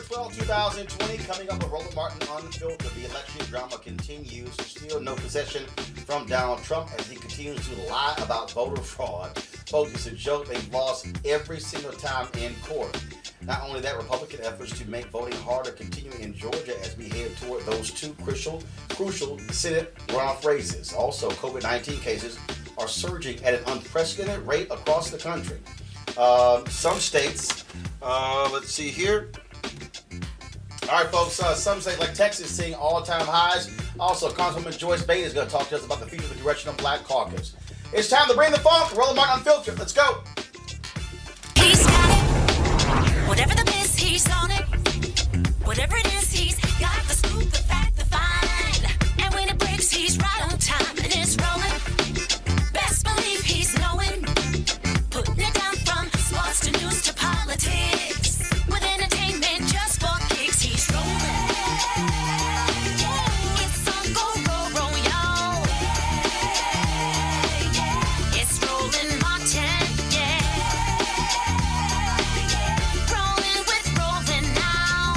12, 2020, coming up with Roland Martin Unfiltered. The election drama continues. Still no concession from Donald Trump as he continues to lie about voter fraud. Folks, it's a joke. They've lost every single time in court. Not only that, Republican efforts to make voting harder continue in Georgia as we head toward those two crucial Senate runoff races. Also, COVID-19 cases are surging at an unprecedented rate across the country. Some states, let's see here. All right, folks, some states like Texas seeing all-time highs. Also, Councilwoman Joyce Bate is going to talk to us about the future of the Directional Black Caucus. It's time to bring the funk. Roland Martin Unfiltered. Let's go. He's got it. Whatever the miss, he's on it. Whatever it is, he's got the scoop, the fact, the find. And when it breaks, he's right on time and it's rolling. Best believe he's knowing. Putting it down from sports to news to politics. With entertainment just for kicks, he's rolling. It's on go, roll, y'all. It's Roland Martin, yeah. Rolling with Roland now.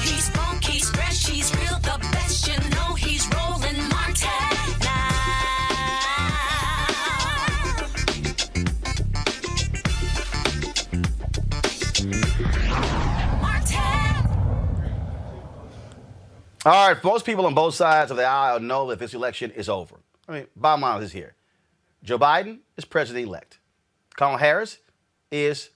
He's funk, he's fresh, he's real, the best, you know he's Roland Martin now. All right, most people on both sides of the aisle know that this election is over. I mean, bottom line is here. Joe Biden is president-elect. Kamala Harris is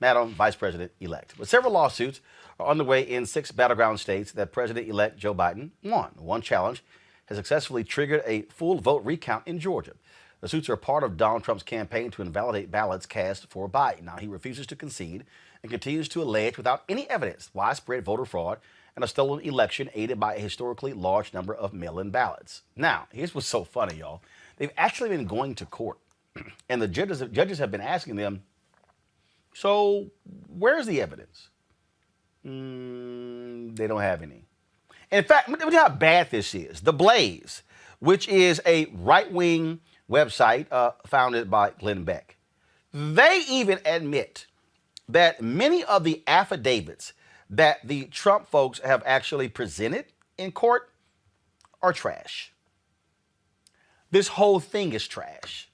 Madam Vice President-elect. But several lawsuits are underway in 6 battleground states that President-elect Joe Biden won. One challenge has successfully triggered a full vote recount in Georgia. The suits are part of Donald Trump's campaign to invalidate ballots cast for Biden. Now, he refuses to concede and continues to allege without any evidence widespread voter fraud and a stolen election aided by a historically large number of mail-in ballots. Now, here's what's so funny, y'all. They've actually been going to court, and the judges have been asking them, so where's the evidence? They don't have any. In fact, let me tell you how bad this is. The Blaze, which is a right-wing website founded by Glenn Beck, they even admit that many of the affidavits that the Trump folks have actually presented in court are trash. This whole thing is trash.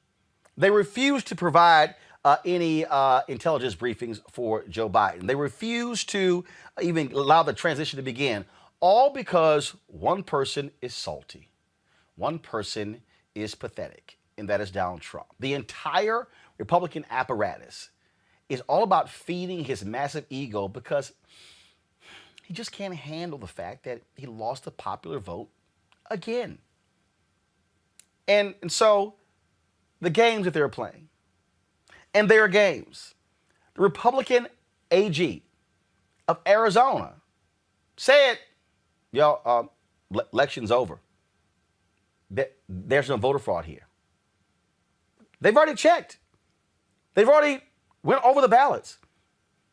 They refuse to provide any intelligence briefings for Joe Biden. They refuse to even allow the transition to begin, all because one person is salty. One person is pathetic, and that is Donald Trump. The entire Republican apparatus is all about feeding his massive ego because he just can't handle the fact that he lost the popular vote again. And so the games that they're playing, and their games, the Republican AG of Arizona said, y'all, election's over. There's no voter fraud here. They've already checked. They've already went over the ballots.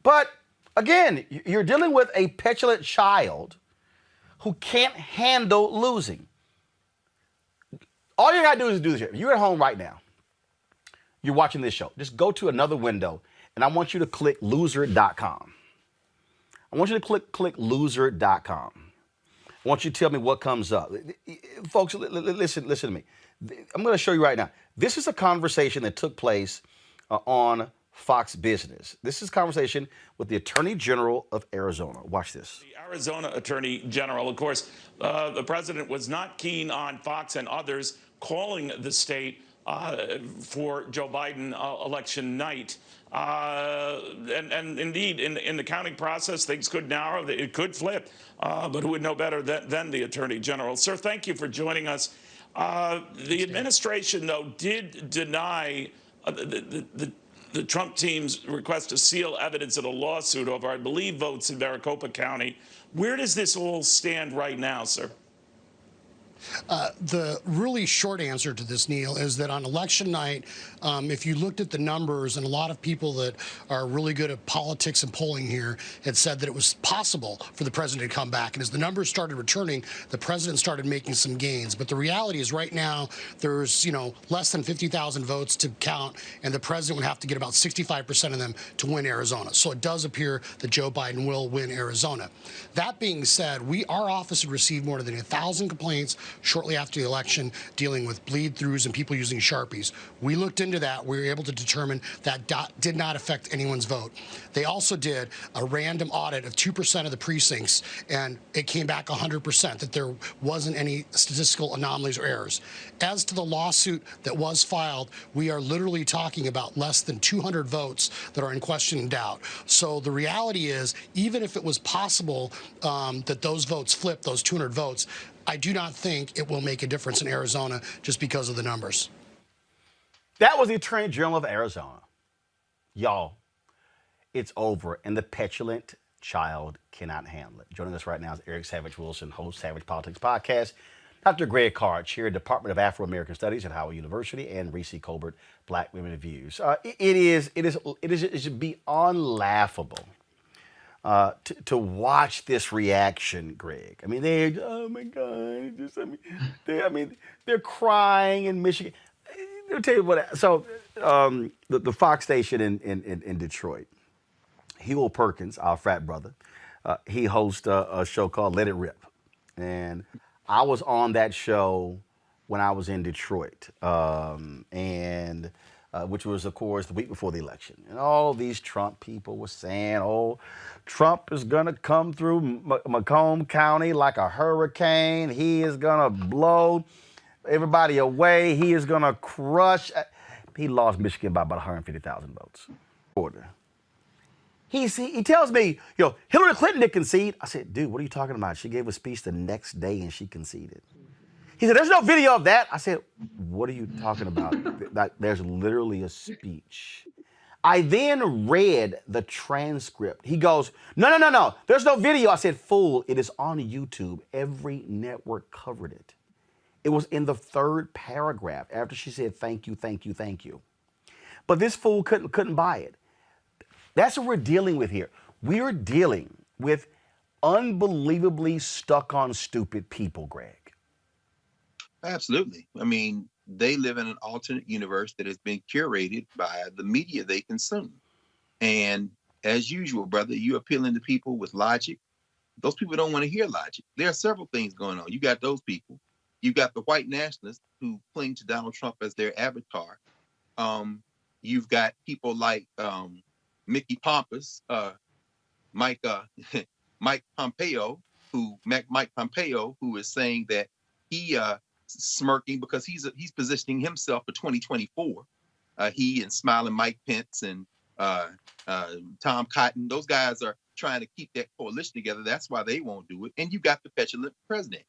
But again, you're dealing with a petulant child who can't handle losing. All you gotta do is do this. If you're at home right now, you're watching this show, just go to another window and I want you to click loser.com. I want you to click loser.com. I want you to tell me what comes up. Folks, listen to me. I'm going to show you right now. This is a conversation that took place on Fox Business. This is a conversation with the Attorney General of Arizona. Watch this. The Arizona Attorney General, of course, the president was not keen on Fox and others calling the state for Joe Biden election night. And indeed, in the counting process, things could narrow. It could flip, but who would know better than the Attorney General? Sir, thank you for joining us. The administration, though, did deny the Trump team's request to seal evidence in a lawsuit over, I believe, votes in Maricopa County. Where does this all stand right now, sir? The really short answer to this, Neil, is that on election night, if you looked at the numbers, and a lot of people that are really good at politics and polling here had said that it was possible for the president to come back. And as the numbers started returning, the president started making some gains. But the reality is right now there's, less than 50,000 votes to count, and the president would have to get about 65% of them to win Arizona. So it does appear that Joe Biden will win Arizona. That being said, our office had received more than 1,000 complaints shortly after the election dealing with bleed-throughs and people using Sharpies. We looked into that. We were able to determine that did not affect anyone's vote. They also did a random audit of 2% of the precincts, and it came back 100% that there wasn't any statistical anomalies or errors. As to the lawsuit that was filed, we are literally talking about less than 200 votes that are in question and doubt. So the reality is, even if it was possible that those votes flip, those 200 votes, I do not think it will make a difference in Arizona just because of the numbers. That was the Attorney General of Arizona. Y'all, it's over, and the petulant child cannot handle it. Joining us right now is Eric Savage Wilson, host Savage Politics Podcast, Dr. Greg Carr, Chair, Department of Afro-American Studies at Howard University, and Reese Colbert, Black Women and Views. It should be unlaughable to watch this reaction, Greg. I mean, oh my God, they're crying in Michigan. I'll tell you what. So the Fox station in Detroit, Hugo Perkins, our frat brother, he hosts a show called Let It Rip, and I was on that show when I was in Detroit, which was, of course, the week before the election. And all these Trump people were saying, oh, Trump is going to come through Macomb County like a hurricane. He is going to blow everybody away. He is going to crush. He lost Michigan by about 150,000 votes. Order. He tells me, Hillary Clinton did concede. I said, dude, what are you talking about? She gave a speech the next day and she conceded. He said, there's no video of that. I said, what are you talking about? There's literally a speech. I then read the transcript. He goes, no. There's no video. I said, fool, it is on YouTube. Every network covered it. It was in the third paragraph after she said, thank you, thank you, thank you. But this fool couldn't buy it. That's what we're dealing with here. We are dealing with unbelievably stuck on stupid people, Greg. Absolutely. I mean, they live in an alternate universe that has been curated by the media they consume. And as usual, brother, you appealing to people with logic. Those people don't want to hear logic. There are several things going on. You got those people. You got the white nationalists who cling to Donald Trump as their avatar. You've got people like Mickey Pompous, Mike Pompeo, who is saying that he smirking because he's positioning himself for 2024. He and Smiling Mike Pence and Tom Cotton, those guys are trying to keep that coalition together. That's why they won't do it. And you got the petulant president.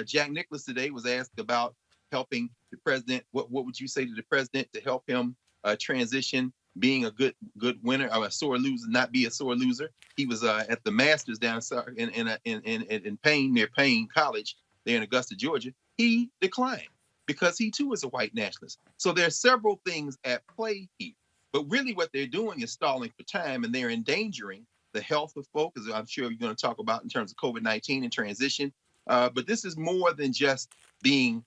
Jack Nicklaus today was asked about helping the president. What would you say to the president to help him transition, being a good winner or a sore loser, not be a sore loser? He was at the Masters down in Payne, near Payne College, there in Augusta, Georgia. He declined because he too is a white nationalist. So there are several things at play here. But really what they're doing is stalling for time, and they're endangering the health of folk, as I'm sure you're going to talk about in terms of COVID-19 and transition. But this is more than just being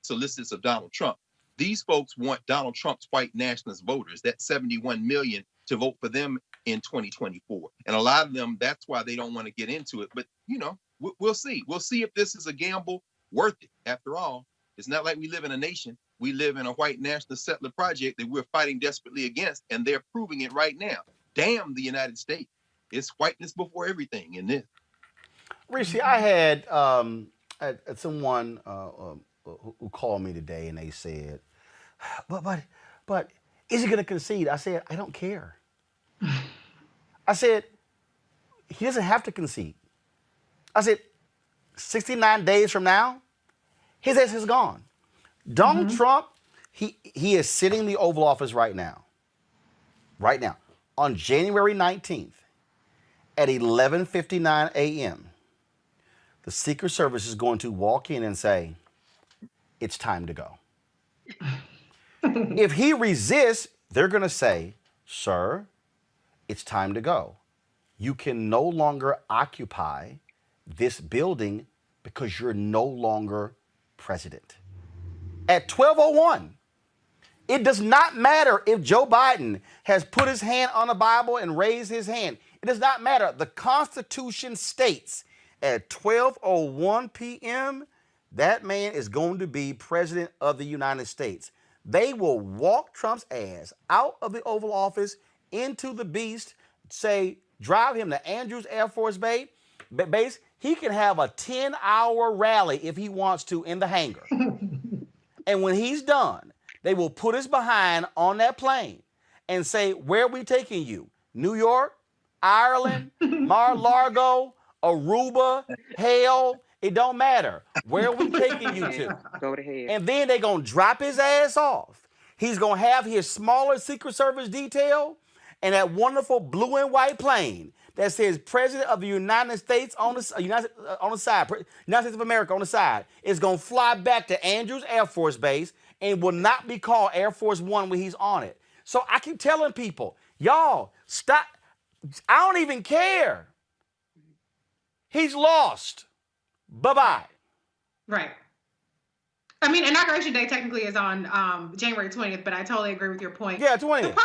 solicitous of Donald Trump. These folks want Donald Trump's white nationalist voters, that 71 million, to vote for them in 2024. And a lot of them, that's why they don't want to get into it. But, we'll see. We'll see if this is a gamble worth it. After all, it's not like we live in a nation. We live in a white nationalist settler project that we're fighting desperately against, and they're proving it right now. Damn the United States. It's whiteness before everything in this. Rishi, I had someone who called me today, and they said, but is he going to concede? I said, I don't care. I said, he doesn't have to concede. I said, 69 days from now, his ass is gone. Donald Trump, he is sitting in the Oval Office right now, on January 19th at 11:59 a.m., the Secret Service is going to walk in and say, it's time to go. If he resists, they're going to say, sir, it's time to go. You can no longer occupy this building because you're no longer president. At 12:01, it does not matter if Joe Biden has put his hand on the Bible and raised his hand. It does not matter. The Constitution states at 12:01 p.m., that man is going to be president of the United States. They will walk Trump's ass out of the Oval Office into the beast, say, drive him to Andrews Air Force Base. He can have a 10-hour rally if he wants to in the hangar. And when he's done, they will put his behind on that plane and say, where are we taking you? New York, Ireland, Mar-a-Lago, Aruba, hell, it don't matter. Where are we taking you to? Go to hell. And then they're going to drop his ass off. He's going to have his smaller Secret Service detail and that wonderful blue and white plane that says President of the United States on the side, United States of America on the side, is going to fly back to Andrews Air Force Base and will not be called Air Force One when he's on it. So I keep telling people, y'all, stop. I don't even care. He's lost. Bye-bye. Right. I mean, Inauguration Day technically is on January 20th, but I totally agree with your point. Yeah, 20th.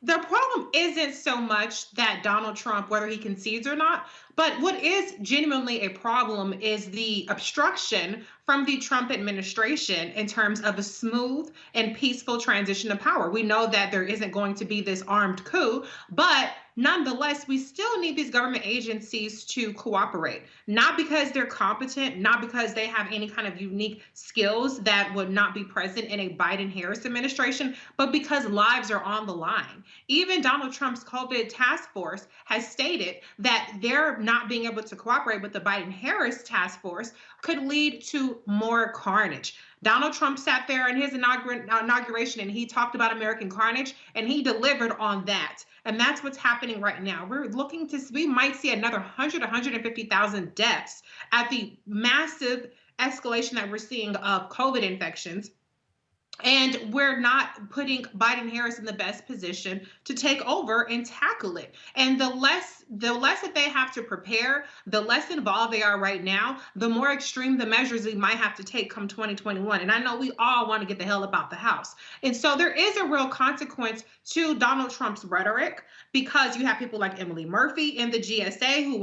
The problem isn't so much that Donald Trump, whether he concedes or not, but what is genuinely a problem is the obstruction from the Trump administration in terms of a smooth and peaceful transition of power. We know that there isn't going to be this armed coup, but nonetheless, we still need these government agencies to cooperate, not because they're competent, not because they have any kind of unique skills that would not be present in a Biden-Harris administration, but because lives are on the line. Even Donald Trump's COVID task force has stated that they're not being able to cooperate with the Biden-Harris task force could lead to more carnage. Donald Trump sat there in his inauguration and he talked about American carnage, and he delivered on that. And that's what's happening right now. We might see another 150,000 deaths at the massive escalation that we're seeing of COVID infections. And we're not putting Biden-Harris in the best position to take over and tackle it. And the less that they have to prepare, the less involved they are right now, the more extreme the measures we might have to take come 2021. And I know we all want to get the hell up out the house. And so there is a real consequence to Donald Trump's rhetoric, because you have people like Emily Murphy in the GSA who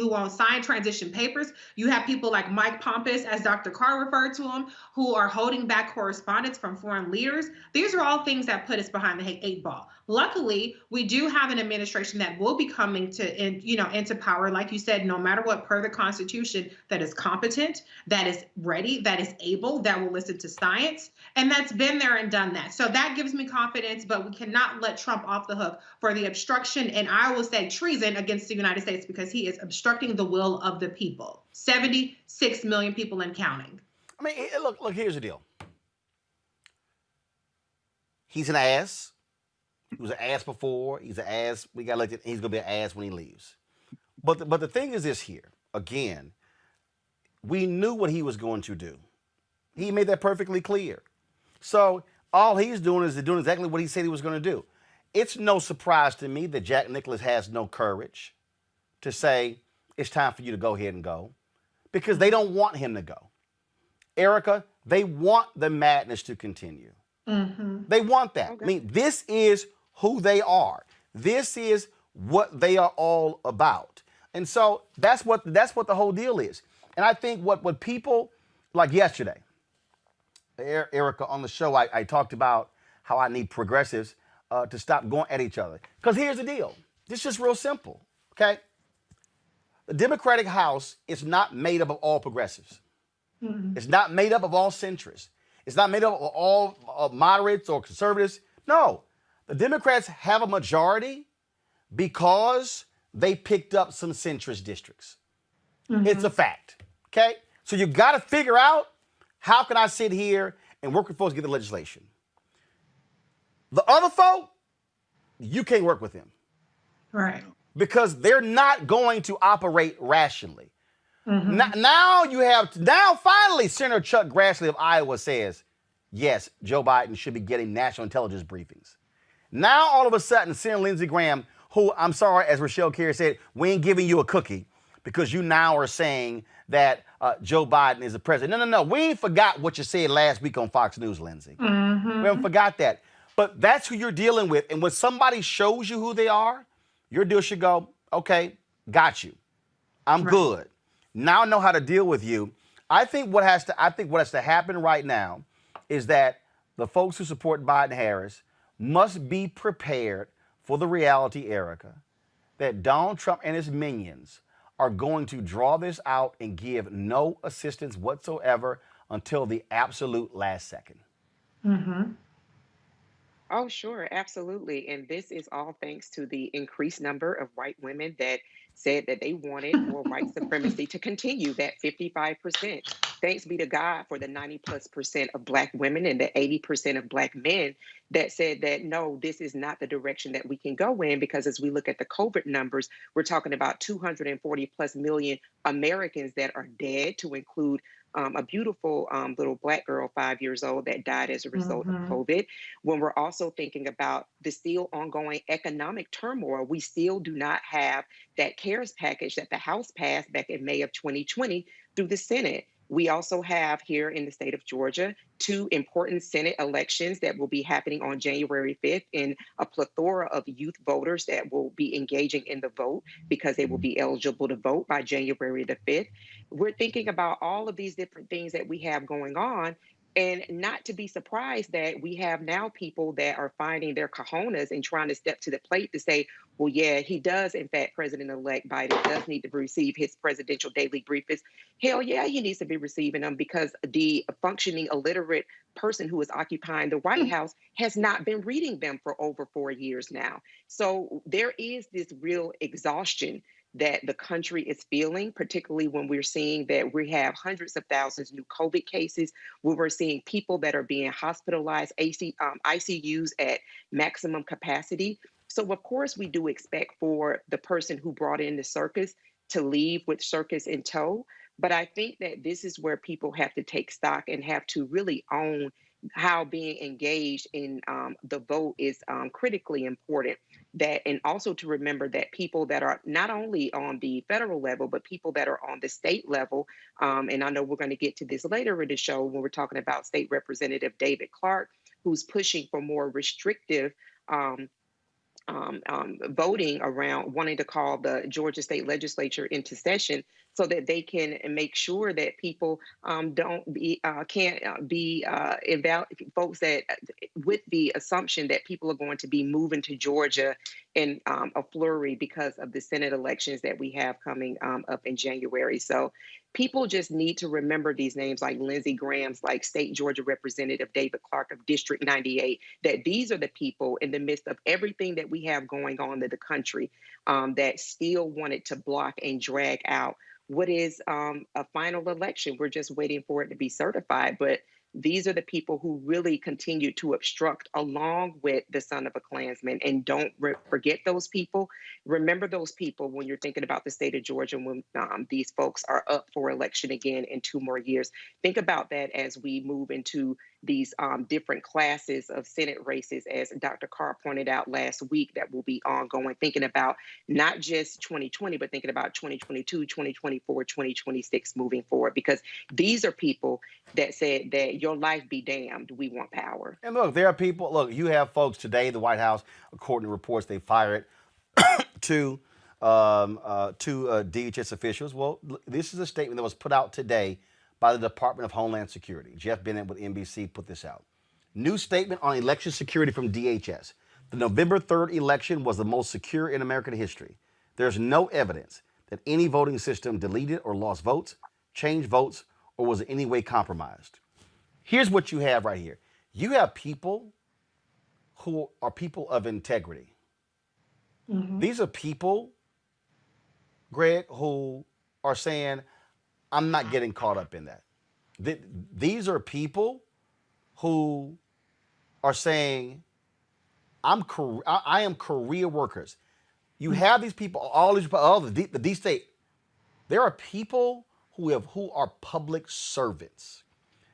won't sign transition papers. You have people like Mike Pompous, as Dr. Carr referred to him, who are holding back correspondence from foreign leaders. These are all things that put us behind the 8 ball. Luckily, we do have an administration that will be coming into power, like you said, no matter what, per the Constitution, that is competent, that is ready, that is able, that will listen to science, and that's been there and done that. So that gives me confidence, but we cannot let Trump off the hook for the obstruction, and I will say treason against the United States, because he is obstructing the will of the people. 76 million people and counting. I mean, look, here's the deal. He's an ass. He was an ass before. He's an ass. We got elected. He's going to be an ass when he leaves. But the thing is this here. Again, we knew what he was going to do. He made that perfectly clear. So all he's doing is doing exactly what he said he was going to do. It's no surprise to me that Jack Nicklaus has no courage to say, it's time for you to go ahead and go, because they don't want him to go. Erica, they want the madness to continue. Mm-hmm. They want that. Okay. I mean, this is who they are. This is what they are all about. And so that's what the whole deal is. And I think what people, like yesterday, Erica, on the show, I talked about how I need progressives to stop going at each other. Because here's the deal. This is just real simple, okay? The Democratic House is not made up of all progressives. Mm-hmm. It's not made up of all centrists. It's not made up of all moderates or conservatives. No, the Democrats have a majority because they picked up some centrist districts. Mm-hmm. It's a fact, okay? So you got to figure out, how can I sit here and work with folks to get the legislation? The other folk, you can't work with them. Right. Because they're not going to operate rationally. Now finally Senator Chuck Grassley of Iowa says, yes, Joe Biden should be getting national intelligence briefings. Now all of a sudden, Senator Lindsey Graham, who, I'm sorry, as Rochelle Carey said, we ain't giving you a cookie because you now are saying that Joe Biden is the president. No. We ain't forgot what you said last week on Fox News, Lindsey. We haven't forgot that. But that's who you're dealing with. And when somebody shows you who they are, your deal should go, okay, got you. I'm good. Now I know how to deal with you. I think what has to happen right now is that the folks who support Biden-Harris must be prepared for the reality, Erica, that Donald Trump and his minions are going to draw this out and give no assistance whatsoever until the absolute last second. Oh, sure, absolutely. And this is all thanks to the increased number of white women that said that they wanted for white supremacy to continue, that 55%. Thanks be to God for the 90+% of Black women and the 80% of Black men that said that, no, this is not the direction that we can go in, because as we look at the COVID numbers, we're talking about 240 plus million Americans that are dead, to include a beautiful little Black girl, 5 years old, that died as a result of COVID. When we're also thinking about the still ongoing economic turmoil, we still do not have that CARES package that the House passed back in May of 2020 through the Senate. We also have here in the state of Georgia 2 important Senate elections that will be happening on January 5th, and a plethora of youth voters that will be engaging in the vote because they will be eligible to vote by January the 5th. We're thinking about all of these different things that we have going on, and not to be surprised that we have now people that are finding their cojones and trying to step to the plate to say, well, yeah, he does, in fact, President-elect Biden does need to receive his presidential daily briefings. Hell yeah, he needs to be receiving them, because the functioning illiterate person who is occupying the White House has not been reading them for over 4 years now. So there is this real exhaustion that the country is feeling, particularly when we're seeing that we have hundreds of thousands new COVID cases, when we're seeing people that are being hospitalized, ICUs at maximum capacity. So of course we do expect for the person who brought in the circus to leave with circus in tow. But I think that this is where people have to take stock and have to really own how being engaged in the vote is critically important. That, and also to remember that people that are not only on the federal level, but people that are on the state level, and I know we're going to get to this later in the show when we're talking about State Representative David Clark, who's pushing for more restrictive voting around wanting to call the Georgia State Legislature into session so that they can make sure that people can't be invalid folks that with the assumption that people are going to be moving to Georgia in a flurry because of the Senate elections that we have coming up in January. So people just need to remember these names like Lindsey Graham's, like State Georgia Representative David Clark of District 98, that these are the people in the midst of everything that we have going on in the country that still wanted to block and drag out what is a final election. We're just waiting for it to be certified. But these are the people who really continue to obstruct, along with the son of a Klansman. And don't forget those people. Remember those people when you're thinking about the state of Georgia, when these folks are up for election again in 2 more years. Think about that as we move into these different classes of Senate races, as Dr. Carr pointed out last week, that will be ongoing, thinking about not just 2020, but thinking about 2022, 2024, 2026 moving forward, because these are people that said that your life be damned, we want power. And look, there are people, look, you have folks today, the White House, according to reports, they fired two DHS officials. Well, this is a statement that was put out today by the Department of Homeland Security. Jeff Bennett with NBC put this out. New statement on election security from DHS. The November 3rd election was the most secure in American history. There's no evidence that any voting system deleted or lost votes, changed votes, or was in any way compromised. Here's what you have right here. You have people who are people of integrity. These are people, Greg, who are saying, I'm not getting caught up in that. These are people who are saying, I am career workers. You have these people, all these, the D state. There are people who are public servants.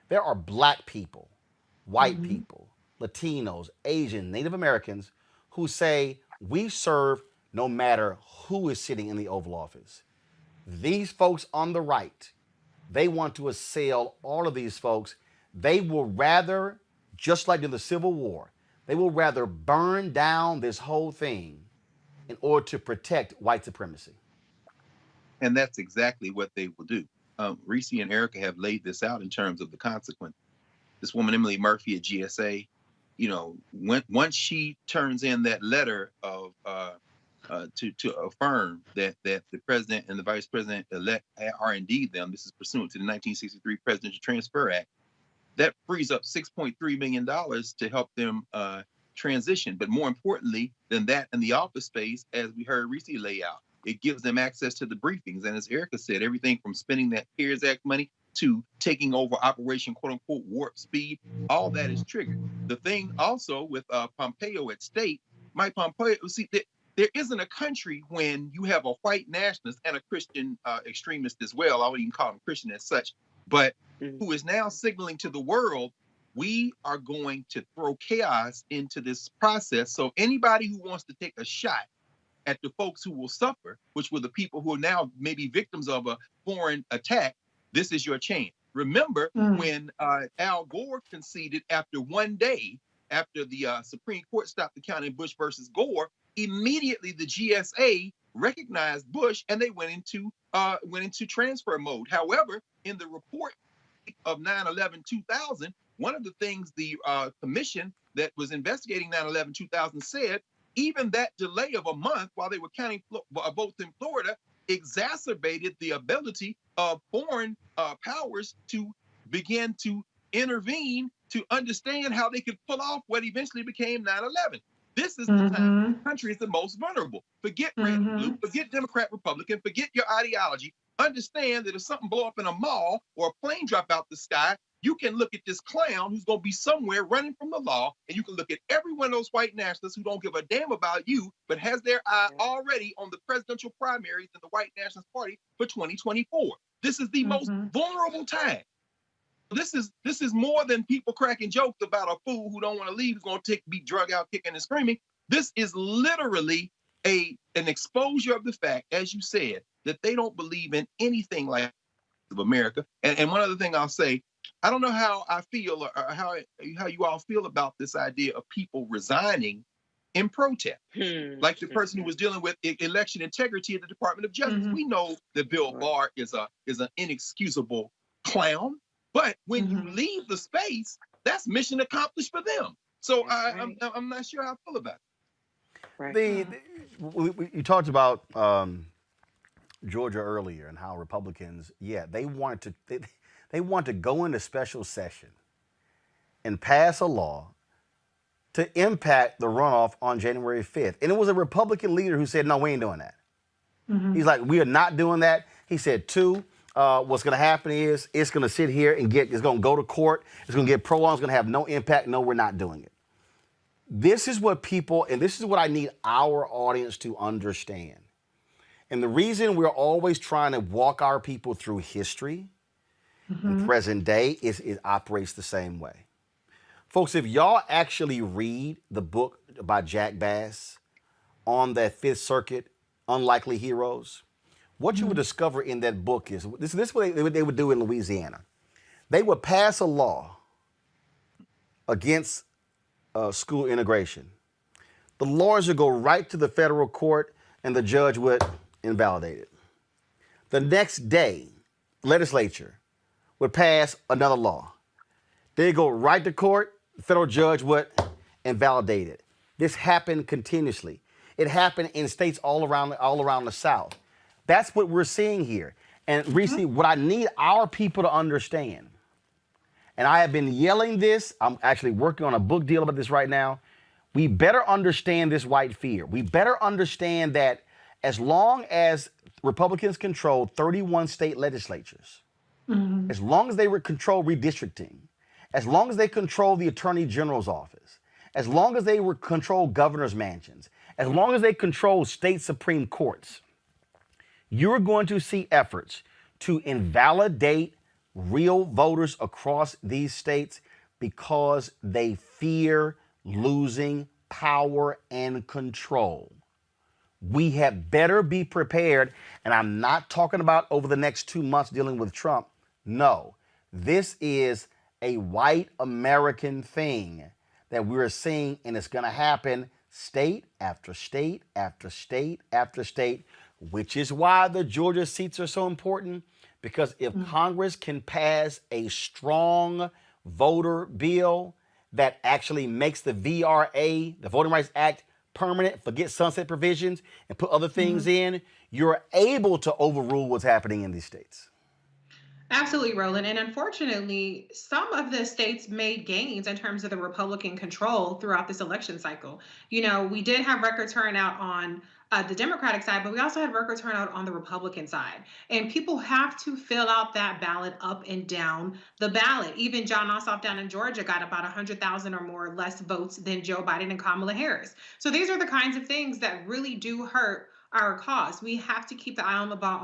There are black people, white people, Latinos, Asian, Native Americans who say we serve no matter who is sitting in the Oval Office. These folks on the right, they want to assail all of these folks. They will rather, just like in the Civil War, they will rather burn down this whole thing in order to protect white supremacy. And that's exactly what they will do. Reese and Erica have laid this out in terms of the consequence. This woman, Emily Murphy at GSA, once she turns in that letter of to affirm that the president and the vice president elect are indeed them, this is pursuant to the 1963 Presidential Transfer Act, that frees up $6.3 million to help them transition. But more importantly than that, in the office space, as we heard Reese lay out, it gives them access to the briefings. And as Erica said, everything from spending that CARES Act money to taking over Operation quote unquote warp speed, all that is triggered. The thing also with Pompeo at state, Mike Pompeo, see, there isn't a country when you have a white nationalist and a Christian extremist as well, I wouldn't even call him Christian as such, but who is now signaling to the world, we are going to throw chaos into this process. So anybody who wants to take a shot at the folks who will suffer, which were the people who are now maybe victims of a foreign attack, this is your chance. Remember when Al Gore conceded after one day, after the Supreme Court stopped the count in Bush versus Gore, immediately the GSA recognized Bush and they went into transfer mode. However, in the report of 9/11/2000, one of the things the commission that was investigating 9/11/2000 said, even that delay of a month while they were counting votes in Florida exacerbated the ability of foreign powers to begin to intervene to understand how they could pull off what eventually became 9/11. This is the time the country is the most vulnerable. Forget red and blue, forget Democrat, Republican, forget your ideology. Understand that if something blow up in a mall or a plane drop out the sky, you can look at this clown who's going to be somewhere running from the law, and you can look at every one of those white nationalists who don't give a damn about you, but has their eye already on the presidential primaries in the white nationalist party for 2024. This is the most vulnerable time. This is more than people cracking jokes about a fool who don't want to leave, who's going to be drug out kicking and screaming. This is literally an exposure of the fact, as you said, that they don't believe in anything like America. And one other thing I'll say, I don't know how I feel or how you all feel about this idea of people resigning in protest. Like the person who was dealing with election integrity at the Department of Justice. We know that Bill Barr is an inexcusable clown, but when you leave the space, that's mission accomplished for them. So I'm not sure how I feel about it. You talked about Georgia earlier and how Republicans, they want to go into special session and pass a law to impact the runoff on January 5th. And it was a Republican leader who said, no, we ain't doing that. He's like, we are not doing that. He said, what's going to happen is it's going to sit here and it's going to go to court. It's going to get prolonged. It's going to have no impact. No, we're not doing it. This is what people, and this is what I need our audience to understand. And the reason we're always trying to walk our people through history and present day is it operates the same way. Folks, if y'all actually read the book by Jack Bass on that Fifth Circuit, Unlikely Heroes, what you would discover in that book is, this is what they would do in Louisiana. They would pass a law against school integration. The lawyers would go right to the federal court and the judge would invalidate it. The next day, legislature would pass another law. They'd go right to court, the federal judge would invalidate it. This happened continuously. It happened in states all around the South. That's what we're seeing here. And Reese, what I need our people to understand, and I have been yelling this, I'm actually working on a book deal about this right now. We better understand this white fear. We better understand that as long as Republicans control 31 state legislatures, as long as they control redistricting, as long as they control the Attorney General's office, as long as they control governor's mansions, as long as they control state Supreme Courts, you're going to see efforts to invalidate real voters across these states because they fear losing power and control. We had better be prepared. And I'm not talking about over the next 2 months dealing with Trump. No, this is a white American thing that we're seeing, and it's going to happen state after state after state after state, which is why the Georgia seats are so important. Because if Congress can pass a strong voter bill that actually makes the VRA, the Voting Rights Act, permanent, forget sunset provisions, and put other things in, you're able to overrule what's happening in these states. Absolutely, Roland. And unfortunately, some of the states made gains in terms of the Republican control throughout this election cycle. You know, we did have record turnout on the Democratic side, but we also had record turnout on the Republican side. And people have to fill out that ballot up and down the ballot. Even John Ossoff down in Georgia got about 100,000 or more less votes than Joe Biden and Kamala Harris. So these are the kinds of things that really do hurt our cause. We have to keep the eye on the ball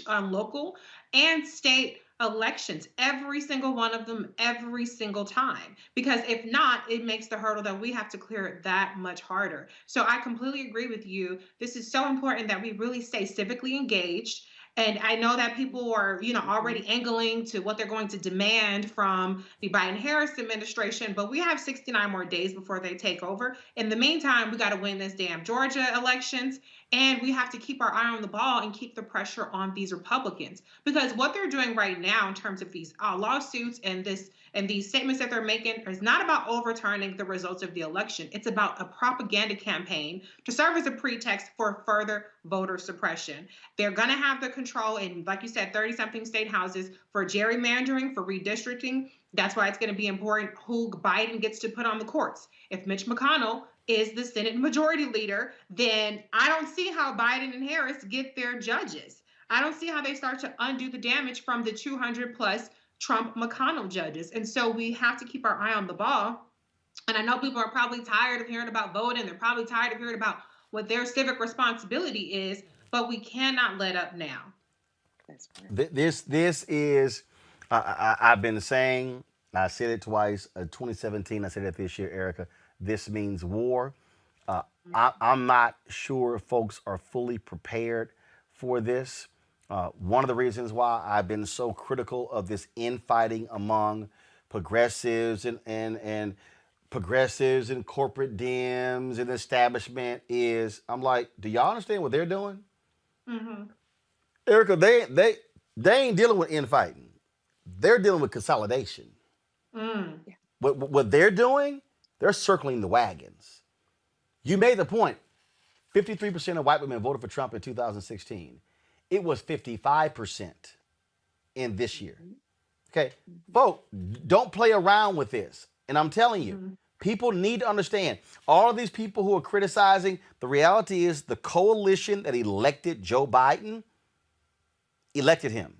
on local and state elections, every single one of them, every single time. Because if not, it makes the hurdle that we have to clear that much harder. So I completely agree with you. This is so important that we really stay civically engaged. And I know that people are, already angling to what they're going to demand from the Biden-Harris administration, but we have 69 more days before they take over. In the meantime, we got to win this damn Georgia elections, and we have to keep our eye on the ball and keep the pressure on these Republicans, because what they're doing right now in terms of these lawsuits and these statements that they're making is not about overturning the results of the election. It's about a propaganda campaign to serve as a pretext for further voter suppression. They're going to have the control in, like you said, 30-something state houses for gerrymandering, for redistricting. That's why it's going to be important who Biden gets to put on the courts. If Mitch McConnell is the Senate Majority Leader, then I don't see how Biden and Harris get their judges. I don't see how they start to undo the damage from the 200 plus Trump-McConnell judges. And so we have to keep our eye on the ball. And I know people are probably tired of hearing about voting. They're probably tired of hearing about what their civic responsibility is, but we cannot let up now. That's right. This is, I've been saying, I said it twice, 2017, I said it this year, Erica, this means war. I'm not sure folks are fully prepared for this. One of the reasons why I've been so critical of this infighting among progressives and progressives and corporate Dems and establishment is, I'm like, do y'all understand what they're doing? Erica, they ain't dealing with infighting. They're dealing with consolidation. What they're doing, they're circling the wagons. You made the point. 53% of white women voted for Trump in 2016. It was 55% in this year. Okay, folks, don't play around with this. And I'm telling you, people need to understand, all of these people who are criticizing, the reality is the coalition that elected Joe Biden elected him.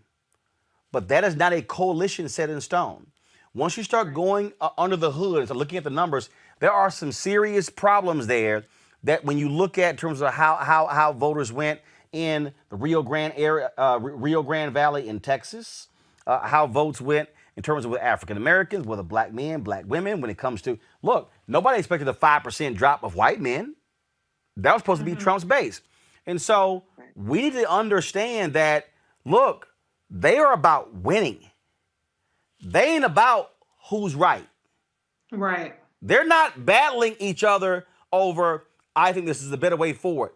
But that is not a coalition set in stone. Once you start going under the hood and start looking at the numbers, there are some serious problems there that when you look at in terms of how voters went in the Rio Grande area, Rio Grande Valley in Texas, how votes went in terms of with African Americans, whether black men, black women, when it comes to, look, nobody expected a 5% drop of white men. That was supposed to be Trump's base. And so we need to understand that, look, they are about winning. They ain't about who's right. Right. They're not battling each other over, I think this is a better way forward.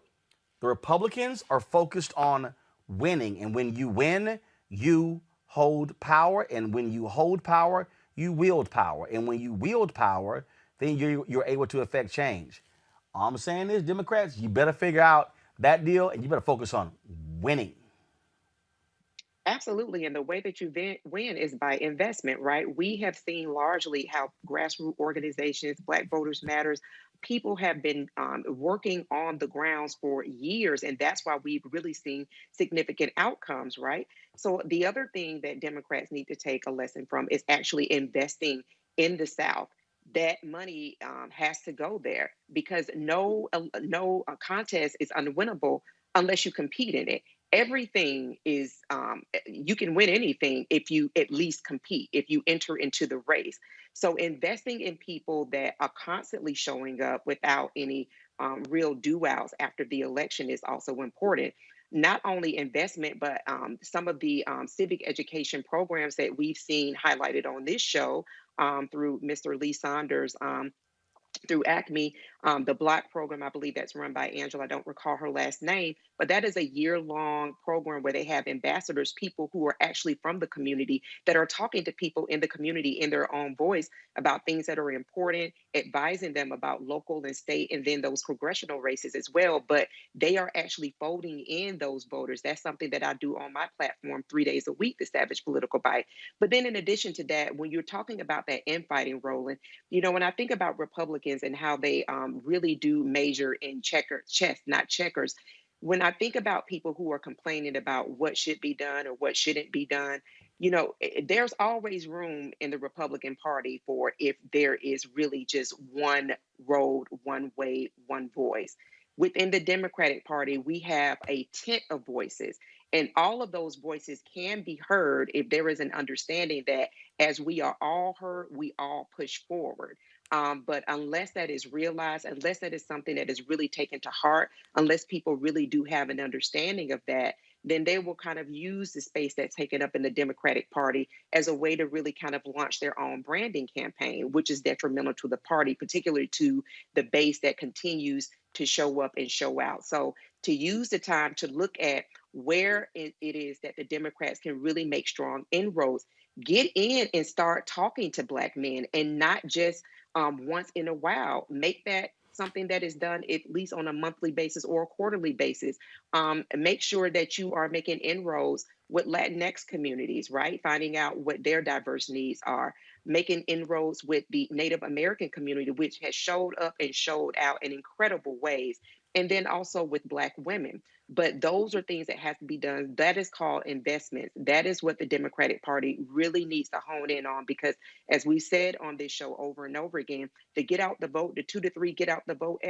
The Republicans are focused on winning. And when you win, you hold power. And when you hold power, you wield power. And when you wield power, then you're able to affect change. All I'm saying is, Democrats, you better figure out that deal and you better focus on winning. Absolutely. And the way that you win is by investment, right? We have seen largely how grassroots organizations, Black Voters Matters, people have been working on the grounds for years. And that's why we've really seen significant outcomes, right? So the other thing that Democrats need to take a lesson from is actually investing in the South. That money has to go there, because no contest is unwinnable unless you compete in it. everything is you can win anything if you at least compete, if you enter into the race. So investing in people that are constantly showing up without any real do outs after the election is also important. Not only investment, but some of the civic education programs that we've seen highlighted on this show through Mr. Lee Saunders, through Acme, the Block program, I believe that's run by Angela. I don't recall her last name, but that is a year-long program where they have ambassadors, people who are actually from the community that are talking to people in the community in their own voice about things that are important, advising them about local and state, and then those congressional races as well. But they are actually folding in those voters. That's something that I do on my platform 3 days a week, the Savage Political Bite. But then in addition to that, when you're talking about that infighting, Roland, when I think about Republicans and how they really do major in chess, not checkers, when I think about people who are complaining about what should be done or what shouldn't be done, there's always room in the Republican Party for if there is really just one road, one way, one voice. Within the Democratic Party, we have a tent of voices, and all of those voices can be heard if there is an understanding that as we are all heard, we all push forward. But unless that is realized, unless that is something that is really taken to heart, unless people really do have an understanding of that, then they will kind of use the space that's taken up in the Democratic Party as a way to really kind of launch their own branding campaign, which is detrimental to the party, particularly to the base that continues to show up and show out. So to use the time to look at where it is that the Democrats can really make strong inroads, get in and start talking to Black men, and not just once in a while. Make that something that is done at least on a monthly basis or a quarterly basis. Make sure that you are making inroads with Latinx communities, right? Finding out what their diverse needs are, making inroads with the Native American community, which has showed up and showed out in incredible ways. And then also with Black women. But those are things that have to be done. That is called investments. That is what the Democratic Party really needs to hone in on, because as we said on this show over and over again, the get out the vote, the 2 to 3 get out the vote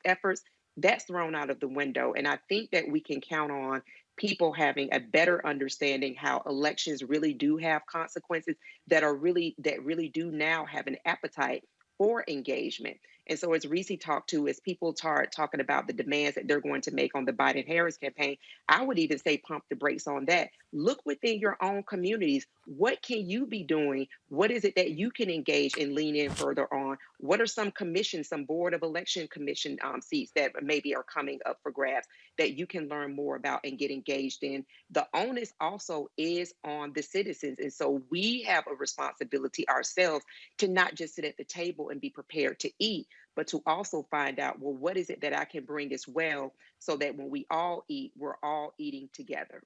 efforts, that's thrown out of the window. And I think that we can count on people having a better understanding how elections really do have consequences that really do now have an appetite for engagement. And so as Reese talked to, as people start talking about the demands that they're going to make on the Biden-Harris campaign, I would even say pump the brakes on that. Look within your own communities. What can you be doing? What is it that you can engage and lean in further on? What are some commissions, some board of election commission seats that maybe are coming up for grabs that you can learn more about and get engaged in? The onus also is on the citizens. And so we have a responsibility ourselves to not just sit at the table and be prepared to eat, but to also find out, well, what is it that I can bring as well, so that when we all eat, we're all eating together.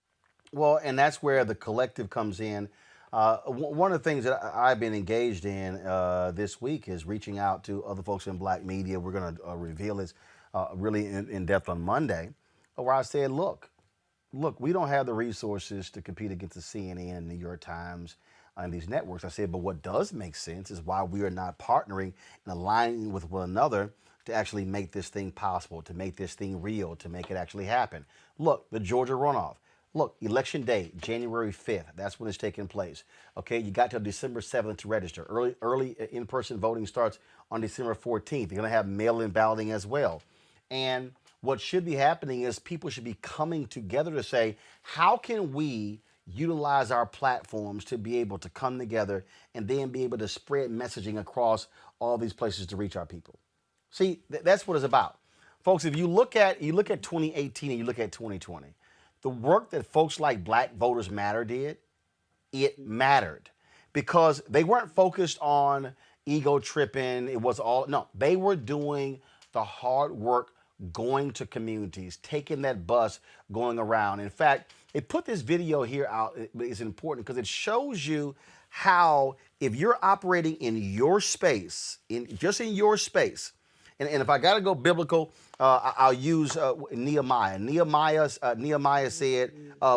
Well, and that's where the collective comes in. One of the things that I've been engaged in this week is reaching out to other folks in Black media. We're going to reveal this really in depth on Monday, where I said, look, we don't have the resources to compete against the CNN and New York Times and these networks. I said, but what does make sense is why we are not partnering and aligning with one another to actually make this thing possible, to make this thing real, to make it actually happen. Look, the Georgia runoff. Look, election day, January 5th. That's when it's taking place. Okay, you got till December 7th to register. Early in-person voting starts on December 14th. You're going to have mail-in balloting as well. And what should be happening is people should be coming together to say, how can we utilize our platforms to be able to come together and then be able to spread messaging across all these places to reach our people. See, that's what it's about. Folks, if you look at 2018 and you look at 2020, the work that folks like Black Voters Matter did, it mattered because they weren't focused on ego tripping. It was all, no, they were doing the hard work, going to communities, taking that bus, going around. In fact, they put this video here out. It's important because it shows you how, if you're operating in your space, just in your space, and if I got to go biblical, I'll use Nehemiah. Nehemiah said,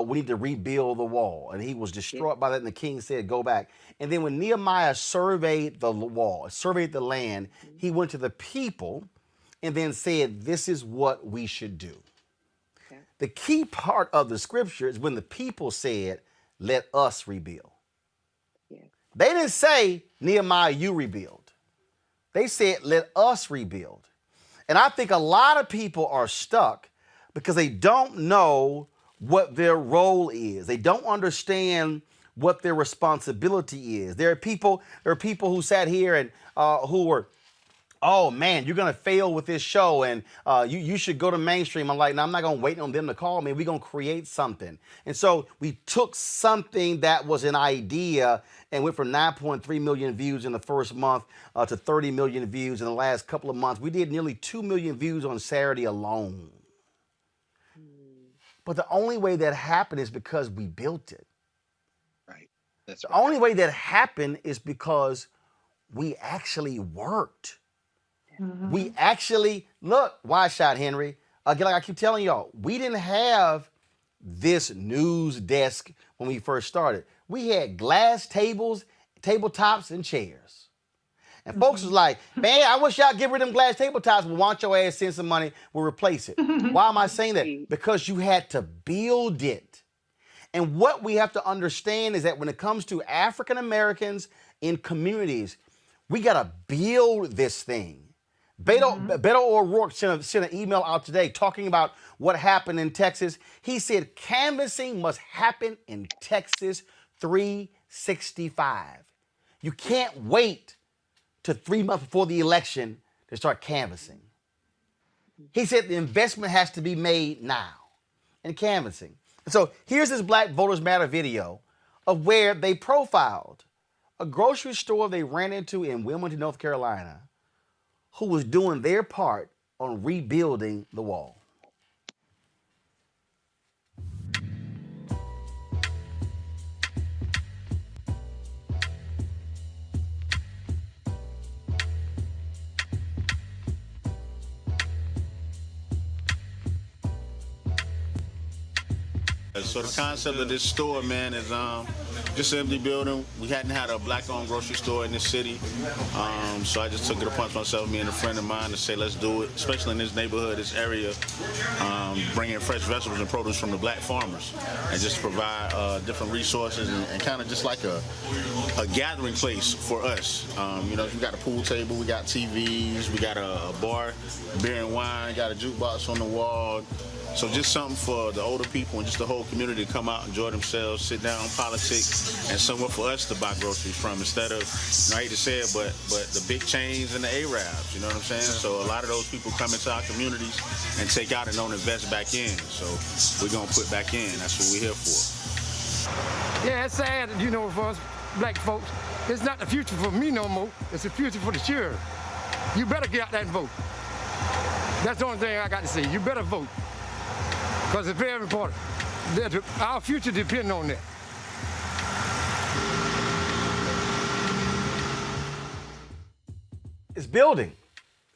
we need to rebuild the wall. And he was distraught by that, and the king said, go back. And then when Nehemiah surveyed the wall, surveyed the land, he went to the people and then said, this is what we should do. the key part of the scripture is when the people said, let us rebuild. Yes. They didn't say, Nehemiah, you rebuild. They said, let us rebuild. And I think a lot of people are stuck because they don't know what their role is. They don't understand what their responsibility is. There are people who sat here and who were, oh man, you're gonna fail with this show, and you should go to mainstream. I'm like, no, I'm not gonna wait on them to call me. We're gonna create something. And so we took something that was an idea and went from 9.3 million views in the first month to 30 million views in the last couple of months. We did nearly 2 million views on Saturday alone. But the only way that happened is because we built it. Right. That's The right. only way that happened is because we actually worked. We actually, look, wide shot, Henry. Again, like I keep telling y'all, we didn't have this news desk when we first started. We had glass tables, tabletops, and chairs. And folks was like, man, I wish y'all get rid of them glass tabletops, but want your ass send some money, we'll replace it. Why am I saying that? Because you had to build it. And what we have to understand is that when it comes to African Americans in communities, we got to build this thing. Beto O'Rourke sent an email out today talking about what happened in Texas. He said canvassing must happen in Texas 365. You can't wait to 3 months before the election to start canvassing. He said the investment has to be made now in canvassing. And so here's this Black Voters Matter video of where they profiled a grocery store they ran into in Wilmington, North Carolina, who was doing their part on rebuilding the wall. So the concept of this store, man, is just an empty building. We hadn't had a black-owned grocery store in this city, so I just took it upon myself, me and a friend of mine, to say let's do it, especially in this neighborhood, this area, bringing fresh vegetables and produce from the black farmers, and just provide different resources and kind of just like a gathering place for us. You know, we got a pool table, we got TVs, we got a bar, beer and wine, got a jukebox on the wall. So just something for the older people and just the whole community to come out, enjoy themselves, sit down, politics, and somewhere for us to buy groceries from instead of, you know, I hate to say it, but the big chains and the Arabs, you know what I'm saying? So a lot of those people come into our communities and take out and don't invest back in. So we're going to put back in. That's what we're here for. Yeah, it's sad, you know, for us black folks. It's not the future for me no more. It's the future for the children. You better get out there and vote. That's the only thing I got to say. You better vote. Because it's very important. Our future depends on that. It's building.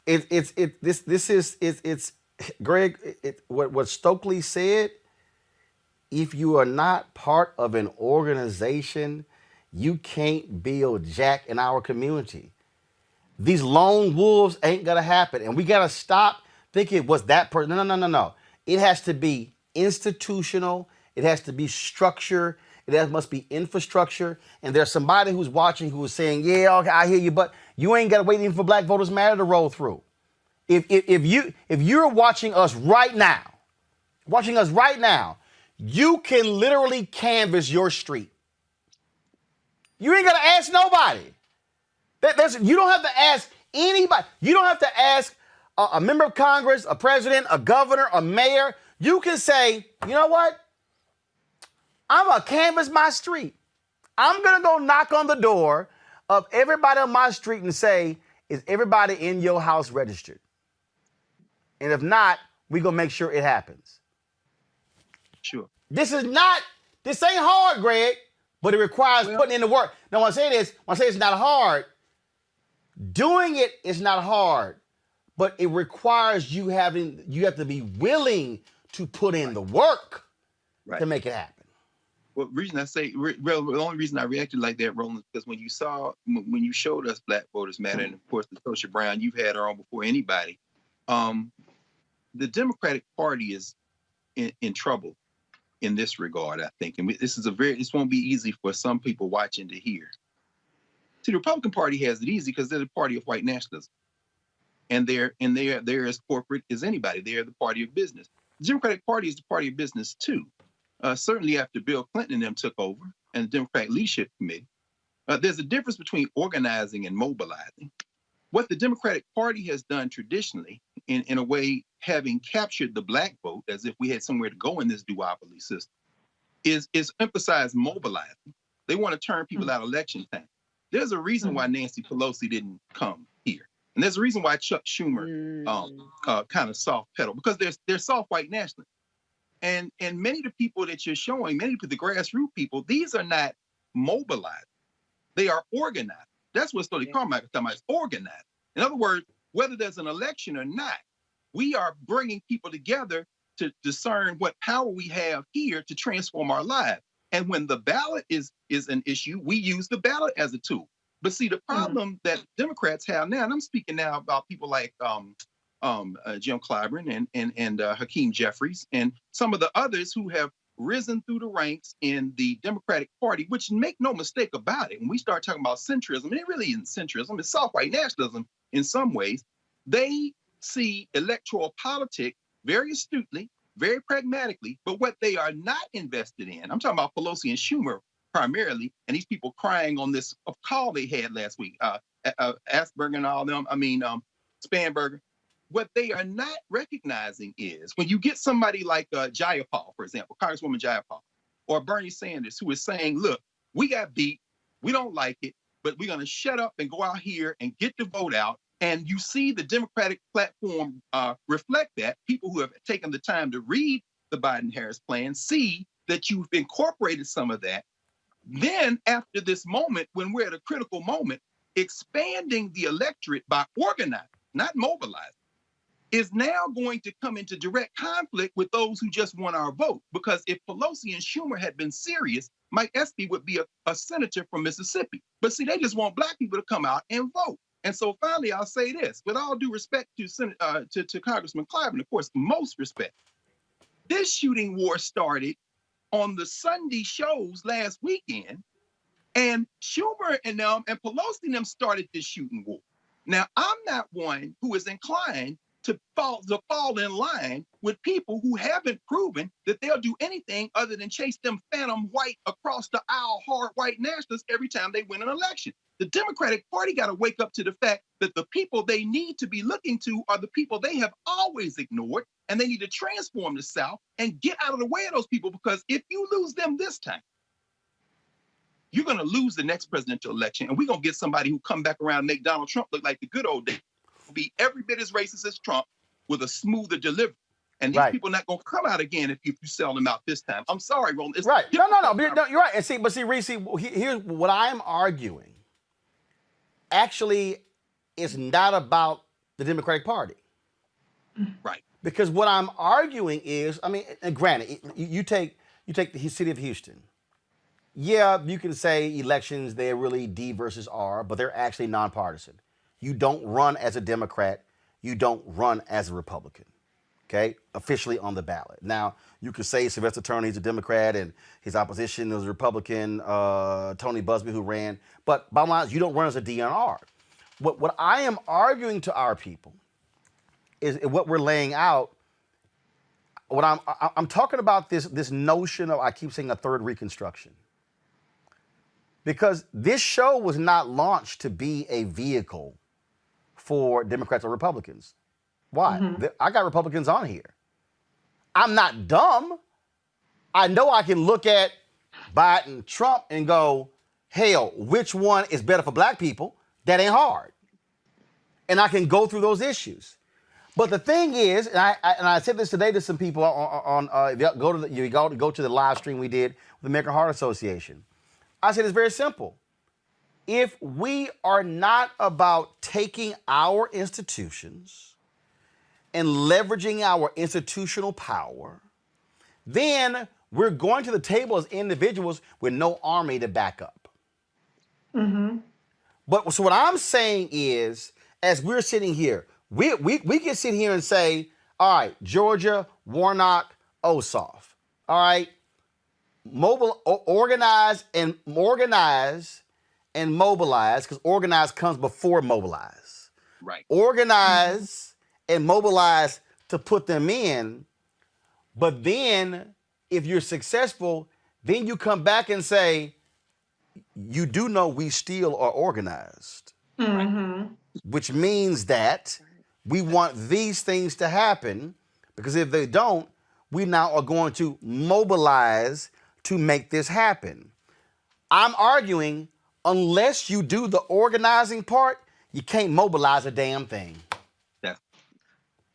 It's Greg. What Stokely said. If you are not part of an organization, you can't build jack in our community. These lone wolves ain't gonna happen, and we gotta stop thinking was that person. No. It has to be institutional. It has to be structure. Must be infrastructure. And there's somebody who's watching who is saying, yeah, okay, I hear you, but you ain't got to wait even for Black Voters Matter to roll through. If you're watching us right now, you can literally canvass your street. You ain't got to ask nobody. You don't have to ask anybody. You don't have to ask a member of Congress, a president, a governor, a mayor. You can say, you know what? I'm going to canvass my street. I'm going to go knock on the door of everybody on my street and say, is everybody in your house registered? And if not, we're going to make sure it happens. Sure. This ain't hard, Greg, but it requires putting in the work. Now, when I say it's not hard, doing it is not hard. But it requires you have to be willing to put in the work to make it happen. Well, the only reason I reacted like that, Roland, is because when you showed us Black Voters Matter, and of course, Natasha Brown, you've had her on before anybody. The Democratic Party is in trouble in this regard, I think. And this won't be easy for some people watching to hear. See, the Republican Party has it easy because they're the party of white nationalism. And they're as corporate as anybody. They're the party of business. The Democratic Party is the party of business too. Certainly after Bill Clinton and them took over and the Democratic Leadership Committee, there's a difference between organizing and mobilizing. What the Democratic Party has done traditionally, in a way, having captured the black vote as if we had somewhere to go in this duopoly system, is emphasize mobilizing. They want to turn people out election time. There's a reason why Nancy Pelosi didn't come here. And there's a reason why Chuck Schumer kind of soft pedal, because they're soft white nationalists. And many of the people that you're showing, many of the grassroots people, these are not mobilized. They are organized. That's what Stokely Carmichael is talking about, is organized. In other words, whether there's an election or not, we are bringing people together to discern what power we have here to transform our lives. And when the ballot is an issue, we use the ballot as a tool. But see, the problem that Democrats have now, and I'm speaking now about people like Jim Clyburn and Hakeem Jeffries and some of the others who have risen through the ranks in the Democratic Party, which, make no mistake about it, when we start talking about centrism, it really isn't centrism, it's soft white nationalism in some ways. They see electoral politics very astutely, very pragmatically, but what they are not invested in, I'm talking about Pelosi and Schumer primarily, and these people crying on this call they had last week, Asperger and all them, Spanberger. What they are not recognizing is when you get somebody like Jayapal, for example, Congresswoman Jayapal, or Bernie Sanders, who is saying, look, we got beat, we don't like it, but we're going to shut up and go out here and get the vote out. And you see the Democratic platform reflect that. People who have taken the time to read the Biden-Harris plan see that you've incorporated some of that. Then after this moment, when we're at a critical moment, expanding the electorate by organizing, not mobilizing, is now going to come into direct conflict with those who just want our vote. Because if Pelosi and Schumer had been serious, Mike Espy would be a senator from Mississippi. But see, they just want black people to come out and vote. And so finally, I'll say this, with all due respect to Congressman Clyburn, of course, most respect, this shooting war started on the Sunday shows last weekend, and Schumer and them and Pelosi and them started this shooting war. Now, I'm not one who is inclined to fall in line with people who haven't proven that they'll do anything other than chase them phantom white across the aisle hard white nationalists every time they win an election. The Democratic Party got to wake up to the fact that the people they need to be looking to are the people they have always ignored, and they need to transform the South and get out of the way of those people, because if you lose them this time, you're going to lose the next presidential election, and we're going to get somebody who come back around and make Donald Trump look like the good old days. Be every bit as racist as Trump with a smoother delivery. And these people are not going to come out again if you sell them out this time. I'm sorry, Roland. Right. No, you're right. And see, Reese, here's what I'm arguing. Actually, it's not about the Democratic Party. Right. Because what I'm arguing is, and granted, you take the city of Houston. Yeah, you can say elections, they're really D versus R, but they're actually nonpartisan. You don't run as a Democrat. You don't run as a Republican, okay, officially on the ballot. Now, you could say Sylvester Turner, he's a Democrat, and his opposition is a Republican, Tony Busby, who ran. But bottom line is, you don't run as a DNR. What I am arguing to our people is what we're laying out. What I'm talking about this notion of, I keep saying, a third Reconstruction. Because this show was not launched to be a vehicle for Democrats or Republicans. Why? I got Republicans on here. I'm not dumb. I know I can look at Biden, Trump, and go, hell, which one is better for black people? That ain't hard. And I can go through those issues. But the thing is, and I said this today to some people go to the live stream we did with the American Heart Association. I said it's very simple. If we are not about taking our institutions and leveraging our institutional power, then we're going to the table as individuals with no army to back up. But so what I'm saying is, as we're sitting here, we can sit here and say, all right, Georgia, Warnock, OSOF. All right, organize and mobilize, because organize comes before mobilize. Right. Organize and mobilize to put them in, but then if you're successful, then you come back and say, you do know we still are organized, which means that we want these things to happen, because if they don't, we now are going to mobilize to make this happen. I'm arguing, unless you do the organizing part, you can't mobilize a damn thing.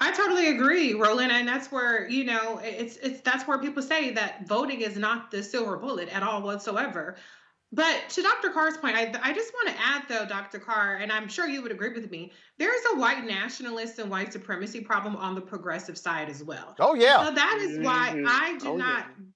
I totally agree, Roland, and that's where it's that's where people say that voting is not the silver bullet at all whatsoever. But to Dr. Carr's point, I just want to add, though, Dr. Carr, and I'm sure you would agree with me, there's a white nationalist and white supremacy problem on the progressive side as well. Oh, yeah. So that is why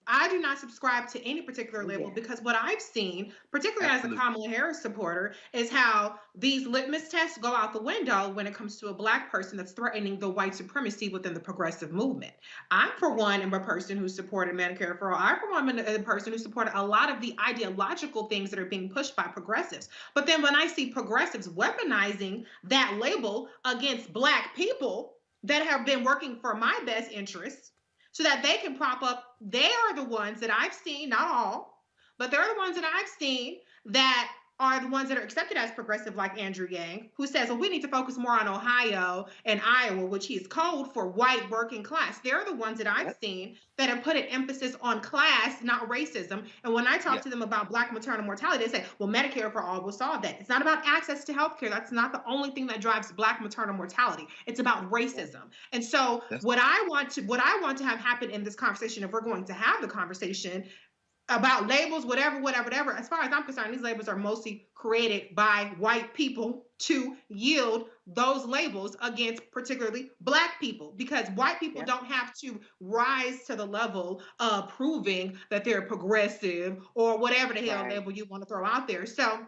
I do not subscribe to any particular label, because what I've seen, particularly as a Kamala Harris supporter, is how these litmus tests go out the window when it comes to a Black person that's threatening the white supremacy within the progressive movement. I, for one, am a person who supported Medicare for All. I, for one, am a person who supported a lot of the ideological things that are being pushed by progressives. But then when I see progressives weaponizing that label against Black people that have been working for my best interests so that they can prop up, they are the ones that I've seen, not all, but they're the ones that I've seen that are the ones that are accepted as progressive, like Andrew Yang, who says, well, we need to focus more on Ohio and Iowa, which is code for white working class. They're the ones that I've seen that have put an emphasis on class, not racism. And when I talk to them about Black maternal mortality, they say, well, Medicare for All will solve that. It's not about access to healthcare. That's not the only thing that drives Black maternal mortality. It's about racism. And so what I want to have happen in this conversation, if we're going to have the conversation about labels, whatever, as far as I'm concerned, these labels are mostly created by white people to yield those labels against particularly Black people, because white people don't have to rise to the level of proving that they're progressive or whatever the hell label you want to throw out there. So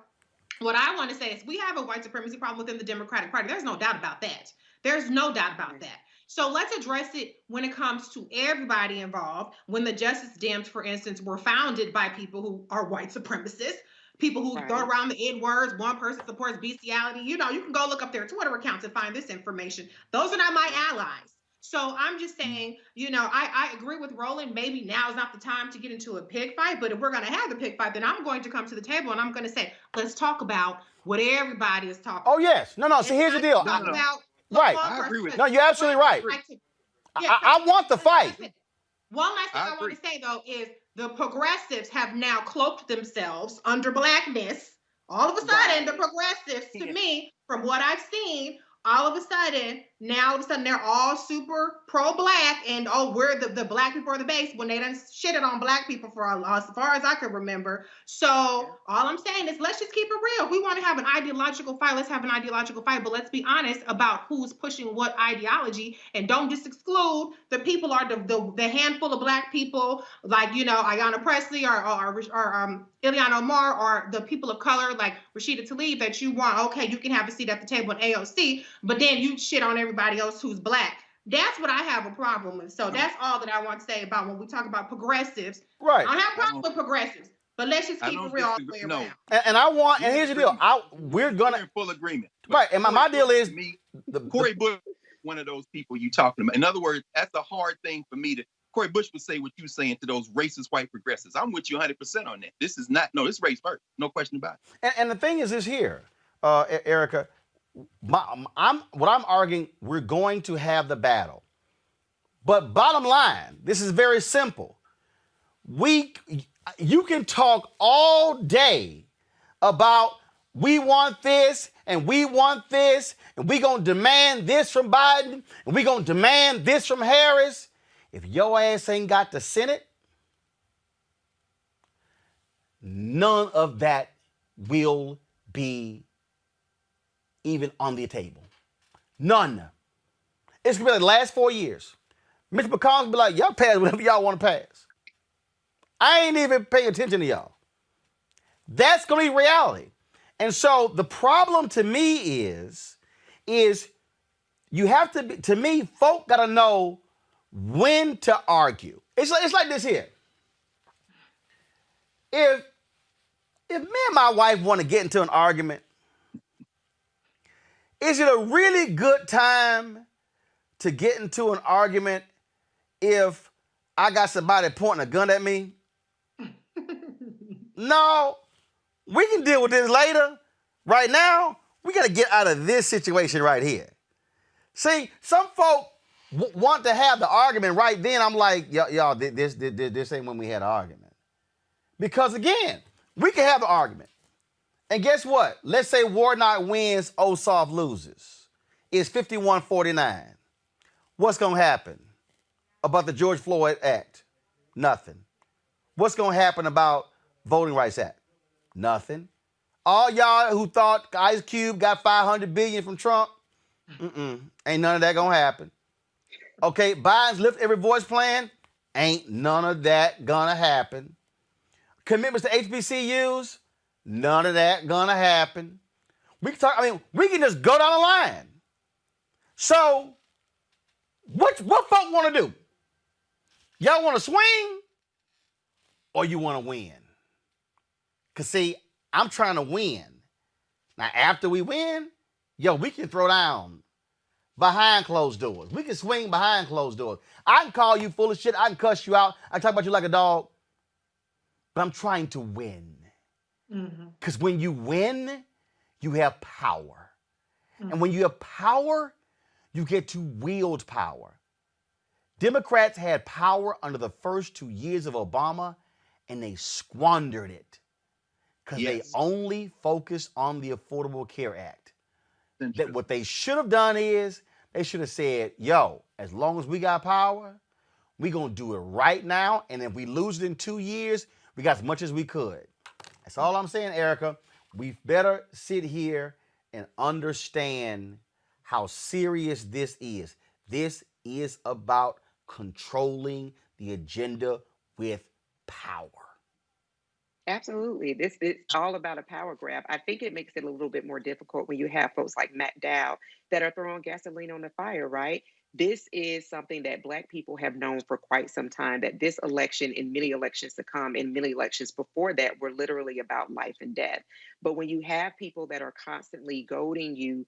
what I want to say is we have a white supremacy problem within the Democratic Party. There's no doubt about that. There's no doubt about that. So let's address it when it comes to everybody involved. When the Justice Dems, for instance, were founded by people who are white supremacists, people who throw around the N-words, one person supports bestiality. You can go look up their Twitter accounts and find this information. Those are not my allies. So I'm just saying, I agree with Roland. Maybe now is not the time to get into a pig fight, but if we're going to have the pig fight, then I'm going to come to the table and I'm going to say, let's talk about what everybody is talking about. Oh, yes. No. See, here's the deal. I agree with you. No, you're absolutely right. I want the fight. One last thing I want to say, though, is the progressives have now cloaked themselves under Blackness. All of a sudden, the progressives, to me, from what I've seen, all of a sudden, they're all super pro-Black, and we're the Black people are the base, when they done shitted on Black people for as far as I can remember. So all I'm saying is, let's just keep it real. If we want to have an ideological fight, let's have an ideological fight, but let's be honest about who's pushing what ideology, and don't just exclude the people are the handful of Black people, like Ayanna Pressley or Ileana Omar, or the people of color like Rashida Tlaib that you want. Okay, you can have a seat at the table in AOC, but then you shit on everybody else who's Black. That's what I have a problem with. So that's all that I want to say about when we talk about progressives. Right. I don't have a problem with progressives, but let's just keep it real all the way around. And here's the deal. We're in full agreement. Right. And my deal is Cori Bush, one of those people you talking about. In other words, that's a hard thing for me to. Cori Bush would say what you're saying to those racist white progressives. I'm with you 100% on that. This is race first. No question about it. And the thing is this here, Erica, what I'm arguing, we're going to have the battle. But bottom line, this is very simple. You can talk all day about we want this and we want this and we gonna demand this from Biden and we gonna demand this from Harris. If your ass ain't got the Senate, none of that will be even on the table. None. It's gonna be like the last 4 years. Mitch McConnell will be like, y'all pass whatever y'all want to pass. I ain't even paying attention to y'all. That's gonna be reality. And so the problem to me is you have to be, to me, folk gotta know when to argue. It's like this here. If me and my wife want to get into an argument, is it a really good time to get into an argument if I got somebody pointing a gun at me? No, we can deal with this later. Right now, we got to get out of this situation right here. See, some folk want to have the argument right then. I'm like, y'all, this ain't when we had an argument. Because again, we can have an argument. And guess what? Let's say Warnock wins, Ossoff loses. It's 51-49. What's going to happen about the George Floyd Act? Nothing. What's going to happen about Voting Rights Act? Nothing. All y'all who thought Ice Cube got $500 billion from Trump, ain't none of that going to happen. Okay, Biden's Lift Every Voice plan, ain't none of that going to happen. Commitments to HBCUs, none of that gonna happen. We can talk, we can just go down the line. So, what folk wanna do? Y'all wanna swing or you wanna win? Cause see, I'm trying to win. Now, after we win, we can throw down behind closed doors. We can swing behind closed doors. I can call you full of shit. I can cuss you out. I can talk about you like a dog. But I'm trying to win. Because when you win, you have power. And when you have power, you get to wield power. Democrats had power under the first 2 years of Obama, and they squandered it. Because they only focused on the Affordable Care Act. That what they should have done is, they should have said, as long as we got power, we're going to do it right now. And if we lose it in 2 years, we got as much as we could. That's all I'm saying, Erica. We better sit here and understand how serious this is. This is about controlling the agenda with power. Absolutely. This is all about a power grab. I think it makes it a little bit more difficult when you have folks like Matt Dow that are throwing gasoline on the fire, right? This is something that Black people have known for quite some time, that this election and many elections to come and many elections before that were literally about life and death. But when you have people that are constantly goading you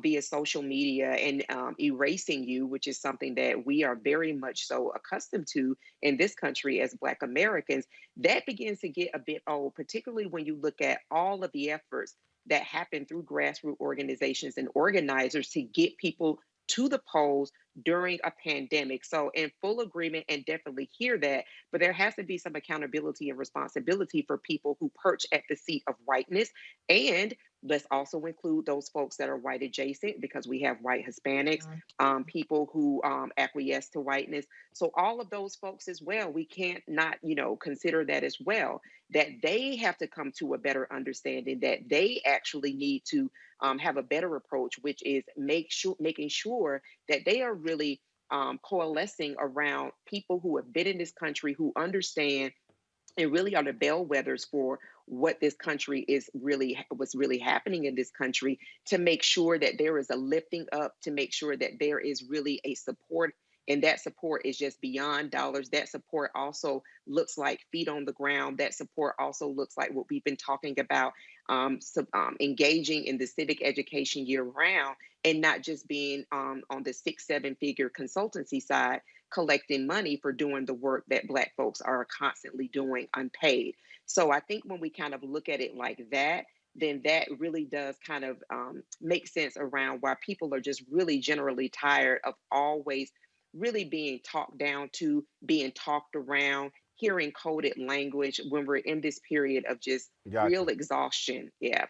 via social media and erasing you, which is something that we are very much so accustomed to in this country as Black Americans, that begins to get a bit old, particularly when you look at all of the efforts that happen through grassroots organizations and organizers to get people to the polls during a pandemic. So in full agreement and definitely hear that, but there has to be some accountability and responsibility for people who perch at the seat of whiteness. And let's also include those folks that are white adjacent, because we have white Hispanics, people who acquiesce to whiteness. So all of those folks as well, we can't not, consider that as well, that they have to come to a better understanding that they actually need to have a better approach, which is making sure that they are really coalescing around people who have been in this country, who understand and really are the bellwethers for what this country what's really happening in this country, to make sure that there is a lifting up, to make sure that there is really a support. And that support is just beyond dollars. That support also looks like feet on the ground. That support also looks like what we've been talking about, engaging in the civic education year round, and not just being on the 6-7 figure consultancy side, collecting money for doing the work that Black folks are constantly doing unpaid. So I think when we kind of look at it like that, then that really does kind of make sense around why people are just really generally tired of always really being talked down to, being talked around, hearing coded language when we're in this period of just real exhaustion. Yeah.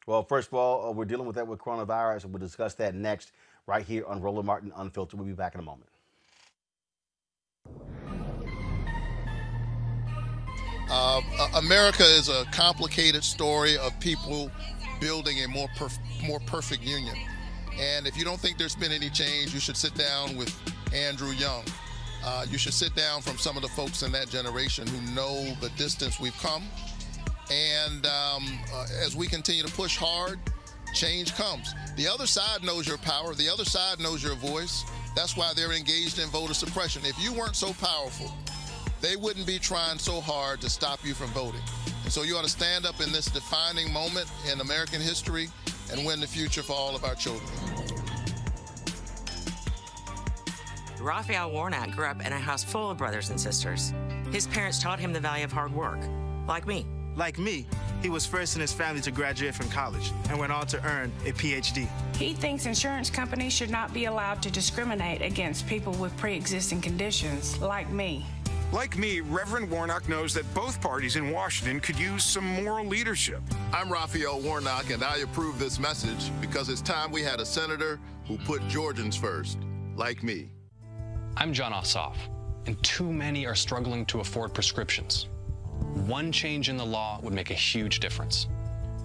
Well, first of all, we're dealing with that with coronavirus, and we'll discuss that next right here on Roland Martin Unfiltered. We'll be back in a moment. America is a complicated story of people building a more perfect union. And if you don't think there's been any change, you should sit down with Andrew Young. You should sit down from some of the folks in that generation who know the distance we've come. And as we continue to push hard, change comes. The other side knows your power. The other side knows your voice. That's why they're engaged in voter suppression. If you weren't so powerful, they wouldn't be trying so hard to stop you from voting. And so you ought to stand up in this defining moment in American history and win the future for all of our children. Raphael Warnock grew up in a house full of brothers and sisters. His parents taught him the value of hard work, like me. Like me, he was first in his family to graduate from college and went on to earn a PhD. He thinks insurance companies should not be allowed to discriminate against people with pre-existing conditions, like me. Like me, Reverend Warnock knows that both parties in Washington could use some moral leadership. I'm Raphael Warnock, and I approve this message because it's time we had a senator who put Georgians first, like me. I'm John Ossoff, and too many are struggling to afford prescriptions. One change in the law would make a huge difference.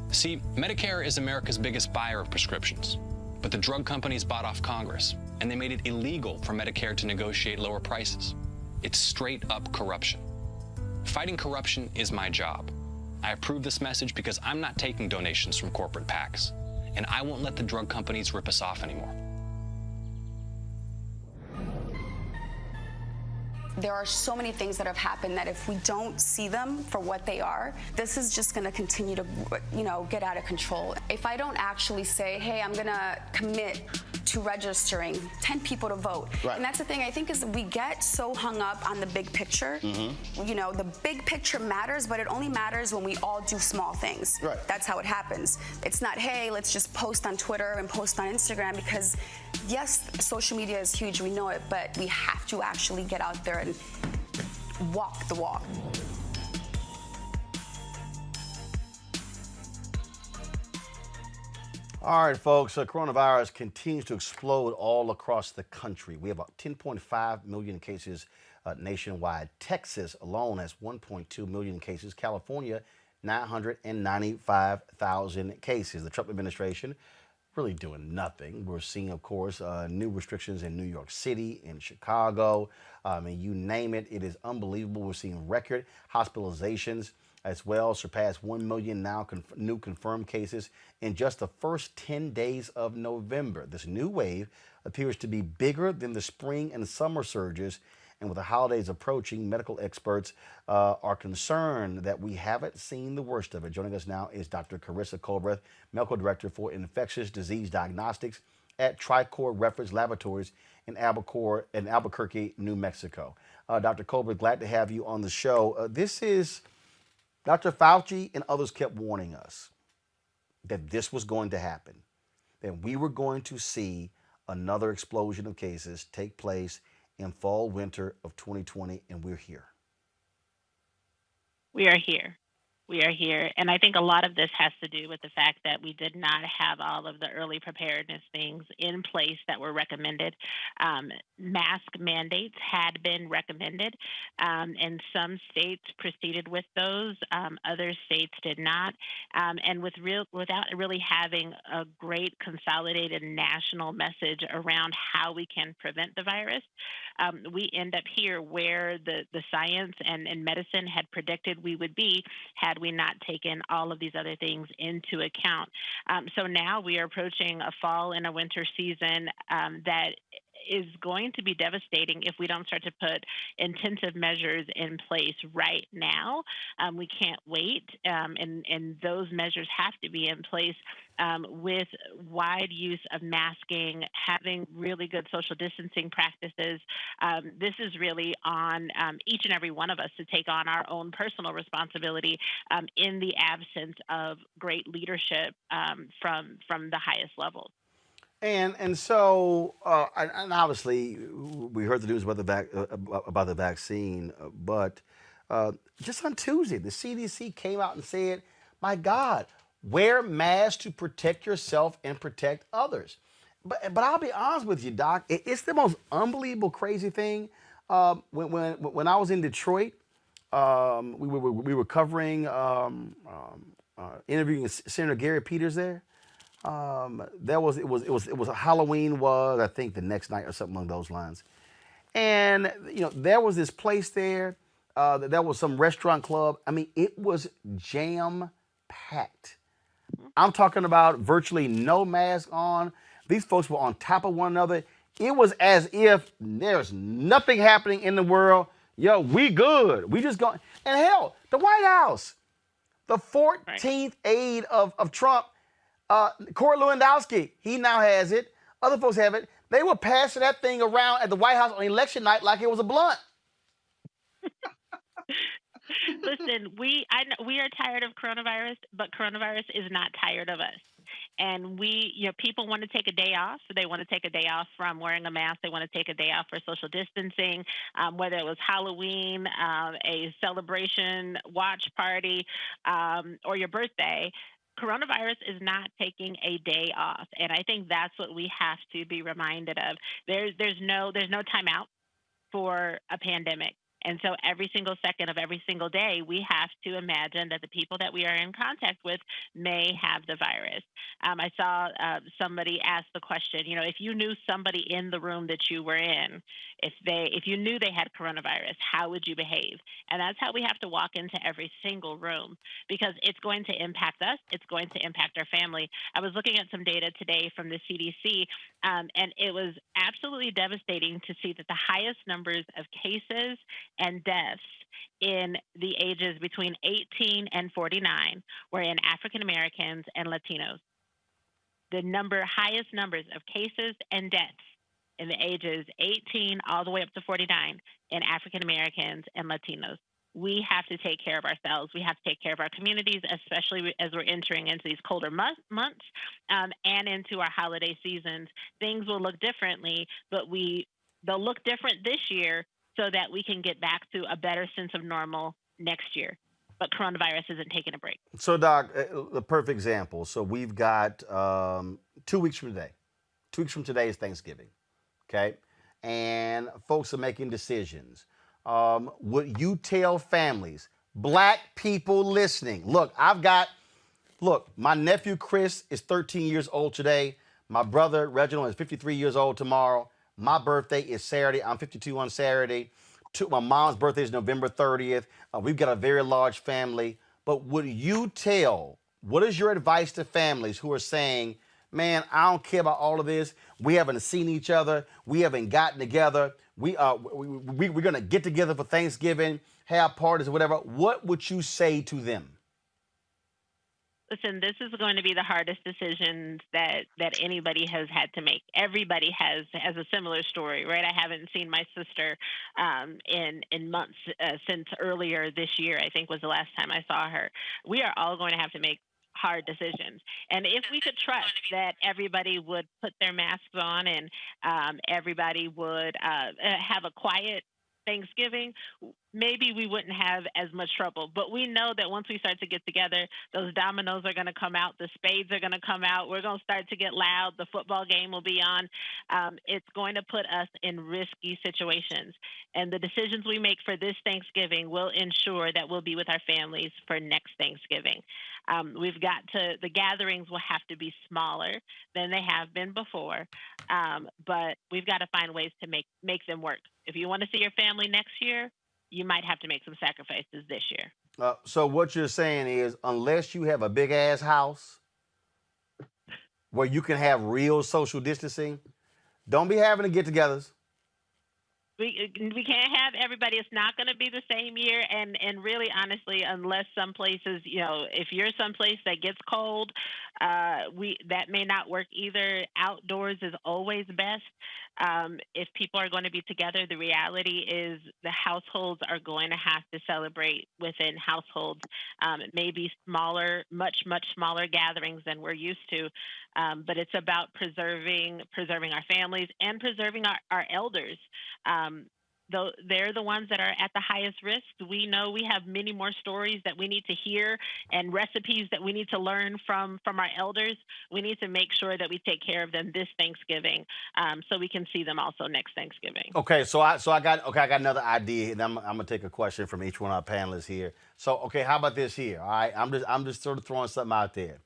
See, Medicare is America's biggest buyer of prescriptions, but the drug companies bought off Congress, and they made it illegal for Medicare to negotiate lower prices. It's straight up corruption. Fighting corruption is my job. I approve this message because I'm not taking donations from corporate PACs, and I won't let the drug companies rip us off anymore. There are so many things that have happened that if we don't see them for what they are, this is just going to continue to, get out of control. If I don't actually say, hey, I'm going to commit to registering 10 people to vote. Right. And that's the thing, I think, is we get so hung up on the big picture. Mm-hmm. The big picture matters, but it only matters when we all do small things. Right. That's how it happens. It's not, hey, let's just post on Twitter and post on Instagram, because yes, social media is huge, we know it, but we have to actually get out there and walk the walk. All right, folks, coronavirus continues to explode all across the country. We have about 10.5 million cases nationwide. Texas alone has 1.2 million cases. California, 995,000 cases. The Trump administration really doing nothing. We're seeing, of course, new restrictions in New York City, in Chicago. You name it, it is unbelievable. We're seeing record hospitalizations as well, surpassed 1 million now new confirmed cases in just the first 10 days of November. This new wave appears to be bigger than the spring and summer surges, and with the holidays approaching, medical experts are concerned that we haven't seen the worst of it. Joining us now is Dr. Carissa Colbreth, Medical Director for Infectious Disease Diagnostics at Tricor Reference Laboratories in Albuquerque, New Mexico. Dr. Colbreth, glad to have you on the show. Dr. Fauci and others kept warning us that this was going to happen, that we were going to see another explosion of cases take place in fall, winter of 2020, and we're here. We are here. We are here. And I think a lot of this has to do with the fact that we did not have all of the early preparedness things in place that were recommended. Mask mandates had been recommended, and some states proceeded with those. Other states did not. And without really having a great consolidated national message around how we can prevent the virus, we end up here where the science and medicine had predicted we would be had we not taken all of these other things into account. So now we are approaching a fall and a winter season that is going to be devastating if we don't start to put intensive measures in place right now. We can't wait, and those measures have to be in place with wide use of masking, having really good social distancing practices. This is really on each and every one of us to take on our own personal responsibility in the absence of great leadership from the highest levels. And so, and obviously, we heard the news about the vaccine, but just on Tuesday, the CDC came out and said, my God, wear masks to protect yourself and protect others. But I'll be honest with you, Doc, it's the most unbelievable, crazy thing. When I was in Detroit, we were covering, interviewing Senator Gary Peters there. It was Halloween I think the next night or something along those lines. And, there was this place there, there was some restaurant club. I mean, it was jam-packed. I'm talking about virtually no mask on. These folks were on top of one another. It was as if there's nothing happening in the world. Yo, we good. We just going. And hell, the White House, the 14th aide of Trump, Corey Lewandowski, he now has it. Other folks have it. They were passing that thing around at the White House on election night like it was a blunt. Listen, we are tired of coronavirus, but coronavirus is not tired of us. And people want to take a day off. So they want to take a day off from wearing a mask. They want to take a day off for social distancing, whether it was Halloween, a celebration, watch party, or your birthday. Coronavirus is not taking a day off. And I think that's what we have to be reminded of. There's no timeout for a pandemic. And so every single second of every single day, we have to imagine that the people that we are in contact with may have the virus. I saw somebody ask the question, if you knew somebody in the room that you were in, if you knew they had coronavirus, how would you behave? And that's how we have to walk into every single room, because it's going to impact us. It's going to impact our family. I was looking at some data today from the CDC, and it was absolutely devastating to see that the highest numbers of cases and deaths in the ages between 18 and 49 were in African Americans and Latinos. The highest numbers of cases and deaths in the ages 18 all the way up to 49 in African Americans and Latinos. We have to take care of ourselves. We have to take care of our communities, especially as we're entering into these colder months and into our holiday seasons. Things will look differently, but they'll look different this year so that we can get back to a better sense of normal next year. But coronavirus isn't taking a break. So, Doc, the perfect example. So we've got 2 weeks from today. 2 weeks from today is Thanksgiving, okay? And folks are making decisions. Would you tell families, black people listening, look, my nephew Chris is 13 years old today. My brother Reginald is 53 years old tomorrow. My birthday is Saturday. I'm 52 on Saturday. My mom's birthday is November 30th. We've got a very large family. But what is your advice to families who are saying, man, I don't care about all of this. We haven't seen each other. We haven't gotten together. We're going to get together for Thanksgiving, have parties or whatever. What would you say to them? Listen, this is going to be the hardest decisions that anybody has had to make. Everybody has a similar story, right? I haven't seen my sister in months since earlier this year, I think was the last time I saw her. We are all going to have to make hard decisions. And if we could trust that everybody would put their masks on and everybody would have a quiet Thanksgiving, maybe we wouldn't have as much trouble. But we know that once we start to get together, those dominoes are going to come out, the spades are going to come out, we're going to start to get loud, the football game will be on. It's going to put us in risky situations. And the decisions we make for this Thanksgiving will ensure that we'll be with our families for next Thanksgiving. The gatherings will have to be smaller than they have been before, but we've got to find ways to make them work. If you want to see your family next year, you might have to make some sacrifices this year. So what you're saying is, unless you have a big ass house where you can have real social distancing, don't be having to get-togethers. We can't have everybody. It's not going to be the same year. And really, honestly, unless some places, if you're someplace that gets cold, that may not work either. Outdoors is always best. If people are going to be together, the reality is the households are going to have to celebrate within households. It may be smaller, much smaller gatherings than we're used to. But it's about preserving our families and preserving our elders. Though they're the ones that are at the highest risk. We know we have many more stories that we need to hear and recipes that we need to learn from our elders. We need to make sure that we take care of them this Thanksgiving, so we can see them also next Thanksgiving. Okay, so I got another idea, and I'm gonna take a question from each one of our panelists here. So, okay, how about this here? All right, I'm just sort of throwing something out there.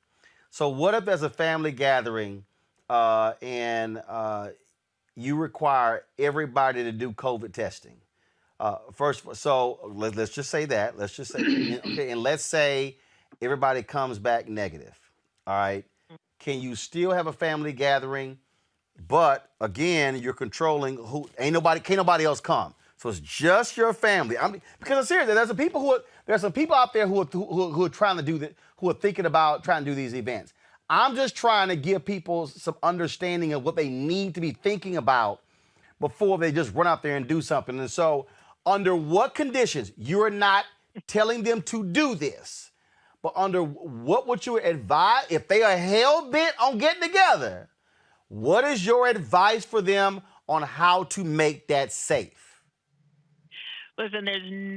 So, what if there's a family gathering, and you require everybody to do COVID testing? So let's just say that. Let's just say, okay, and let's say everybody comes back negative. All right. Can you still have a family gathering? But again, you're controlling can't nobody else come. So it's just your family. Because I'm serious. There's some people out there who are trying to do that, who are thinking about trying to do these events. I'm just trying to give people some understanding of what they need to be thinking about before they just run out there and do something. And so, under what conditions you're not telling them to do this, but under what would you advise if they are hell bent on getting together? What is your advice for them on how to make that safe? Listen,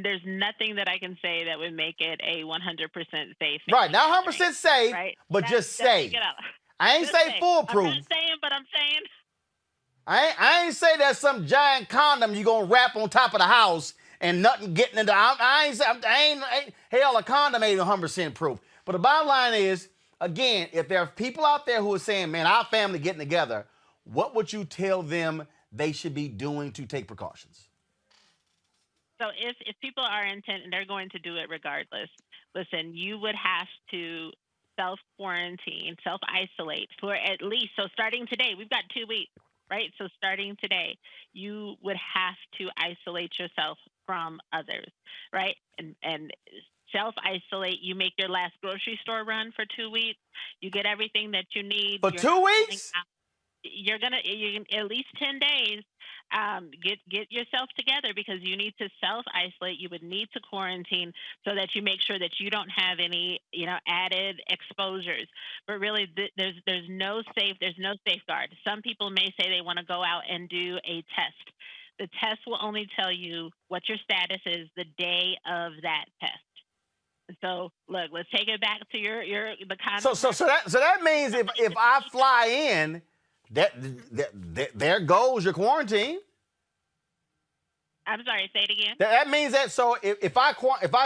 there's nothing that I can say that would make it a 100% safe. Right, not 100% safe, Right? but just safe. I ain't Just say safe. foolproof. I'm not saying, but I'm saying. I ain't say there's some giant condom you gonna wrap on top of the house and nothing getting into. Hell, a condom ain't 100% proof. But the bottom line is, again, if there are people out there who are saying, "Man, our family getting together," what would you tell them they should be doing to take precautions? So if people are intent and they're going to do it regardless, listen, you would have to self quarantine, self isolate for at least, so starting today, we've got 2 weeks, right? So starting today, you would have to isolate yourself from others, right? And self isolate. You make your last grocery store run for 2 weeks. You get everything that you need. For You're 2 not going weeks? out. You at least 10 days. Get yourself together because you need to self isolate. You would need to quarantine so that you make sure that you don't have any added exposures. But really, there's no safeguard. Some people may say they want to go out and do a test. The test will only tell you what your status is the day of that test. So look, let's take it back to the So concept. that means if I fly in, that there goes your quarantine. I'm sorry, say it again. That means that if I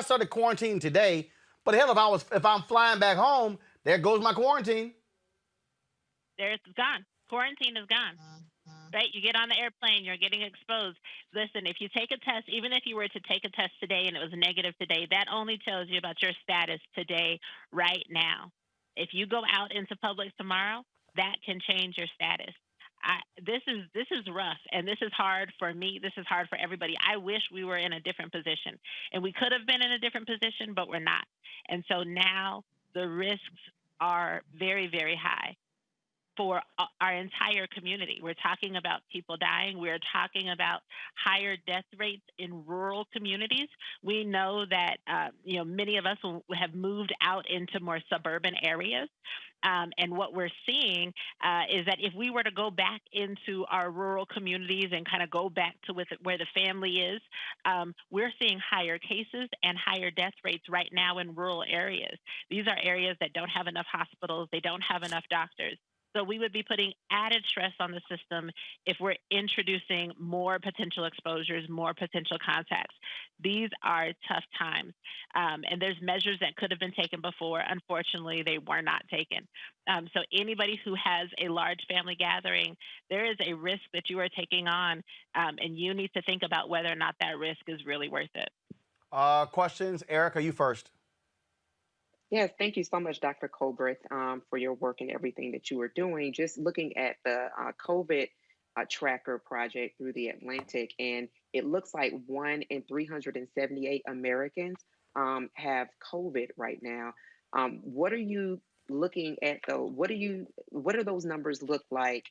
started quarantining today, but hell, if I'm flying back home, there goes my quarantine. It's gone. Quarantine is gone. Right? You get on the airplane, you're getting exposed. Listen, if you take a test, even if you were to take a test today and it was negative today, that only tells you about your status today, right now. If you go out into public tomorrow, that can change your status. This is rough, and this is hard for me. This is hard for everybody. I wish we were in a different position, and we could have been in a different position, but we're not. And so now the risks are very, very high for our entire community. We're talking about people dying. We're talking about higher death rates in rural communities. We know that many of us have moved out into more suburban areas. And what we're seeing is that if we were to go back into our rural communities and kind of go back to where the family is, we're seeing higher cases and higher death rates right now in rural areas. These are areas that don't have enough hospitals. They don't have enough doctors. So we would be putting added stress on the system if we're introducing more potential exposures, more potential contacts. These are tough times. And there's measures that could have been taken before. Unfortunately, they were not taken. So anybody who has a large family gathering, there is a risk that you are taking on, and you need to think about whether or not that risk is really worth it. Questions? Erica, you first. Yes, thank you so much, Dr. Colbert, for your work and everything that you are doing. Just looking at the COVID tracker project through the Atlantic, and it looks like 1 in 378 Americans have COVID right now. What are you looking at, though? What do those numbers look like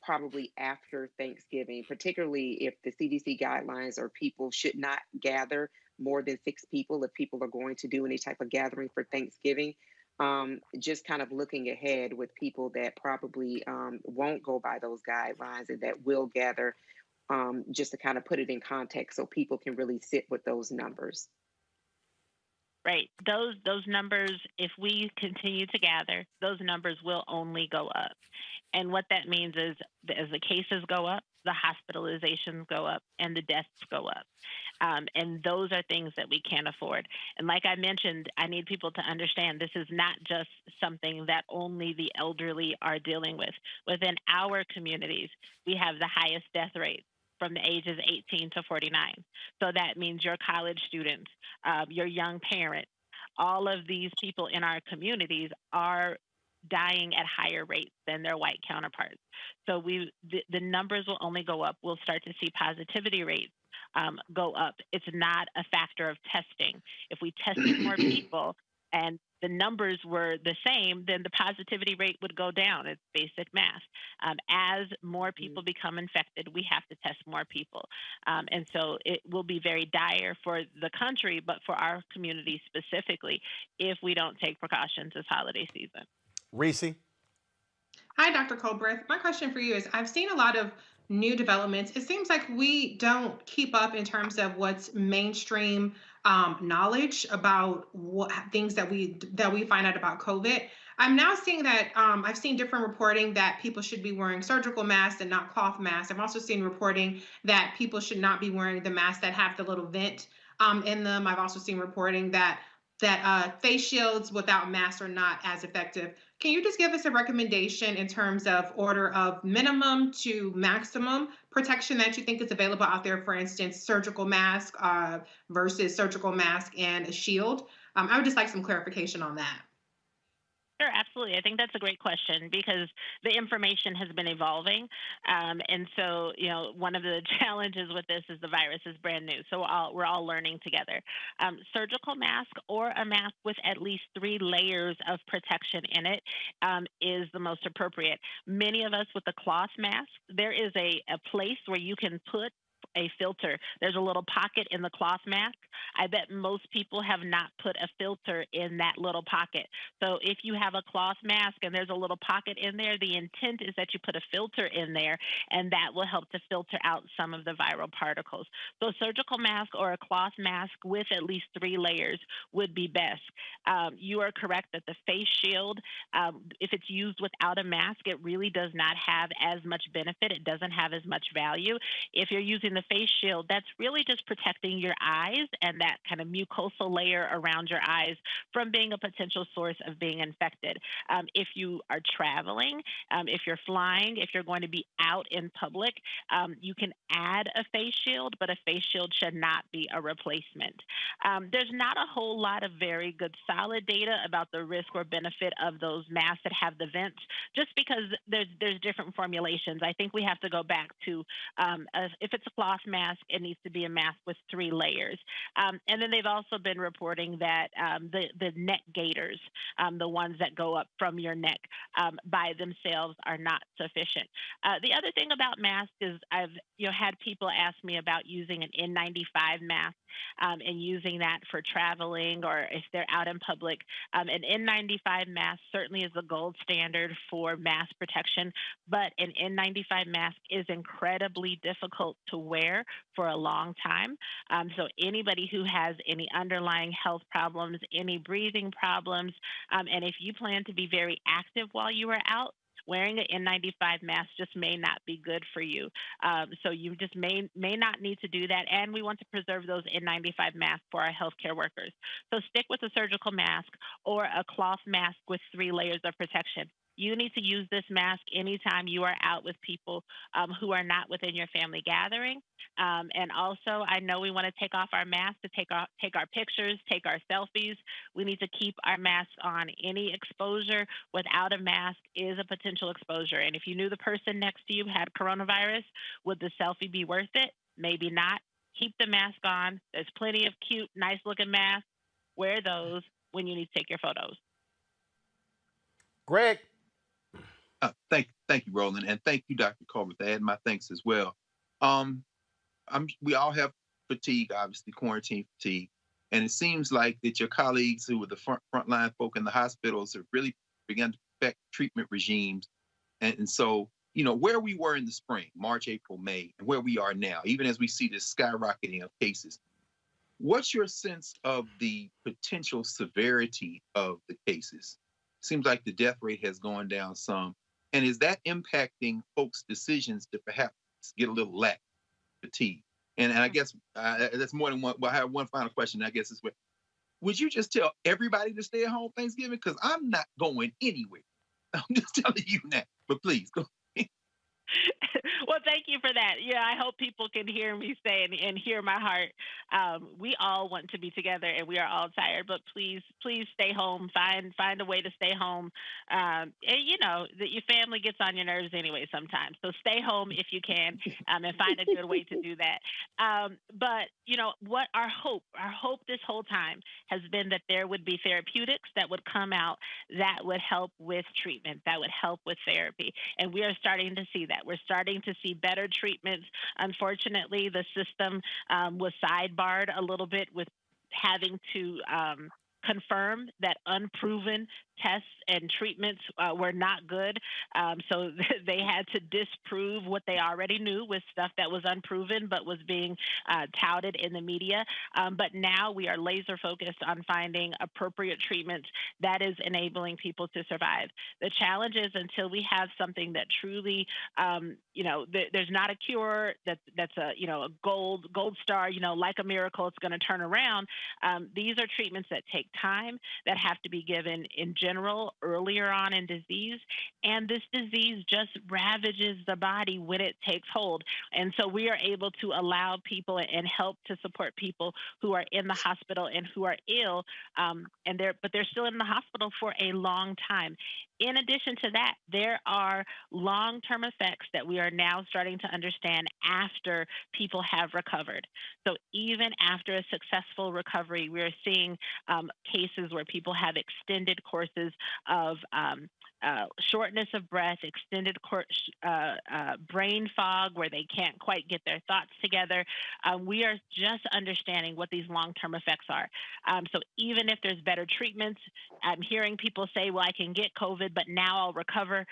probably after Thanksgiving, particularly if the CDC guidelines are people should not gather more than 6 people if people are going to do any type of gathering for Thanksgiving? Just kind of looking ahead with people that probably won't go by those guidelines and that will gather, just to kind of put it in context so people can really sit with those numbers. Right. Those numbers, if we continue to gather, those numbers will only go up. And what that means is as the cases go up, the hospitalizations go up and the deaths go up. And those are things that we can't afford. And like I mentioned, I need people to understand this is not just something that only the elderly are dealing with. Within our communities, we have the highest death rate from the ages 18 to 49. So that means your college students, your young parents, all of these people in our communities are dying at higher rates than their white counterparts. So the numbers will only go up. We'll start to see positivity rates go up. It's not a factor of testing. If we tested more people and the numbers were the same, then the positivity rate would go down. It's basic math. As more people become infected, we have to test more people. And so it will be very dire for the country, but for our community specifically, if we don't take precautions this holiday season. Reese? Hi, Dr. Colbreth. My question for you is I've seen a lot of new developments. It seems like we don't keep up in terms of what's mainstream knowledge about what things that we find out about COVID. I'm now seeing that I've seen different reporting that people should be wearing surgical masks and not cloth masks. I've also seen reporting that people should not be wearing the masks that have the little vent in them. I've also seen reporting that face shields without masks are not as effective. Can you just give us a recommendation in terms of order of minimum to maximum protection that you think is available out there? For instance, surgical mask versus surgical mask and a shield. I would just like some clarification on that. Sure, absolutely. I think that's a great question because the information has been evolving. And so, one of the challenges with this is the virus is brand new. So we're all learning together. Surgical mask or a mask with at least 3 layers of protection in it is the most appropriate. Many of us with the cloth mask, there is a place where you can put a filter. There's a little pocket in the cloth mask. I bet most people have not put a filter in that little pocket. So if you have a cloth mask and there's a little pocket in there, the intent is that you put a filter in there, and that will help to filter out some of the viral particles. So a surgical mask or a cloth mask with at least 3 layers would be best. You are correct that the face shield, if it's used without a mask, it really does not have as much benefit. It doesn't have as much value. If you're using the face shield, that's really just protecting your eyes and that kind of mucosal layer around your eyes from being a potential source of being infected. If you are traveling, if you're flying, if you're going to be out in public, you can add a face shield, but a face shield should not be a replacement. There's not a whole lot of very good solid data about the risk or benefit of those masks that have the vents, just because there's different formulations. I think we have to go back to if it's a cloth mask, it needs to be a mask with 3 layers. And then they've also been reporting that the neck gaiters, the ones that go up from your neck by themselves, are not sufficient. The other thing about masks is I've had people ask me about using an N95 mask and using that for traveling or if they're out in public. An N95 mask certainly is the gold standard for mask protection, but an N95 mask is incredibly difficult to wear for a long time. So anybody who has any underlying health problems, any breathing problems, and if you plan to be very active while you are out, wearing an N95 mask just may not be good for you. So you just may not need to do that. And we want to preserve those N95 masks for our healthcare workers. So stick with a surgical mask or a cloth mask with 3 layers of protection. You need to use this mask anytime you are out with people who are not within your family gathering. And also, I know we want to take off our masks to take our pictures, take our selfies. We need to keep our masks on. Any exposure without a mask is a potential exposure. And if you knew the person next to you had coronavirus, would the selfie be worth it? Maybe not. Keep the mask on. There's plenty of cute, nice-looking masks. Wear those when you need to take your photos. Greg. Thank you, Roland, and thank you, Dr. Colbert. I add my thanks as well. We all have fatigue, obviously, quarantine fatigue, and it seems like that your colleagues who were the frontline folk in the hospitals have really begun to affect treatment regimes. And so, where we were in the spring, March, April, May, and where we are now, even as we see this skyrocketing of cases, what's your sense of the potential severity of the cases? Seems like the death rate has gone down some. And is that impacting folks' decisions to perhaps get a little lax fatigue? And I guess that's more than one. Well, I have one final question. I guess is would you just tell everybody to stay at home Thanksgiving? Because I'm not going anywhere. I'm just telling you now. But please go. Well, thank you for that. Yeah, I hope people can hear me say and hear my heart. We all want to be together, and we are all tired. But please stay home. Find a way to stay home. And you know that your family gets on your nerves anyway sometimes. So stay home if you can, and find a good way to do that. But you know what? Our hope this whole time has been that there would be therapeutics that would come out that would help with treatment, that would help with therapy, and we are starting to see that. We're starting to see better treatments. Unfortunately, the system was sidebarred a little bit with having to confirm that unproven tests and treatments were not good. So they had to disprove what they already knew with stuff that was unproven but was being touted in the media. But now we are laser focused on finding appropriate treatments that is enabling people to survive. The challenge is until we have something that truly, there's not a cure that's a a gold star, like a miracle, it's going to turn around. These are treatments that take time, that have to be given in general earlier on in disease, and this disease just ravages the body when it takes hold. And so we are able to allow people and help to support people who are in the hospital and who are ill, but they're still in the hospital for a long time. In addition to that, there are long-term effects that we are now starting to understand after people have recovered. So even after a successful recovery, we're seeing cases where people have extended courses of shortness of breath, extended brain fog where they can't quite get their thoughts together. We are just understanding what these long-term effects are. So even if there's better treatments, I'm hearing people say, well, I can get COVID, but now I'll recover.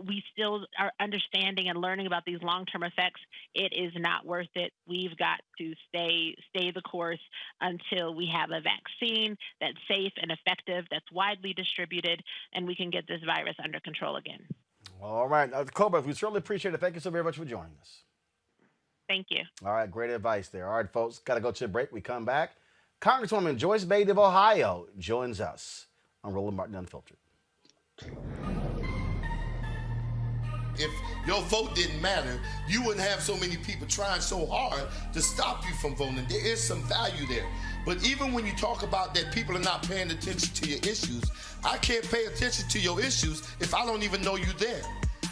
We still are understanding and learning about these long-term effects. It is not worth it. We've got to stay the course until we have a vaccine that's safe and effective, that's widely distributed, and we can get this virus under control again. All right. Cobra, we certainly appreciate it. Thank you so very much for joining us. Thank you. All right. Great advice there. All right, folks. Got to go to a break. We come back. Congresswoman Joyce Beatty of Ohio joins us on Roland Martin Unfiltered. If your vote didn't matter, you wouldn't have so many people trying so hard to stop you from voting. There is some value there. But even when you talk about that people are not paying attention to your issues, I can't pay attention to your issues if I don't even know you're there.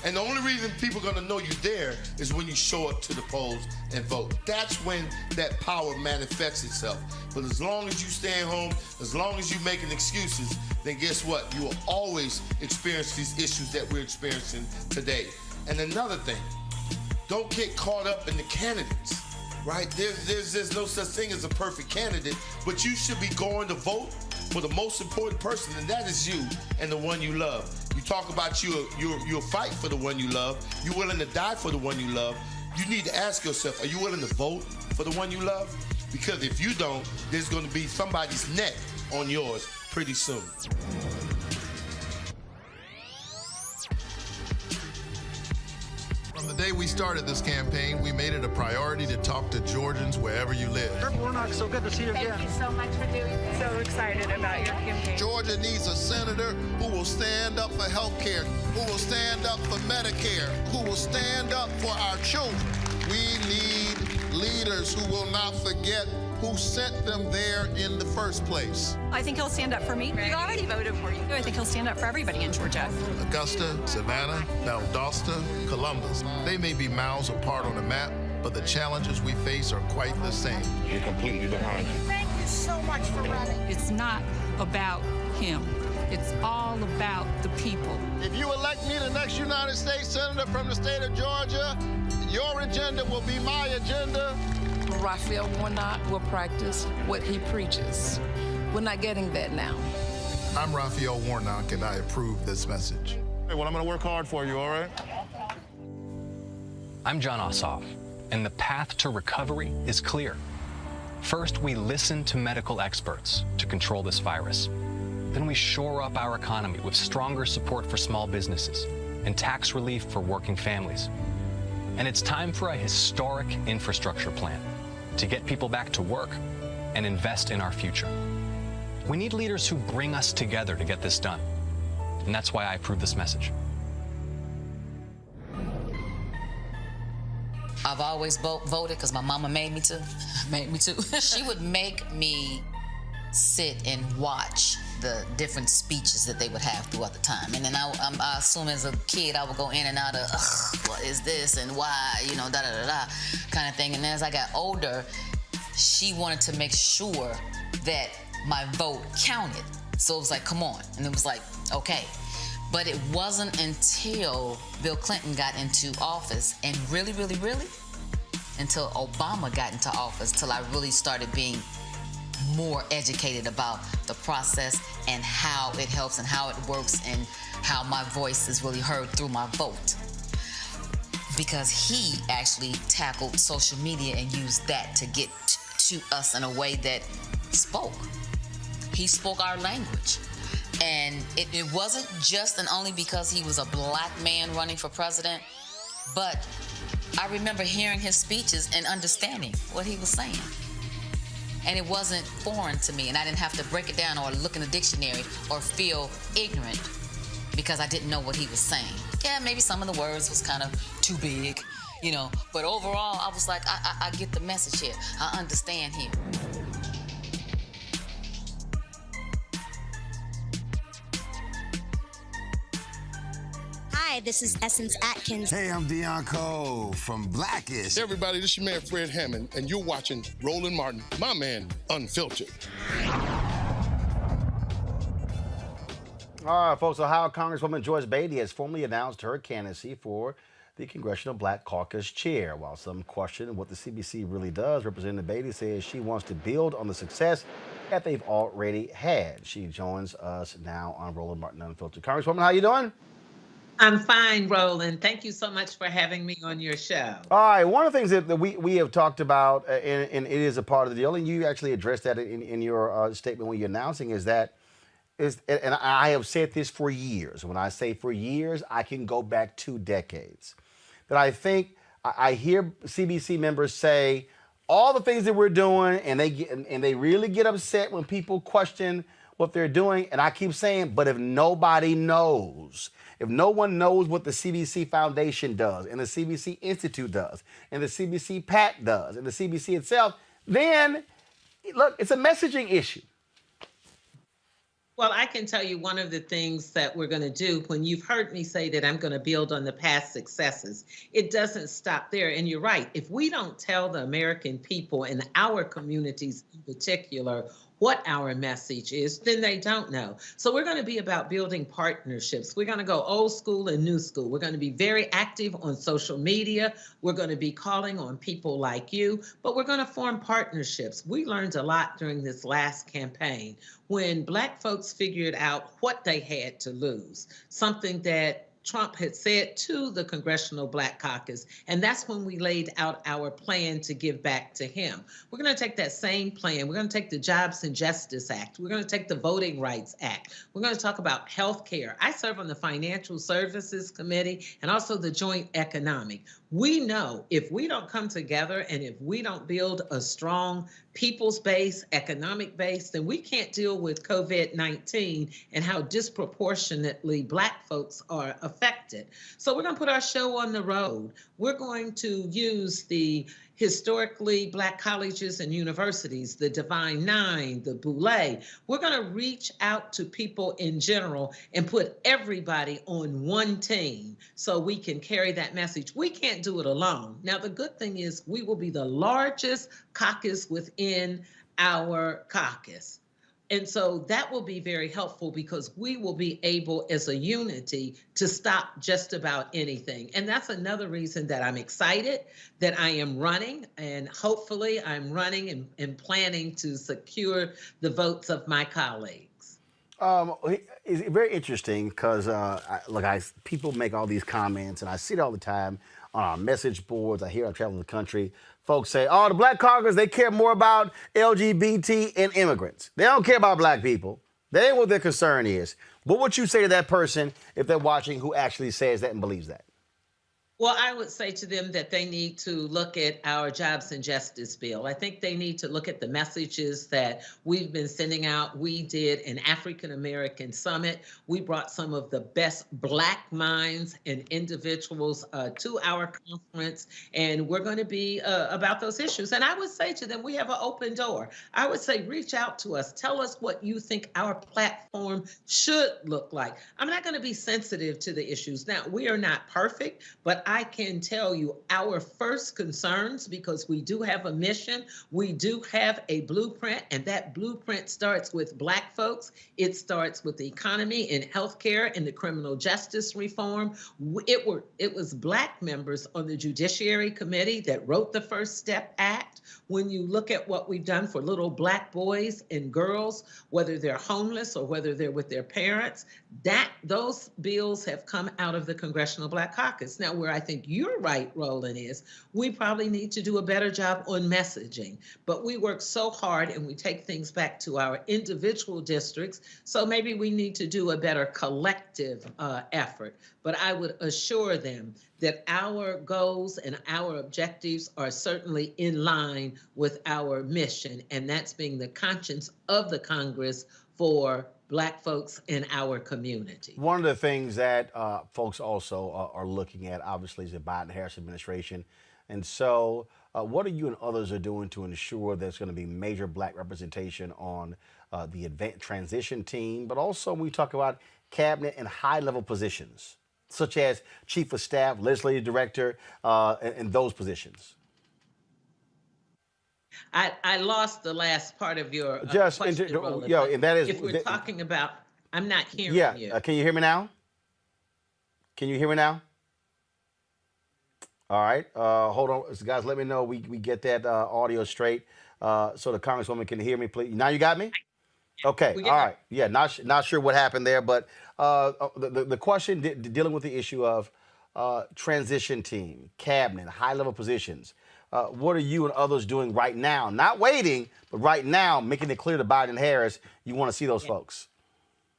And the only reason people are going to know you're there is when you show up to the polls and vote. That's when that power manifests itself. But as long as you stay home, as long as you're making excuses, then guess what? You will always experience these issues that we're experiencing today. And another thing, don't get caught up in the candidates, right? There's no such thing as a perfect candidate, but you should be going to vote for the most important person, and that is you and the one you love. You talk about you'll fight for the one you love. You're willing to die for the one you love. You need to ask yourself, are you willing to vote for the one you love? Because if you don't, there's going to be somebody's neck on yours pretty soon. From the day we started this campaign, we made it a priority to talk to Georgians wherever you live. Representative Warnock, so good to see you again. Thank you so much for doing this. So excited about your campaign. Georgia needs a senator who will stand up for health care, who will stand up for Medicare, who will stand up for our children. We need leaders who will not forget who sent them there in the first place. I think he'll stand up for me. We already voted for you. I think he'll stand up for everybody in Georgia. Augusta, Savannah, Valdosta, Columbus. They may be miles apart on a map, but the challenges we face are quite the same. We're completely behind you. Thank you so much for running. It's not about him. It's all about the people. If you elect me the next United States Senator from the state of Georgia, your agenda will be my agenda. Raphael Warnock will practice what he preaches. We're not getting that now. I'm Raphael Warnock, and I approve this message. Hey, well, I'm going to work hard for you, all right? I'm John Ossoff, and the path to recovery is clear. First, we listen to medical experts to control this virus. Then we shore up our economy with stronger support for small businesses and tax relief for working families. And it's time for a historic infrastructure plan to get people back to work and invest in our future. We need leaders who bring us together to get this done. And that's why I approve this message. I've always voted because my mama made me to. Made me to. She would make me sit and watch the different speeches that they would have throughout the time. And then I assume as a kid, I would go in and out of, what is this and why, da-da-da-da kind of thing. And then as I got older, she wanted to make sure that my vote counted. So it was like, come on. And it was like, okay. But it wasn't until Bill Clinton got into office, and really, until Obama got into office, till I really started being more educated about the process and how it helps and how it works and how my voice is really heard through my vote. Because he actually tackled social media and used that to get to us in a way that spoke. He spoke our language. And it wasn't just and only because he was a black man running for president, but I remember hearing his speeches and understanding what he was saying. And it wasn't foreign to me, and I didn't have to break it down or look in the dictionary or feel ignorant because I didn't know what he was saying. Yeah, maybe some of the words was kind of too big, but overall, I was like, I get the message here. I understand here. Hi, this is Essence Atkins. Hey, I'm Deion Cole from Blackish. Hey everybody, this is your man Fred Hammond, and you're watching Roland Martin, my man, Unfiltered. All right, folks. Ohio Congresswoman Joyce Beatty has formally announced her candidacy for the Congressional Black Caucus chair. While some question what the CBC really does, Representative Beatty says she wants to build on the success that they've already had. She joins us now on Roland Martin Unfiltered. Congresswoman, how you doing? I'm fine, Roland. Thank you so much for having me on your show. All right. One of the things that we have talked about, and it is a part of the deal, and you actually addressed that in your statement when you're announcing, and I have said this for years. When I say for years, I can go back 2 decades. That I think I hear CBC members say all the things that we're doing, and they really get upset when people question what they're doing. And I keep saying, but if nobody knows, if no one knows what the CBC Foundation does, and the CBC Institute does, and the CBC PAC does, and the CBC itself, then, look, it's a messaging issue. Well, I can tell you one of the things that we're going to do when you've heard me say that I'm going to build on the past successes, it doesn't stop there. And you're right. If we don't tell the American people and our communities in particular what our message is, then they don't know. So we're going to be about building partnerships. We're going to go old school and new school. We're going to be very active on social media. We're going to be calling on people like you, but we're going to form partnerships. We learned a lot during this last campaign when Black folks figured out what they had to lose, something that Trump had said to the Congressional Black Caucus, and that's when we laid out our plan to give back to him. We're going to take that same plan. We're going to take the Jobs and Justice Act. We're going to take the Voting Rights Act. We're going to talk about health care. I serve on the Financial Services Committee and also the Joint Economic. We know if we don't come together and if we don't build a strong people's base, economic base, then we can't deal with COVID-19 and how disproportionately Black folks are affected. So we're going to put our show on the road. We're going to use the historically Black colleges and universities, the Divine Nine, the Boulay. We're going to reach out to people in general and put everybody on one team so we can carry that message. We can't do it alone. Now, the good thing is we will be the largest caucus within our caucus. And so that will be very helpful because we will be able as a unity to stop just about anything. And that's another reason that I'm excited that I am running, and hopefully I'm running and planning to secure the votes of my colleagues. It's very interesting because, people make all these comments, and I see it all the time on our message boards. I hear I travel the country. Folks say, oh, the Black Caucus, they care more about LGBT and immigrants. They don't care about Black people. That ain't what their concern is. What would you say to that person if they're watching who actually says that and believes that? Well, I would say to them that they need to look at our jobs and justice bill. I think they need to look at the messages that we've been sending out. We did an African American summit. We brought some of the best Black minds and individuals to our conference, and we're going to be about those issues. And I would say to them, we have an open door. I would say, reach out to us. Tell us what you think our platform should look like. I'm not going to be sensitive to the issues. Now, we are not perfect, but I can tell you our first concerns, because we do have a mission, we do have a blueprint, and that blueprint starts with Black folks. It starts with the economy and healthcare and the criminal justice reform. It was Black members on the Judiciary Committee that wrote the First Step Act. When you look at what we've done for little Black boys and girls, whether they're homeless or whether they're with their parents, those bills have come out of the Congressional Black Caucus. Now, where I think you're right, Roland, is we probably need to do a better job on messaging. But we work so hard and we take things back to our individual districts. So maybe we need to do a better collective effort. But I would assure them that our goals and our objectives are certainly in line with our mission, and that's being the conscience of the Congress for Black folks in our community. One of the things that folks also are looking at, obviously, is the Biden-Harris administration. And so what are you and others are doing to ensure there's going to be major Black representation on the advanced transition team, but also when we talk about cabinet and high-level positions, such as chief of staff, legislative director, and those positions? I lost the last part of your Just question, Roland, and that is if we're talking about, I'm not hearing you. Can you hear me now? Can you hear me now? All right. Hold on, so guys. Let me know we get that audio straight, so the Congresswoman can hear me, please. Now you got me. Okay. All right. Yeah. Not sure what happened there, but the question dealing with the issue of transition team, cabinet, high level positions. What are you and others doing right now? Not waiting, but right now, making it clear to Biden and Harris you want to see those folks.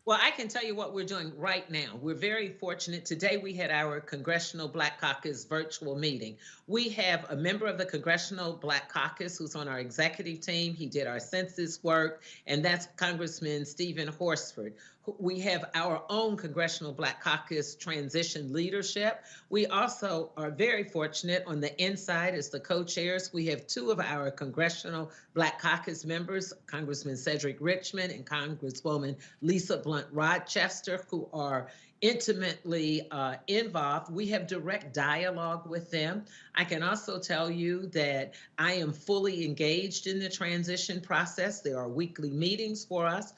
Well, I can tell you what we're doing right now. We're very fortunate. Today, we had our Congressional Black Caucus virtual meeting. We have a member of the Congressional Black Caucus who's on our executive team. He did our census work, and that's Congressman Stephen Horsford. We have our own Congressional Black Caucus transition leadership. We also are very fortunate on the inside as the co-chairs. We have two of our Congressional Black Caucus members, Congressman Cedric Richmond and Congresswoman Lisa Blunt Rochester, who are intimately involved. We have direct dialogue with them. I can also tell you that I am fully engaged in the transition process. There are weekly meetings for us.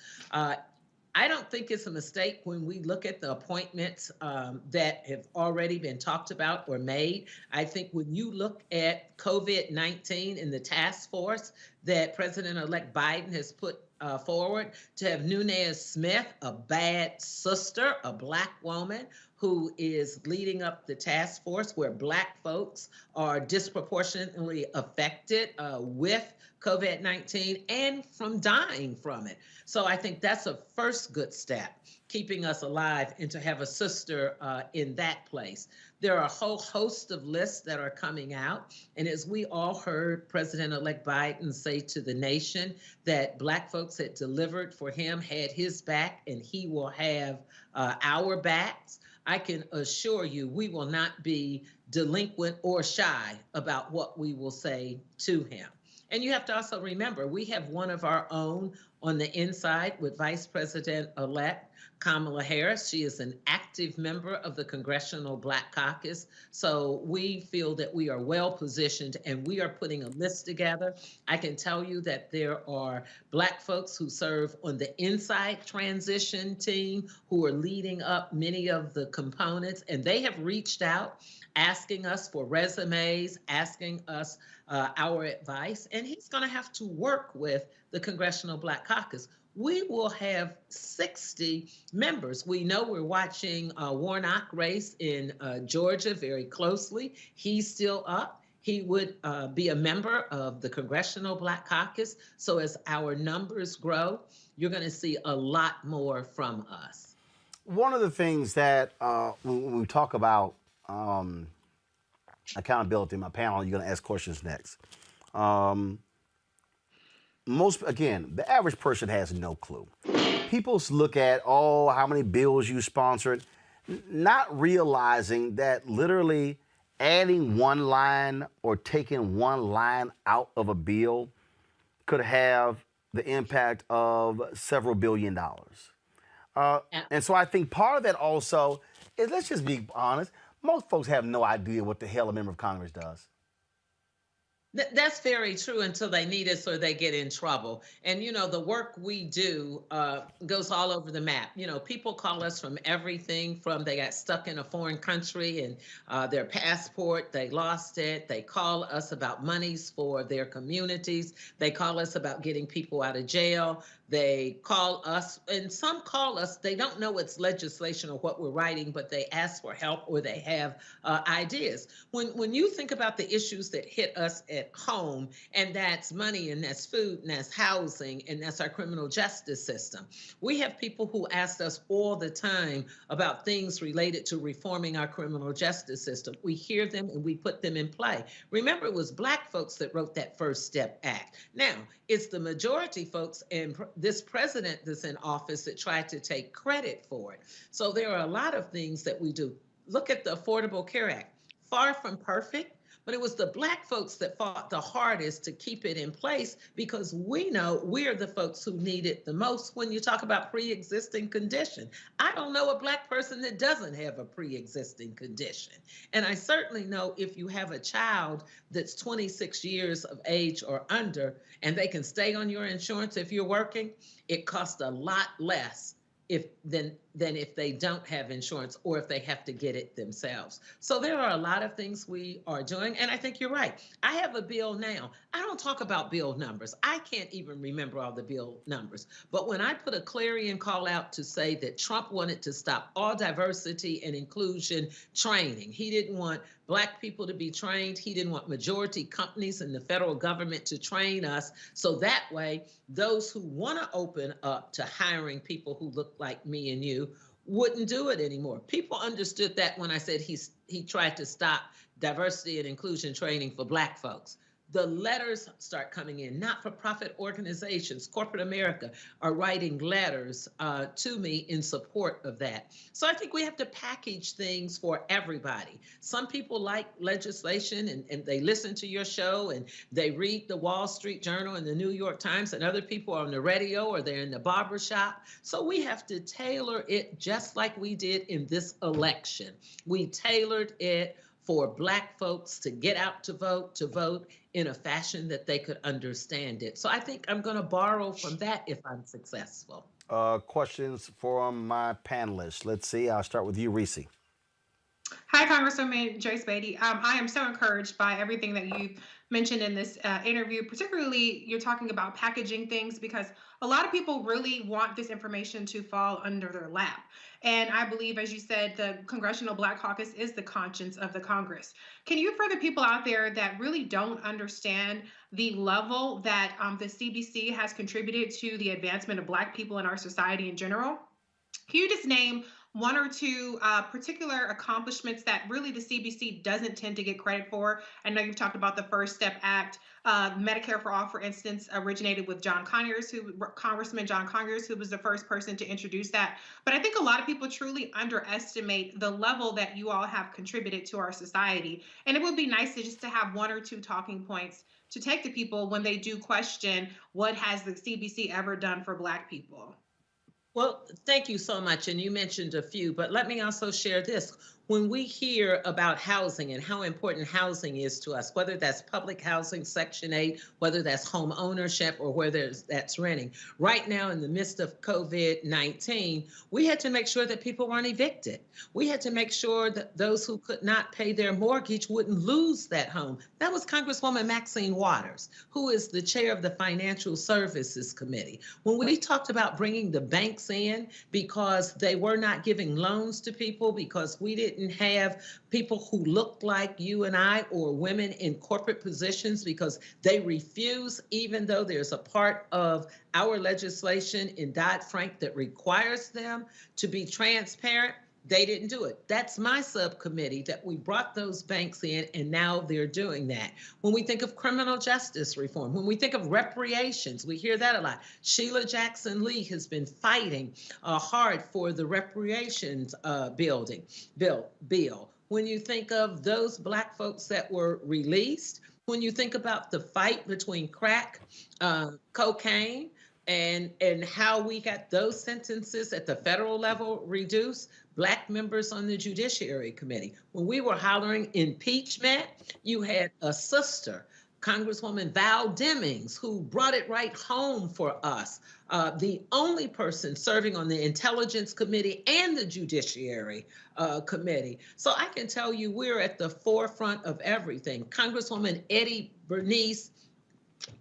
I don't think it's a mistake when we look at the appointments that have already been talked about or made. I think when you look at COVID-19 and the task force that President-elect Biden has put forward, to have Nunez Smith, a bad sister, a Black woman, who is leading up the task force where Black folks are disproportionately affected with COVID-19 and from dying from it. So I think that's a first good step, keeping us alive, and to have a sister in that place. There are a whole host of lists that are coming out. And as we all heard President-elect Biden say to the nation that Black folks had delivered for him, had his back, and he will have our backs, I can assure you we will not be delinquent or shy about what we will say to him. And you have to also remember, we have one of our own on the inside with Vice President-elect Kamala Harris. She is an active member of the Congressional Black Caucus. So we feel that we are well positioned, and we are putting a list together. I can tell you that there are Black folks who serve on the inside transition team who are leading up many of the components, and they have reached out asking us for resumes, asking us our advice, and he's going to have to work with the Congressional Black Caucus. We will have 60 members. We know we're watching Warnock race in Georgia very closely. He's still up. He would be a member of the Congressional Black Caucus. So as our numbers grow, you're going to see a lot more from us. One of the things that when we talk about accountability. My panel, you're going to ask questions next. The average person has no clue. People look at, oh, how many bills you sponsored, not realizing that literally adding one line or taking one line out of a bill could have the impact of several $billions. And so I think part of that also is, let's just be honest, most folks have no idea what the hell a member of Congress does. That's very true until they need us or they get in trouble. And, the work we do goes all over the map. People call us from everything from they got stuck in a foreign country and their passport, they lost it. They call us about monies for their communities. They call us about getting people out of jail. They call us, and some call us, they don't know it's legislation or what we're writing, but they ask for help or they have ideas. When you think about the issues that hit us at home, and that's money, and that's food, and that's housing, and that's our criminal justice system, we have people who ask us all the time about things related to reforming our criminal justice system. We hear them and we put them in play. Remember, it was Black folks that wrote that First Step Act. Now, it's the majority folks and this president that's in office that tried to take credit for it. So there are a lot of things that we do. Look at the Affordable Care Act. Far from perfect, but it was the Black folks that fought the hardest to keep it in place because we know we're the folks who need it the most when you talk about pre-existing condition. I don't know a Black person that doesn't have a pre-existing condition. And I certainly know if you have a child that's 26 years of age or under and they can stay on your insurance if you're working, it costs a lot less than if they don't have insurance or if they have to get it themselves. So there are a lot of things we are doing, and I think you're right. I have a bill now. I don't talk about bill numbers. I can't even remember all the bill numbers. But when I put a clarion call out to say that Trump wanted to stop all diversity and inclusion training, he didn't want Black people to be trained. He didn't want majority companies and the federal government to train us. So that way, those who want to open up to hiring people who look like me and you wouldn't do it anymore. People understood that when I said he tried to stop diversity and inclusion training for Black folks. The letters start coming in. Not-for-profit organizations, corporate America, are writing letters to me in support of that. So I think we have to package things for everybody. Some people like legislation and they listen to your show and they read the Wall Street Journal and the New York Times, and other people are on the radio or they're in the barber shop. So we have to tailor it just like we did in this election. We tailored it for Black folks to get out to vote in a fashion that they could understand it. So I think I'm going to borrow from that if I'm successful. Questions from my panelists. Let's see. I'll start with you, Reese. Hi, Congresswoman Joyce Beatty. I am so encouraged by everything that you've mentioned in this interview. Particularly, you're talking about packaging things because a lot of people really want this information to fall under their lap. And I believe, as you said, the Congressional Black Caucus is the conscience of the Congress. Can you, for the people out there that really don't understand the level that the CBC has contributed to the advancement of Black people in our society in general, can you just name one or two particular accomplishments that really the CBC doesn't tend to get credit for? I know you've talked about the First Step Act. Medicare for All, for instance, originated with Congressman John Conyers, who was the first person to introduce that. But I think a lot of people truly underestimate the level that you all have contributed to our society. And it would be nice to have one or two talking points to take to people when they do question, what has the CBC ever done for Black people? Well, thank you so much. And you mentioned a few, but let me also share this. When we hear about housing and how important housing is to us, whether that's public housing, Section 8, whether that's home ownership or whether that's renting, right now in the midst of COVID-19, we had to make sure that people weren't evicted. We had to make sure that those who could not pay their mortgage wouldn't lose that home. That was Congresswoman Maxine Waters, who is the chair of the Financial Services Committee. When we talked about bringing the banks in because they were not giving loans to people because we didn't have people who looked like you and I or women in corporate positions because they refuse, even though there's a part of our legislation in Dodd-Frank that requires them to be transparent. They didn't do it. That's my subcommittee that we brought those banks in, and now they're doing that. When we think of criminal justice reform, when we think of reparations, we hear that a lot. Sheila Jackson Lee has been fighting hard for the reparations bill. When you think of those Black folks that were released, when you think about the fight between crack, cocaine, and how we got those sentences at the federal level reduced, Black members on the Judiciary Committee. When we were hollering impeachment, you had a sister, Congresswoman Val Demings, who brought it right home for us. The only person serving on the Intelligence Committee and the Judiciary Committee. So I can tell you we're at the forefront of everything. Congresswoman Eddie Bernice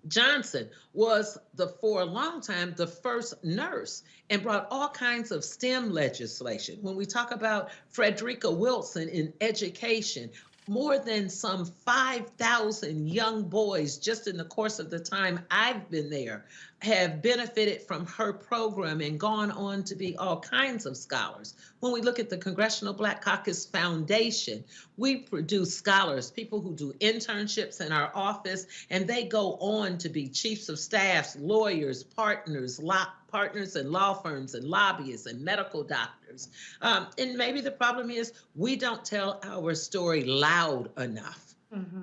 Johnson was, for a long time, the first nurse and brought all kinds of STEM legislation. When we talk about Frederica Wilson in education, more than some 5,000 young boys just in the course of the time I've been there have benefited from her program and gone on to be all kinds of scholars. When we look at the Congressional Black Caucus Foundation, we produce scholars, people who do internships in our office, and they go on to be chiefs of staffs, lawyers, partners in law firms and lobbyists and medical doctors. And maybe the problem is we don't tell our story loud enough.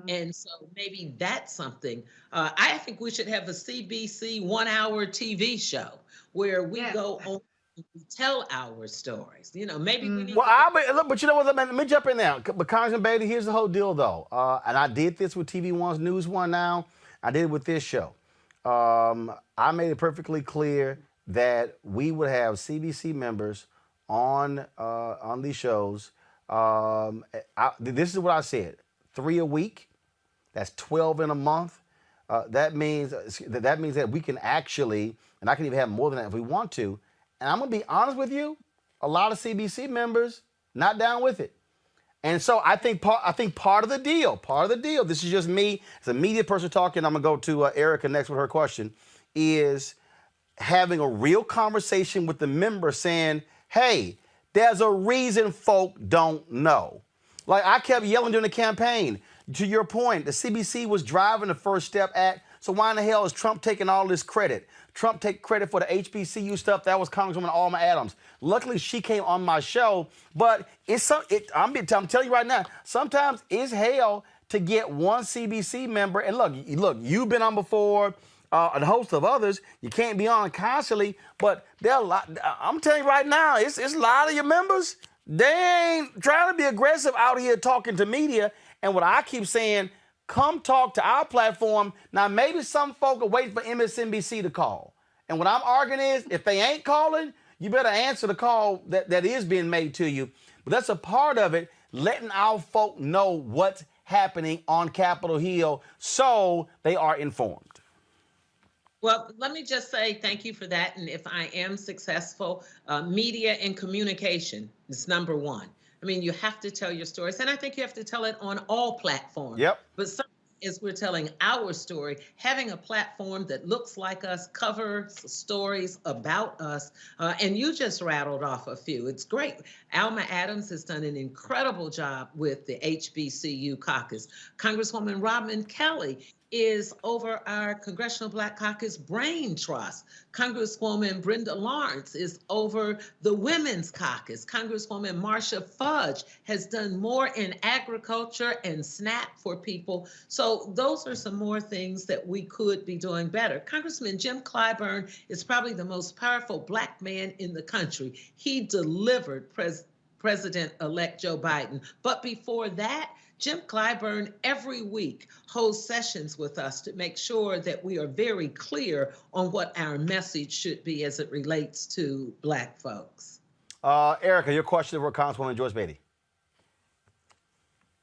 And so maybe that's something. I think we should have a CBC 1-hour TV show where we go on and we tell our stories. You know, maybe we need but you know what? Let me jump in there. But Congressman Beatty, here's the whole deal, though. And I did this with TV One's News One now. I did it with this show. I made it perfectly clear that we would have CBC members on these shows. This is what I said: 3 a week. That's 12 in a month. That means that we can actually, and I can even have more than that if we want to. And I'm gonna be honest with you, a lot of CBC members not down with it. And so I think part of the deal, this is just me as a media person talking, I'm gonna go to Erica next with her question, is having a real conversation with the member saying, hey, there's a reason folk don't know. Like I kept yelling during the campaign, to your point, the CBC was driving the First Step Act, so why in the hell is Trump taking all this credit? Trump take credit for the HBCU stuff. That was Congresswoman Alma Adams. Luckily, she came on my show, but I'm telling you right now, sometimes it's hell to get one CBC member. And look, you've been on before, a host of others. You can't be on constantly, but there are a lot. I'm telling you right now, it's a lot of your members. They ain't trying to be aggressive out here talking to media. And what I keep saying, come talk to our platform. Now, maybe some folk are waiting for MSNBC to call. And what I'm arguing is, if they ain't calling, you better answer the call that is being made to you. But that's a part of it, letting our folk know what's happening on Capitol Hill so they are informed. Well, let me just say thank you for that. And if I am successful, media and communication is number one. I mean, you have to tell your stories, and I think you have to tell it on all platforms. Yep. But as we're telling our story, having a platform that looks like us, covers stories about us, and you just rattled off a few. It's great. Alma Adams has done an incredible job with the HBCU caucus. Congresswoman Robin Kelly is over our Congressional Black Caucus Brain Trust. Congresswoman Brenda Lawrence is over the Women's Caucus. Congresswoman Marcia Fudge has done more in agriculture and SNAP for people. So those are some more things that we could be doing better. Congressman Jim Clyburn is probably the most powerful Black man in the country. He delivered President-elect Joe Biden. But before that, Jim Clyburn every week holds sessions with us to make sure that we are very clear on what our message should be as it relates to Black folks. Erica, your question for Congresswoman Joyce Beatty.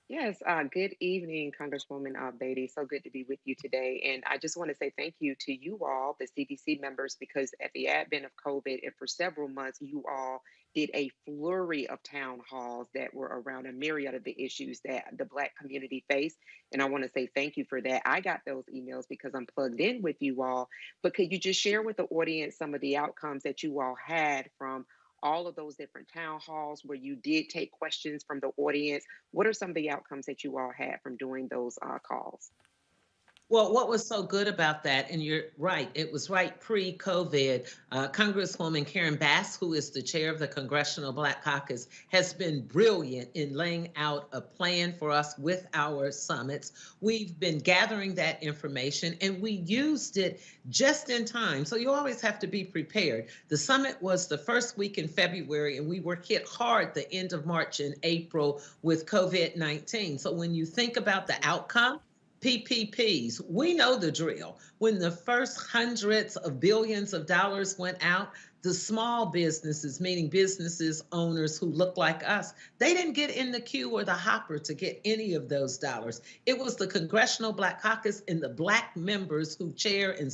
Yes, good evening, Congresswoman Beatty. So good to be with you today. And I just want to say thank you to you all, the CDC members, because at the advent of COVID and for several months, you all did a flurry of town halls that were around a myriad of the issues that the Black community faced. And I want to say thank you for that. I got those emails because I'm plugged in with you all. But could you just share with the audience some of the outcomes that you all had from all of those different town halls where you did take questions from the audience? What are some of the outcomes that you all had from doing those calls? Well, what was so good about that, and you're right, it was right pre-COVID. Congresswoman Karen Bass, who is the chair of the Congressional Black Caucus, has been brilliant in laying out a plan for us with our summits. We've been gathering that information and we used it just in time. So you always have to be prepared. The summit was the first week in February and we were hit hard the end of March and April with COVID-19. So when you think about the outcome, PPPs, we know the drill. When the first hundreds of billions of dollars went out, the small businesses, meaning businesses owners who look like us, they didn't get in the queue or the hopper to get any of those dollars. It was the Congressional Black Caucus and the Black members who chair and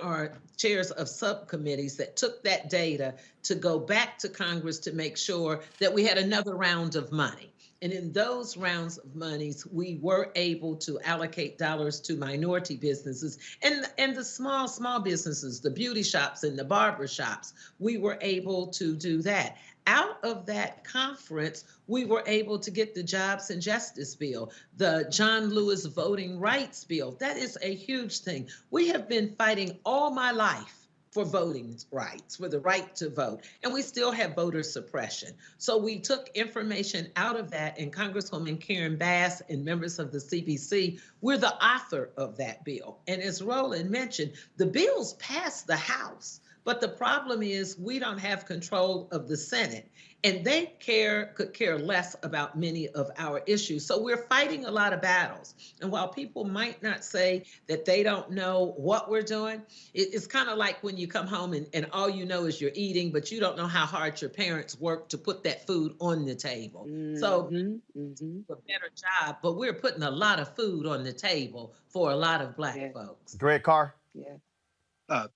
are chairs of subcommittees that took that data to go back to Congress to make sure that we had another round of money. And in those rounds of monies, we were able to allocate dollars to minority businesses and the small businesses, the beauty shops and the barber shops. We were able to do that. Out of that conference, we were able to get the Jobs and Justice Bill, the John Lewis Voting Rights Bill. That is a huge thing. We have been fighting all my life for voting rights, for the right to vote, and we still have voter suppression. So we took information out of that, and Congresswoman Karen Bass and members of the CBC, we're the author of that bill. And as Roland mentioned, the bill's passed the House, but the problem is we don't have control of the Senate, and they could care less about many of our issues. So we're fighting a lot of battles. And while people might not say that they don't know what we're doing, it's kind of like when you come home and all you know is you're eating, but you don't know how hard your parents worked to put that food on the table. So a better job, but we're putting a lot of food on the table for a lot of Black folks. Greg Carr. Yeah.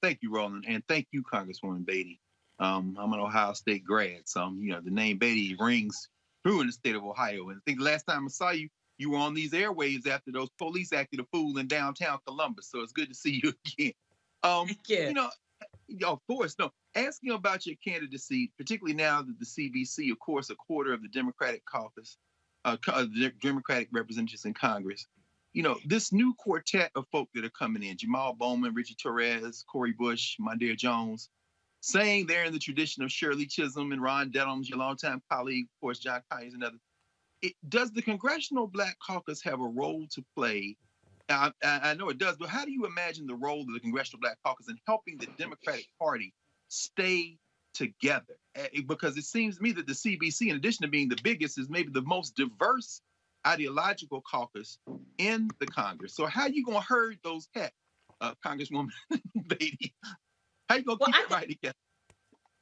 Thank you, Roland, and thank you, Congresswoman Beatty. I'm an Ohio State grad, so the name Beatty rings true in the state of Ohio. And I think the last time I saw you, you were on these airwaves after those police acted a fool in downtown Columbus. So it's good to see you again. Of course, no. Asking about your candidacy, particularly now that the CBC, of course, a quarter of the Democratic caucus, the Democratic representatives in Congress. This new quartet of folk that are coming in, Jamal Bowman, Richie Torres, Cori Bush, Mondaire Jones, saying they're in the tradition of Shirley Chisholm and Ron Denham's, your longtime colleague, of course, John Conyers and others. Does the Congressional Black Caucus have a role to play? I know it does, but how do you imagine the role of the Congressional Black Caucus in helping the Democratic Party stay together? Because it seems to me that the CBC, in addition to being the biggest, is maybe the most diverse ideological caucus in the Congress. So how are you going to herd those cats, Congresswoman Beatty? How are you going to keep everybody together?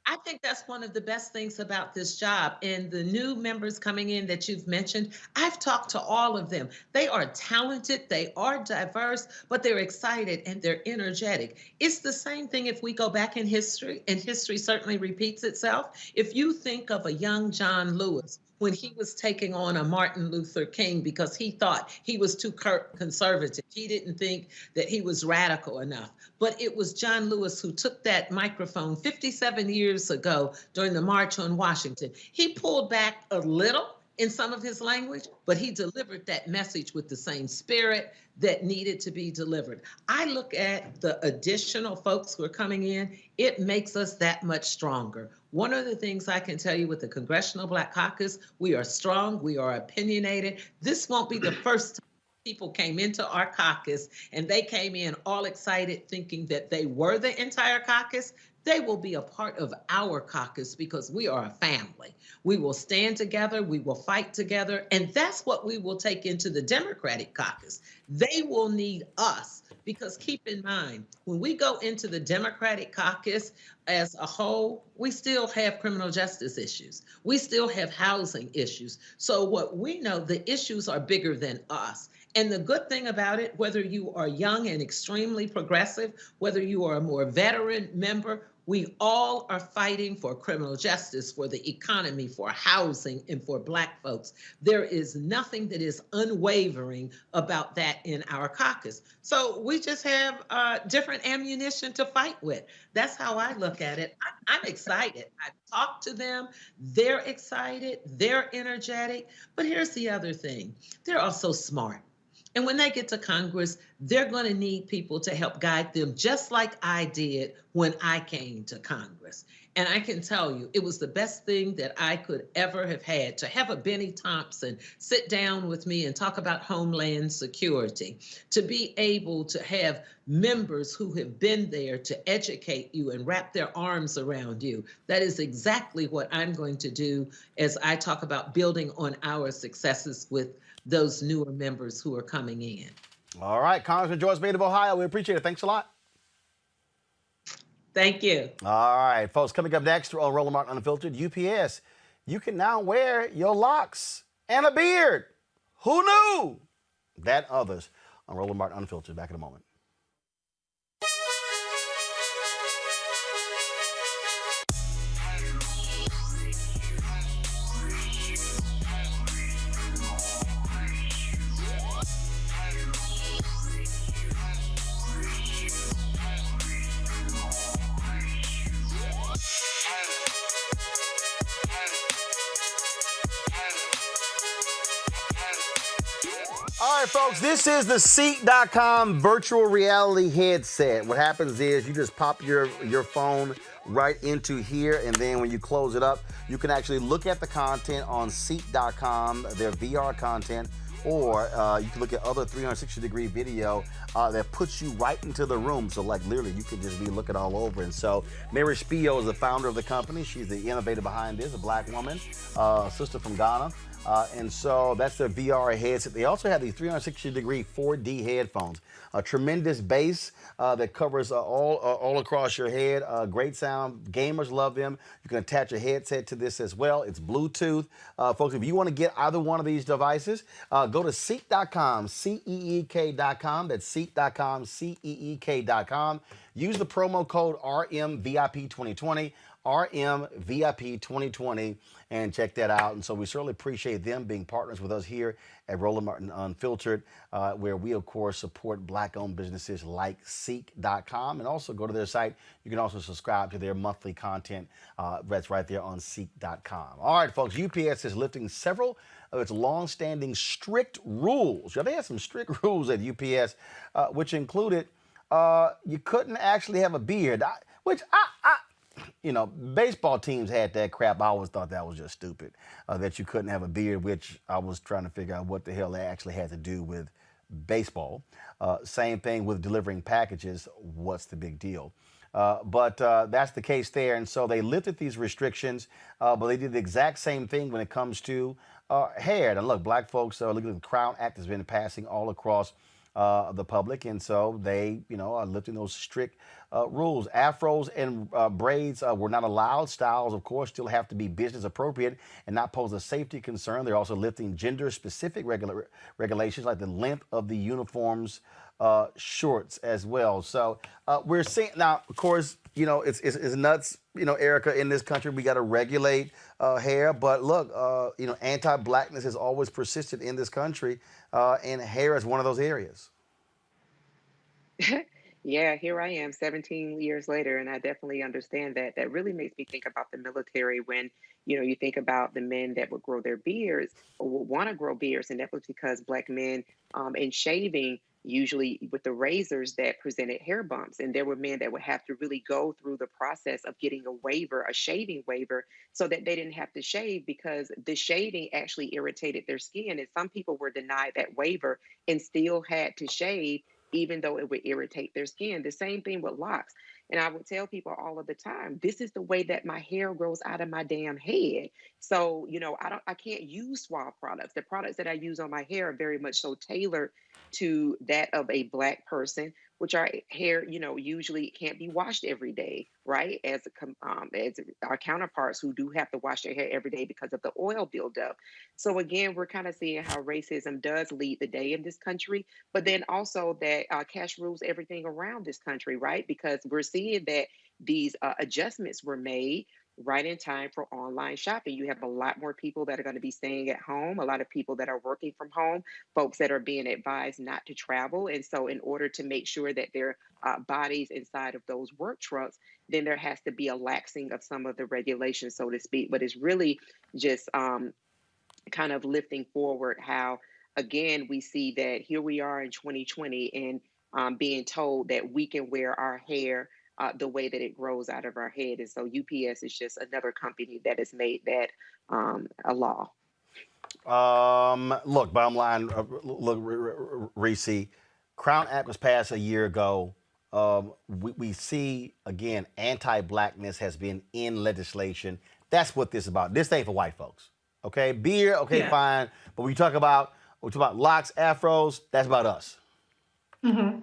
I think that's one of the best things about this job. And the new members coming in that you've mentioned, I've talked to all of them. They are talented, they are diverse, but they're excited and they're energetic. It's the same thing if we go back in history, and history certainly repeats itself. If you think of a young John Lewis, when he was taking on a Martin Luther King because he thought he was too conservative. He didn't think that he was radical enough. But it was John Lewis who took that microphone 57 years ago during the March on Washington. He pulled back a little in some of his language, but he delivered that message with the same spirit that needed to be delivered. I look at the additional folks who are coming in, it makes us that much stronger. One of the things I can tell you with the Congressional Black Caucus, we are strong, we are opinionated. This won't be the first time people came into our caucus and they came in all excited thinking that they were the entire caucus. They will be a part of our caucus because we are a family. We will stand together, we will fight together, and that's what we will take into the Democratic caucus. They will need us because keep in mind, when we go into the Democratic caucus as a whole, we still have criminal justice issues. We still have housing issues. So what we know, the issues are bigger than us. And the good thing about it, whether you are young and extremely progressive, whether you are a more veteran member, We all are fighting for criminal justice, for the economy, for housing, and for Black folks. There is nothing that is unwavering about that in our caucus. So we just have different ammunition to fight with. That's how I look at it. I'm excited. I've talked to them. They're excited. They're energetic. But here's the other thing. They're also smart. And when they get to Congress, they're going to need people to help guide them, just like I did when I came to Congress. And I can tell you, it was the best thing that I could ever have had, to have a Benny Thompson sit down with me and talk about Homeland Security, to be able to have members who have been there to educate you and wrap their arms around you. That is exactly what I'm going to do as I talk about building on our successes with those newer members who are coming in. All right, Congressman Joyce Maid of Ohio, we appreciate it. Thanks a lot. Thank you. All right, folks, coming up next on Roland Martin Unfiltered, UPS, you can now wear your locks and a beard. Who knew? That others on Roland Martin Unfiltered. Back in a moment. All right, folks, this is the Seat.com virtual reality headset. What happens is you just pop your phone right into here, and then when you close it up, you can actually look at the content on Seat.com, their VR content, or you can look at other 360-degree video that puts you right into the room. So, like, literally, you could just be looking all over. And so, Mary Spio is the founder of the company. She's the innovator behind this, a Black woman, sister from Ghana. And so that's their VR headset. They also have these 360-degree 4D headphones. A tremendous bass that covers all across your head. Great sound. Gamers love them. You can attach a headset to this as well. It's Bluetooth. Folks, if you want to get either one of these devices, go to Seek.com, Seek.com. That's Seek.com, Seek.com. Use the promo code RMVIP2020. RMVIP 2020, and check that out. And so we certainly appreciate them being partners with us here at Roland Martin Unfiltered, where we, of course, support Black-owned businesses like Seek.com. And also go to their site. You can also subscribe to their monthly content. That's right there on Seek.com. All right, folks, UPS is lifting several of its long-standing strict rules. Yeah, they had some strict rules at UPS, which included you couldn't actually have a beard, you know, baseball teams had that crap. I always thought that was just stupid, that you couldn't have a beard, which I was trying to figure out what the hell they actually had to do with baseball. Same thing with delivering packages. What's the big deal? But that's the case there. And so they lifted these restrictions, but they did the exact same thing when it comes to hair. And look, Black folks, look at the Crown Act has been passing all across the public, and so they, are lifting those strict rules. Afros and braids were not allowed. Styles, of course, still have to be business appropriate and not pose a safety concern. They're also lifting gender-specific regulations like the length of the uniforms shorts as well. So we're seeing now, of course, it's nuts, Erica, in this country. We got to regulate hair. But look, anti-Blackness has always persisted in this country, and hair is one of those areas. Yeah, here I am 17 years later, and I definitely understand that. That really makes me think about the military when, you think about the men that would grow their beards or would want to grow beards, and that was because Black men in shaving, usually with the razors, that presented hair bumps. And there were men that would have to really go through the process of getting a waiver, a shaving waiver, so that they didn't have to shave because the shaving actually irritated their skin. And some people were denied that waiver and still had to shave, even though it would irritate their skin. The same thing with locks. And I would tell people all of the time, this is the way that my hair grows out of my damn head. So, I can't use suave products. The products that I use on my hair are very much so tailored to that of a Black person, which our hair, usually can't be washed every day, right? As our counterparts who do have to wash their hair every day because of the oil buildup. So again, we're kind of seeing how racism does lead the day in this country, but then also that cash rules everything around this country, right? Because we're seeing that these adjustments were made right in time for online shopping. You have a lot more people that are going to be staying at home, a lot of people that are working from home, folks that are being advised not to travel. And so, in order to make sure that their bodies inside of those work trucks, then there has to be a laxing of some of the regulations, so to speak. But it's really just kind of lifting forward how, again, we see that here we are in 2020 and being told that we can wear our hair the way that it grows out of our head. And so UPS is just another company that has made that a law. Look, bottom line, look, Reese, Crown Act was passed a year ago. We see, again, anti-blackness has been in legislation. That's what this is about. This ain't for white folks. Okay, beer, okay, Yeah. fine. But we talk about locks, afros, that's about us. Mm-hmm.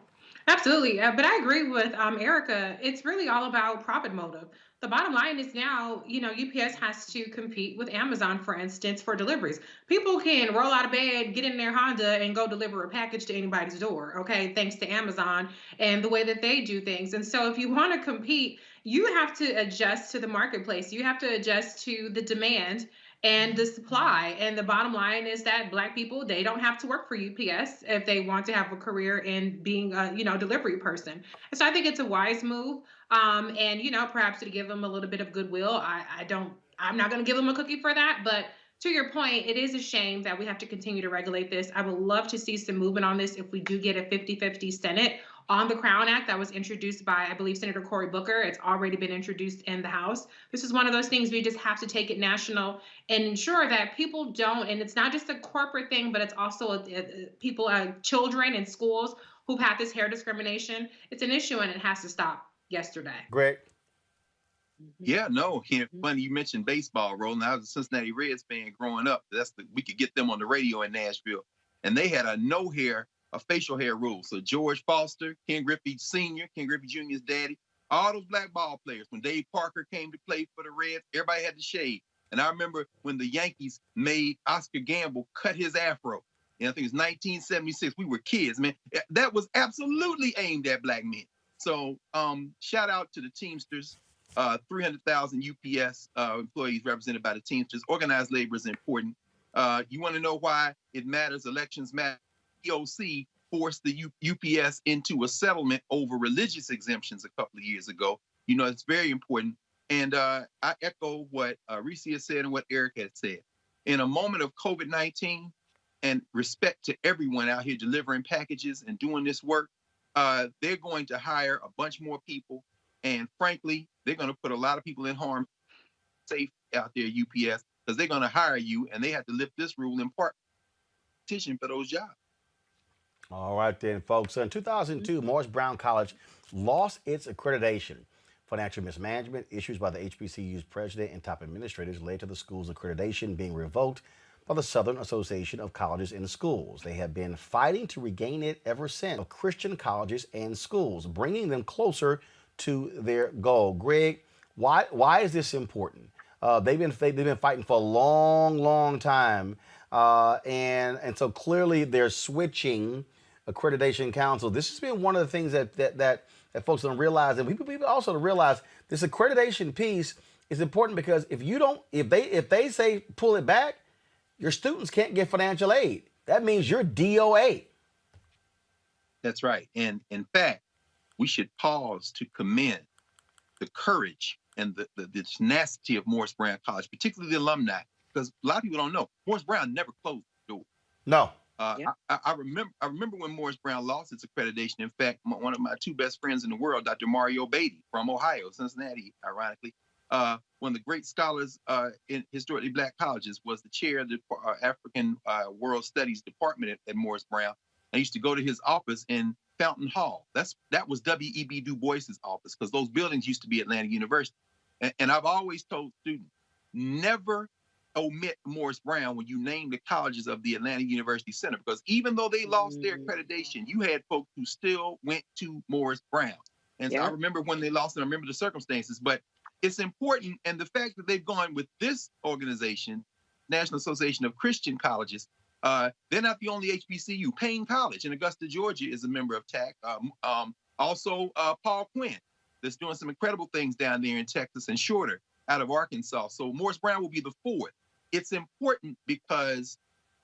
Absolutely. But I agree with Erica. It's really all about profit motive. The bottom line is now, UPS has to compete with Amazon, for instance, for deliveries. People can roll out of bed, get in their Honda, and go deliver a package to anybody's door, okay, thanks to Amazon and the way that they do things. And so if you want to compete, you have to adjust to the marketplace. You have to adjust to the demand and the supply. And the bottom line is that Black people, they don't have to work for UPS if they want to have a career in being a, delivery person. And so I think it's a wise move. And, perhaps to give them a little bit of goodwill. I'm not going to give them a cookie for that, but to your point, it is a shame that we have to continue to regulate this. I would love to see some movement on this if we do get a 50-50 Senate on the Crown Act that was introduced by, I believe, Senator Cory Booker. It's already been introduced in the House. This is one of those things we just have to take it national and ensure that people don't, and it's not just a corporate thing, but it's also people, children in schools who've had this hair discrimination. It's an issue and it has to stop yesterday. Greg? Yeah, no, funny you mentioned baseball, Roland. I was a Cincinnati Reds fan growing up. We could get them on the radio in Nashville, and they had a facial hair rule. So George Foster, Ken Griffey Sr., Ken Griffey Jr.'s daddy, all those Black ball players. When Dave Parker came to play for the Reds, everybody had to shave. And I remember when the Yankees made Oscar Gamble cut his afro. And I think it was 1976. We were kids, man. That was absolutely aimed at Black men. So shout out to the Teamsters. 300,000 UPS employees represented by the Teamsters. Organized labor is important. You want to know why it matters? Elections matter. EOC forced the UPS into a settlement over religious exemptions a couple of years ago. It's very important. And I echo what Reese has said and what Eric had said. In a moment of COVID-19 and respect to everyone out here delivering packages and doing this work, they're going to hire a bunch more people. And frankly, they're going to put a lot of people in harm safe out there, UPS, because they're going to hire you and they have to lift this rule in part petition for those jobs. All right then, folks. In 2002, Morris Brown College lost its accreditation. Financial mismanagement issues by the HBCU's president and top administrators led to the school's accreditation being revoked by the Southern Association of Colleges and Schools. They have been fighting to regain it ever since. Of Christian colleges and schools, bringing them closer to their goal. Greg, why is this important? They've been fighting for a long time, and so clearly they're switching accreditation council. This has been one of the things that folks don't realize, and people also don't realize this accreditation piece is important because if they say pull it back, your students can't get financial aid. That means you're DOA. That's right. And in fact, we should pause to commend the courage and the tenacity of Morris Brown College, particularly the alumni, because a lot of people don't know Morris Brown never closed the door. No. I remember when Morris Brown lost its accreditation. In fact, one of my two best friends in the world, Dr. Mario Beatty from Ohio, Cincinnati, ironically, one of the great scholars in historically Black colleges, was the chair of the African World Studies Department at Morris Brown. I used to go to his office in Fountain Hall. That was W.E.B. Du Bois's office, because those buildings used to be Atlanta University. And I've always told students, never omit Morris Brown when you name the colleges of the Atlanta University Center, because even though they lost their accreditation, you had folks who still went to Morris Brown. And so I remember when they lost it, I remember the circumstances, but it's important. And the fact that they've gone with this organization, National Association of Christian Colleges, they're not the only HBCU. Payne College in Augusta, Georgia is a member of TAC. Also, Paul Quinn that's doing some incredible things down there in Texas, and Shorter out of Arkansas. So Morris Brown will be the fourth. It's important because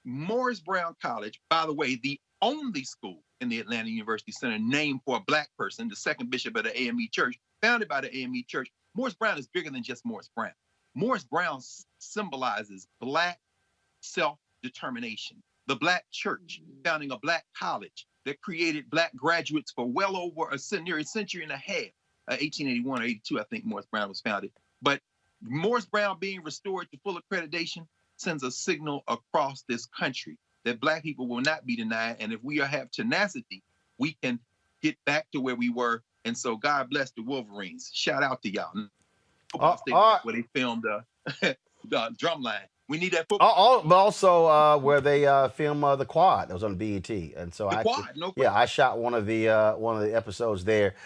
Morris Brown College, by the way, the only school in the Atlanta University Center named for a Black person, the second bishop of the AME Church, founded by the AME Church. Morris Brown is bigger than just Morris Brown. Morris Brown symbolizes Black self-determination. The Black church, founding a Black college that created Black graduates for well over a century and a half. 1881 or 82, I think Morris Brown was founded. But Morris Brown being restored to full accreditation sends a signal across this country that Black people will not be denied. And if we have tenacity, we can get back to where we were. And so God bless the Wolverines. Shout out to y'all. Where they filmed the Drumline. We need that football. But also where they film the Quad that was on BET, and so I shot one of the episodes there.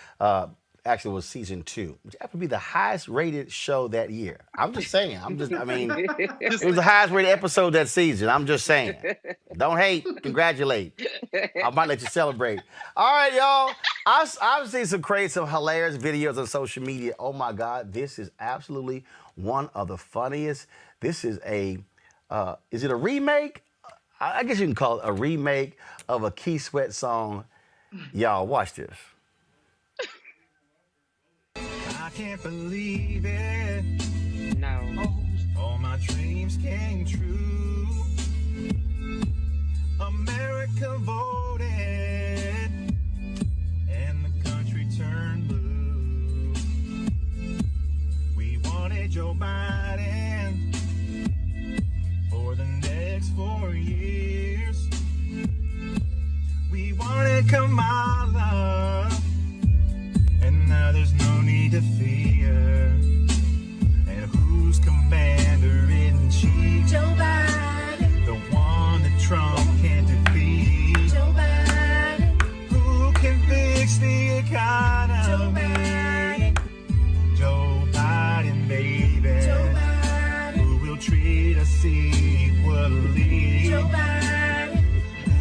Actually, it was season 2, which happened to be the highest rated show that year. I'm just saying. It was the highest rated episode that season. I'm just saying. Don't hate, congratulate. I might let you celebrate. All right, y'all. I've seen some hilarious videos on social media. Oh my God, this is absolutely one of the funniest. This is is it a remake? I guess you can call it a remake of a Keith Sweat song. Y'all, watch this. I can't believe it. No. All my dreams came true. America voted, and the country turned blue. We wanted Joe Biden for the next 4 years. We wanted Kamala, and now there's no need to fear. And who's commander-in-chief? Joe Biden. The one that Trump can't defeat. Joe Biden. Who can fix the economy? Joe Biden. Joe Biden, baby. Joe Biden. Who will treat us equally? Joe Biden.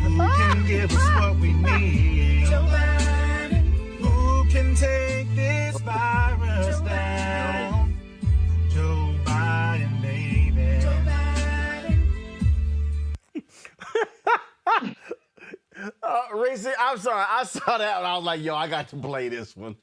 Who can give us what we need? Joe Biden. Who can take this virus down? Joe Biden, baby. Joe Biden. Reese, I'm sorry. I saw that and I was like, yo, I got to play this one.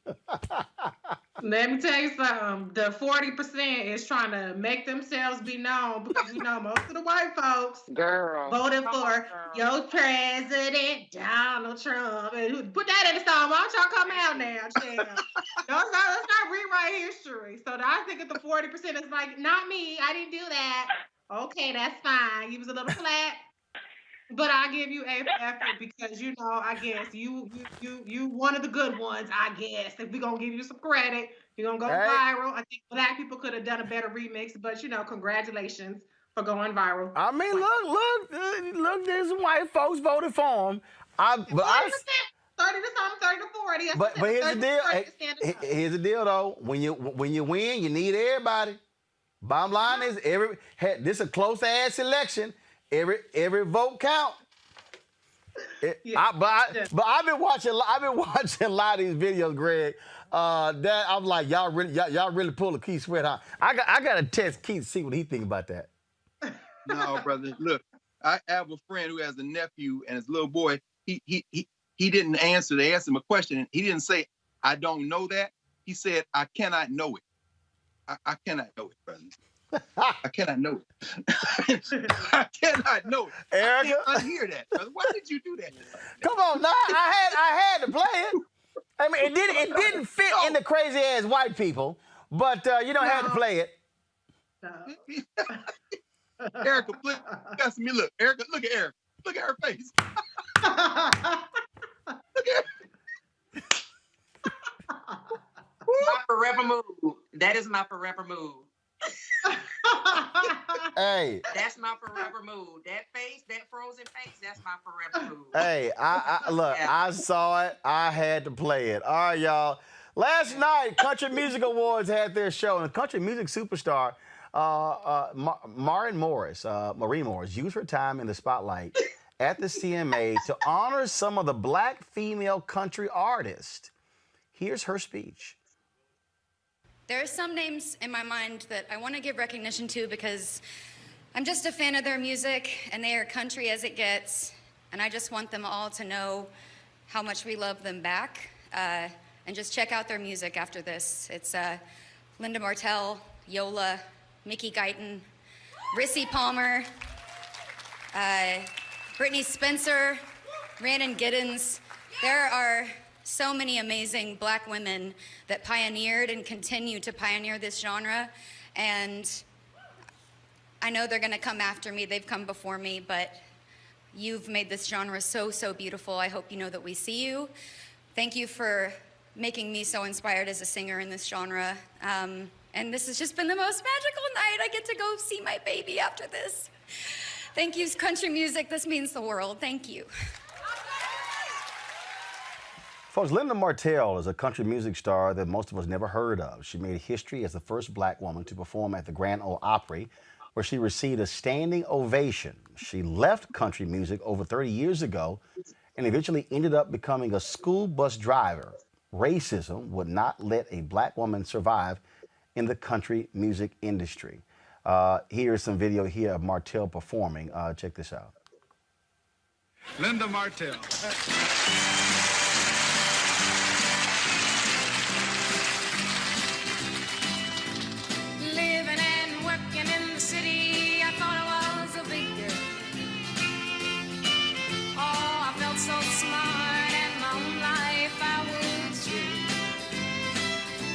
Let me tell you something. The 40% is trying to make themselves be known because we know most of the white folks voted for your president, Donald Trump. And put that in the song. Why don't y'all come out now? Let's not rewrite history. So I think if the 40% is like, not me, I didn't do that. Okay, that's fine. You was a little flat. But I give you A for effort because I guess you one of the good ones. I guess if we're gonna give you some credit, you're gonna go viral. I think Black people could have done a better remix, but congratulations for going viral. I mean, look, there's some white folks voted for him. 30 to 40. But here's the deal. Here's the deal, though. When you win, you need everybody. Bottom line is this is a close ass election. Every vote count. But I've been watching a lot of these videos, Greg. That I'm like, y'all really pull a Keith Sweat out. I got to test Keith to see what he think about that. No, brother. Look, I have a friend who has a nephew and his little boy. He didn't answer. They asked him a question, and he didn't say, "I don't know that." He said, "I cannot know it. I cannot know it, brother." I cannot know it. I cannot know it. Erica? I can't unhear that, brother. Why did you do that? Come on, now I had to play it. I mean, it didn't fit in the crazy ass white people, but had to play it. Erica, please ask me. Look, Erica, look at Erica. Look at her face. Look at her. My forever move. That is my forever move. Hey, that's my forever move. That face, that frozen face, that's my forever move. Hey, I saw it. I had to play it. All right, y'all. Last night, Country Music Awards had their show, and country music superstar Maureen Morris used her time in the spotlight at the CMA to honor some of the Black female country artists. Here's her speech. There are some names in my mind that I want to give recognition to because I'm just a fan of their music and they are country as it gets. And I just want them all to know how much we love them back. And just check out their music after this. It's Linda Martell, Yola, Mickey Guyton, Rissy Palmer, Brittany Spencer, Rhiannon Giddens. There are so many amazing Black women that pioneered and continue to pioneer this genre. And I know they're gonna come after me, they've come before me, but you've made this genre so, so beautiful. I hope you know that we see you. Thank you for making me so inspired as a singer in this genre. And this has just been the most magical night. I get to go see my baby after this. Thank you, country music. This means the world. Thank you. Folks, Linda Martell is a country music star that most of us never heard of. She made history as the first Black woman to perform at the Grand Ole Opry, where she received a standing ovation. She left country music over 30 years ago and eventually ended up becoming a school bus driver. Racism would not let a Black woman survive in the country music industry. Here's some video here of Martell performing. Check this out. Linda Martell. Living and working in the city, I thought I was a big deal. Oh, I felt so smart and my own life I was true.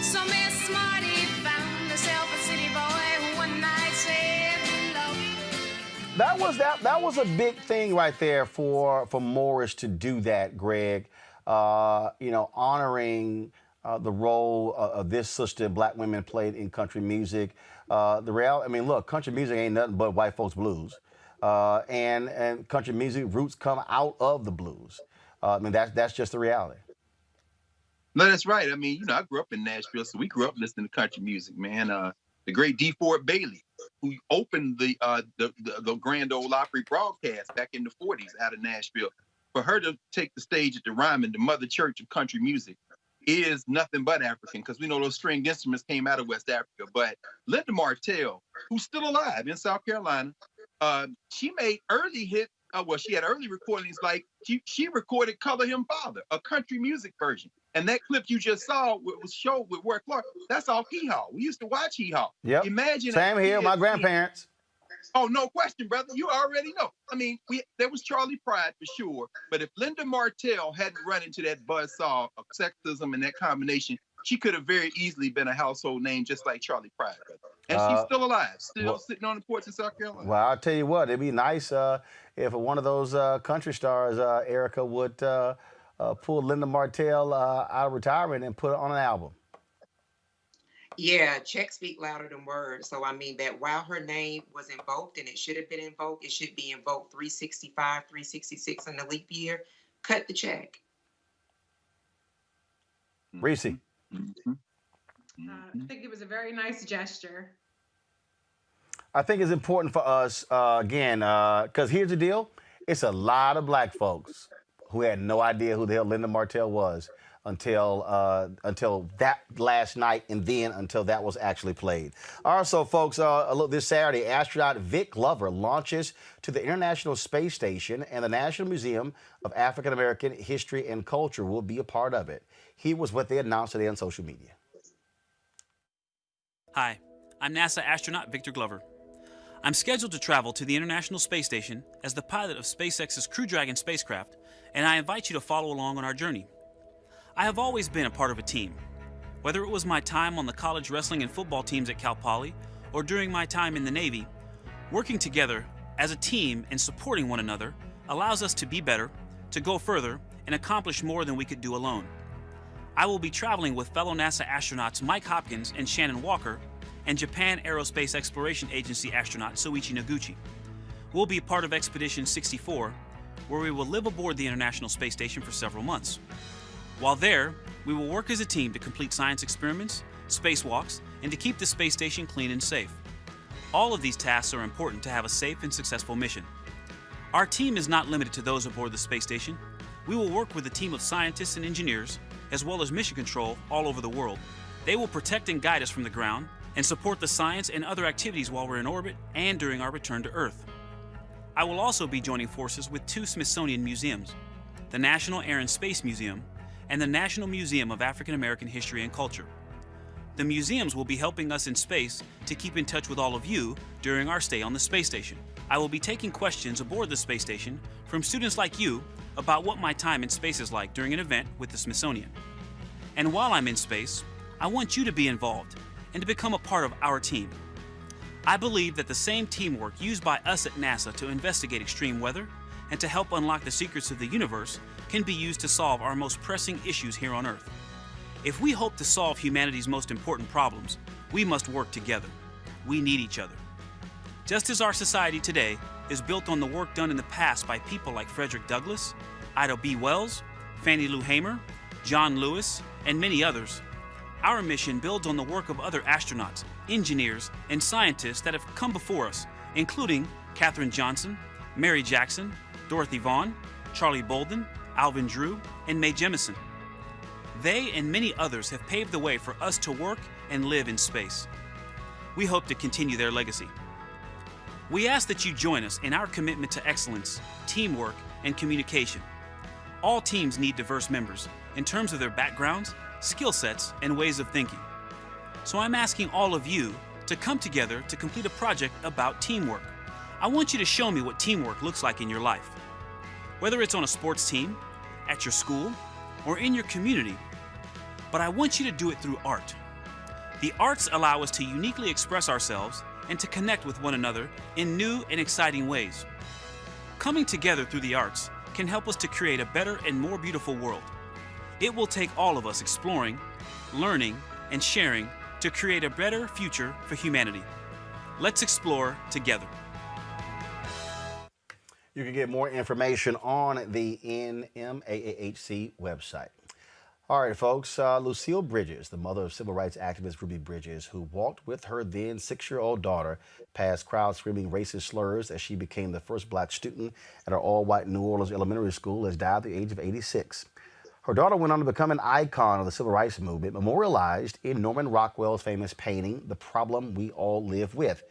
So Miss Smarty found herself a city boy who one night said hello. That was a big thing right there for Morris to do that, Greg. You know, honoring the role of this sister Black women played in country music. I mean, look, country music ain't nothing but white folks blues. And country music roots come out of the blues. I mean, that's just the reality. No, that's right. I mean, you know, I grew up in Nashville, so we grew up listening to country music, man. The great D. Ford Bailey, who opened the Grand Ole Opry broadcast back in the 40s out of Nashville. For her to take the stage at the Ryman, the mother church of country music, is nothing but African, because we know those stringed instruments came out of West Africa. But Linda Martell, who's still alive in South Carolina, she made early hits. She had early recordings, like she recorded Color Him Father, a country music version. And that clip you just saw was showed with Ward Clark. That's all Hee Haw. We used to watch Hee Haw. Yep. Imagine. Same here, my grandparents. Oh, no question, brother. You already know. I mean, there was Charlie Pride for sure. But if Linda Martell hadn't run into that buzzsaw of sexism and that combination, she could have very easily been a household name just like Charlie Pride. And she's still alive, sitting on the porch in South Carolina. Well, I'll tell you what, it'd be nice if one of those country stars, Erica, would pull Linda Martell out of retirement and put it on an album. Yeah, checks speak louder than words. So, I mean, that while her name was invoked, and it should have been invoked, it should be invoked 365, 366 in the leap year. Cut the check. Reese. I think it was a very nice gesture. I think it's important for us, again, because here's the deal. It's a lot of Black folks who had no idea who the hell Linda Martell was until that last night, and then until that was actually played. Also, folks, look, this Saturday, astronaut Vic Glover launches to the International Space Station, and the National Museum of African American History and Culture will be a part of it. Here was what they announced today on social media. Hi, I'm NASA astronaut Victor Glover. I'm scheduled to travel to the International Space Station as the pilot of SpaceX's Crew Dragon spacecraft, and I invite you to follow along on our journey. I have always been a part of a team. Whether it was my time on the college wrestling and football teams at Cal Poly, or during my time in the Navy, working together as a team and supporting one another allows us to be better, to go further, and accomplish more than we could do alone. I will be traveling with fellow NASA astronauts Mike Hopkins and Shannon Walker, and Japan Aerospace Exploration Agency astronaut Soichi Noguchi. We'll be part of Expedition 64, where we will live aboard the International Space Station for several months. While there, we will work as a team to complete science experiments, spacewalks, and to keep the space station clean and safe. All of these tasks are important to have a safe and successful mission. Our team is not limited to those aboard the space station. We will work with a team of scientists and engineers, as well as mission control all over the world, They will protect and guide us from the ground and support the science and other activities while we're in orbit and during our return to Earth. I will also be joining forces with 2 Smithsonian museums, the National Air and Space Museum and the National Museum of African American History and Culture. The museums will be helping us in space to keep in touch with all of you during our stay on the space station. I will be taking questions aboard the space station from students like you about what my time in space is like during an event with the Smithsonian. And while I'm in space, I want you to be involved and to become a part of our team. I believe that the same teamwork used by us at NASA to investigate extreme weather and to help unlock the secrets of the universe can be used to solve our most pressing issues here on Earth. If we hope to solve humanity's most important problems, we must work together. We need each other. Just as our society today is built on the work done in the past by people like Frederick Douglass, Ida B. Wells, Fannie Lou Hamer, John Lewis, and many others, our mission builds on the work of other astronauts, engineers, and scientists that have come before us, including Katherine Johnson, Mary Jackson, Dorothy Vaughan, Charlie Bolden, Alvin Drew, and Mae Jemison. They and many others have paved the way for us to work and live in space. We hope to continue their legacy. We ask that you join us in our commitment to excellence, teamwork, and communication. All teams need diverse members in terms of their backgrounds, skill sets, and ways of thinking. So I'm asking all of you to come together to complete a project about teamwork. I want you to show me what teamwork looks like in your life. Whether it's on a sports team, at your school, or in your community, but I want you to do it through art. The arts allow us to uniquely express ourselves and to connect with one another in new and exciting ways. Coming together through the arts can help us to create a better and more beautiful world. It will take all of us exploring, learning, and sharing to create a better future for humanity. Let's explore together. You can get more information on the NMAAHC website. All right, folks, Lucille Bridges, the mother of civil rights activist Ruby Bridges, who walked with her then 6-year-old daughter past crowds screaming racist slurs as she became the first black student at her all-white New Orleans elementary school, has died at the age of 86. Her daughter went on to become an icon of the civil rights movement, memorialized in Norman Rockwell's famous painting, The Problem We All Live With,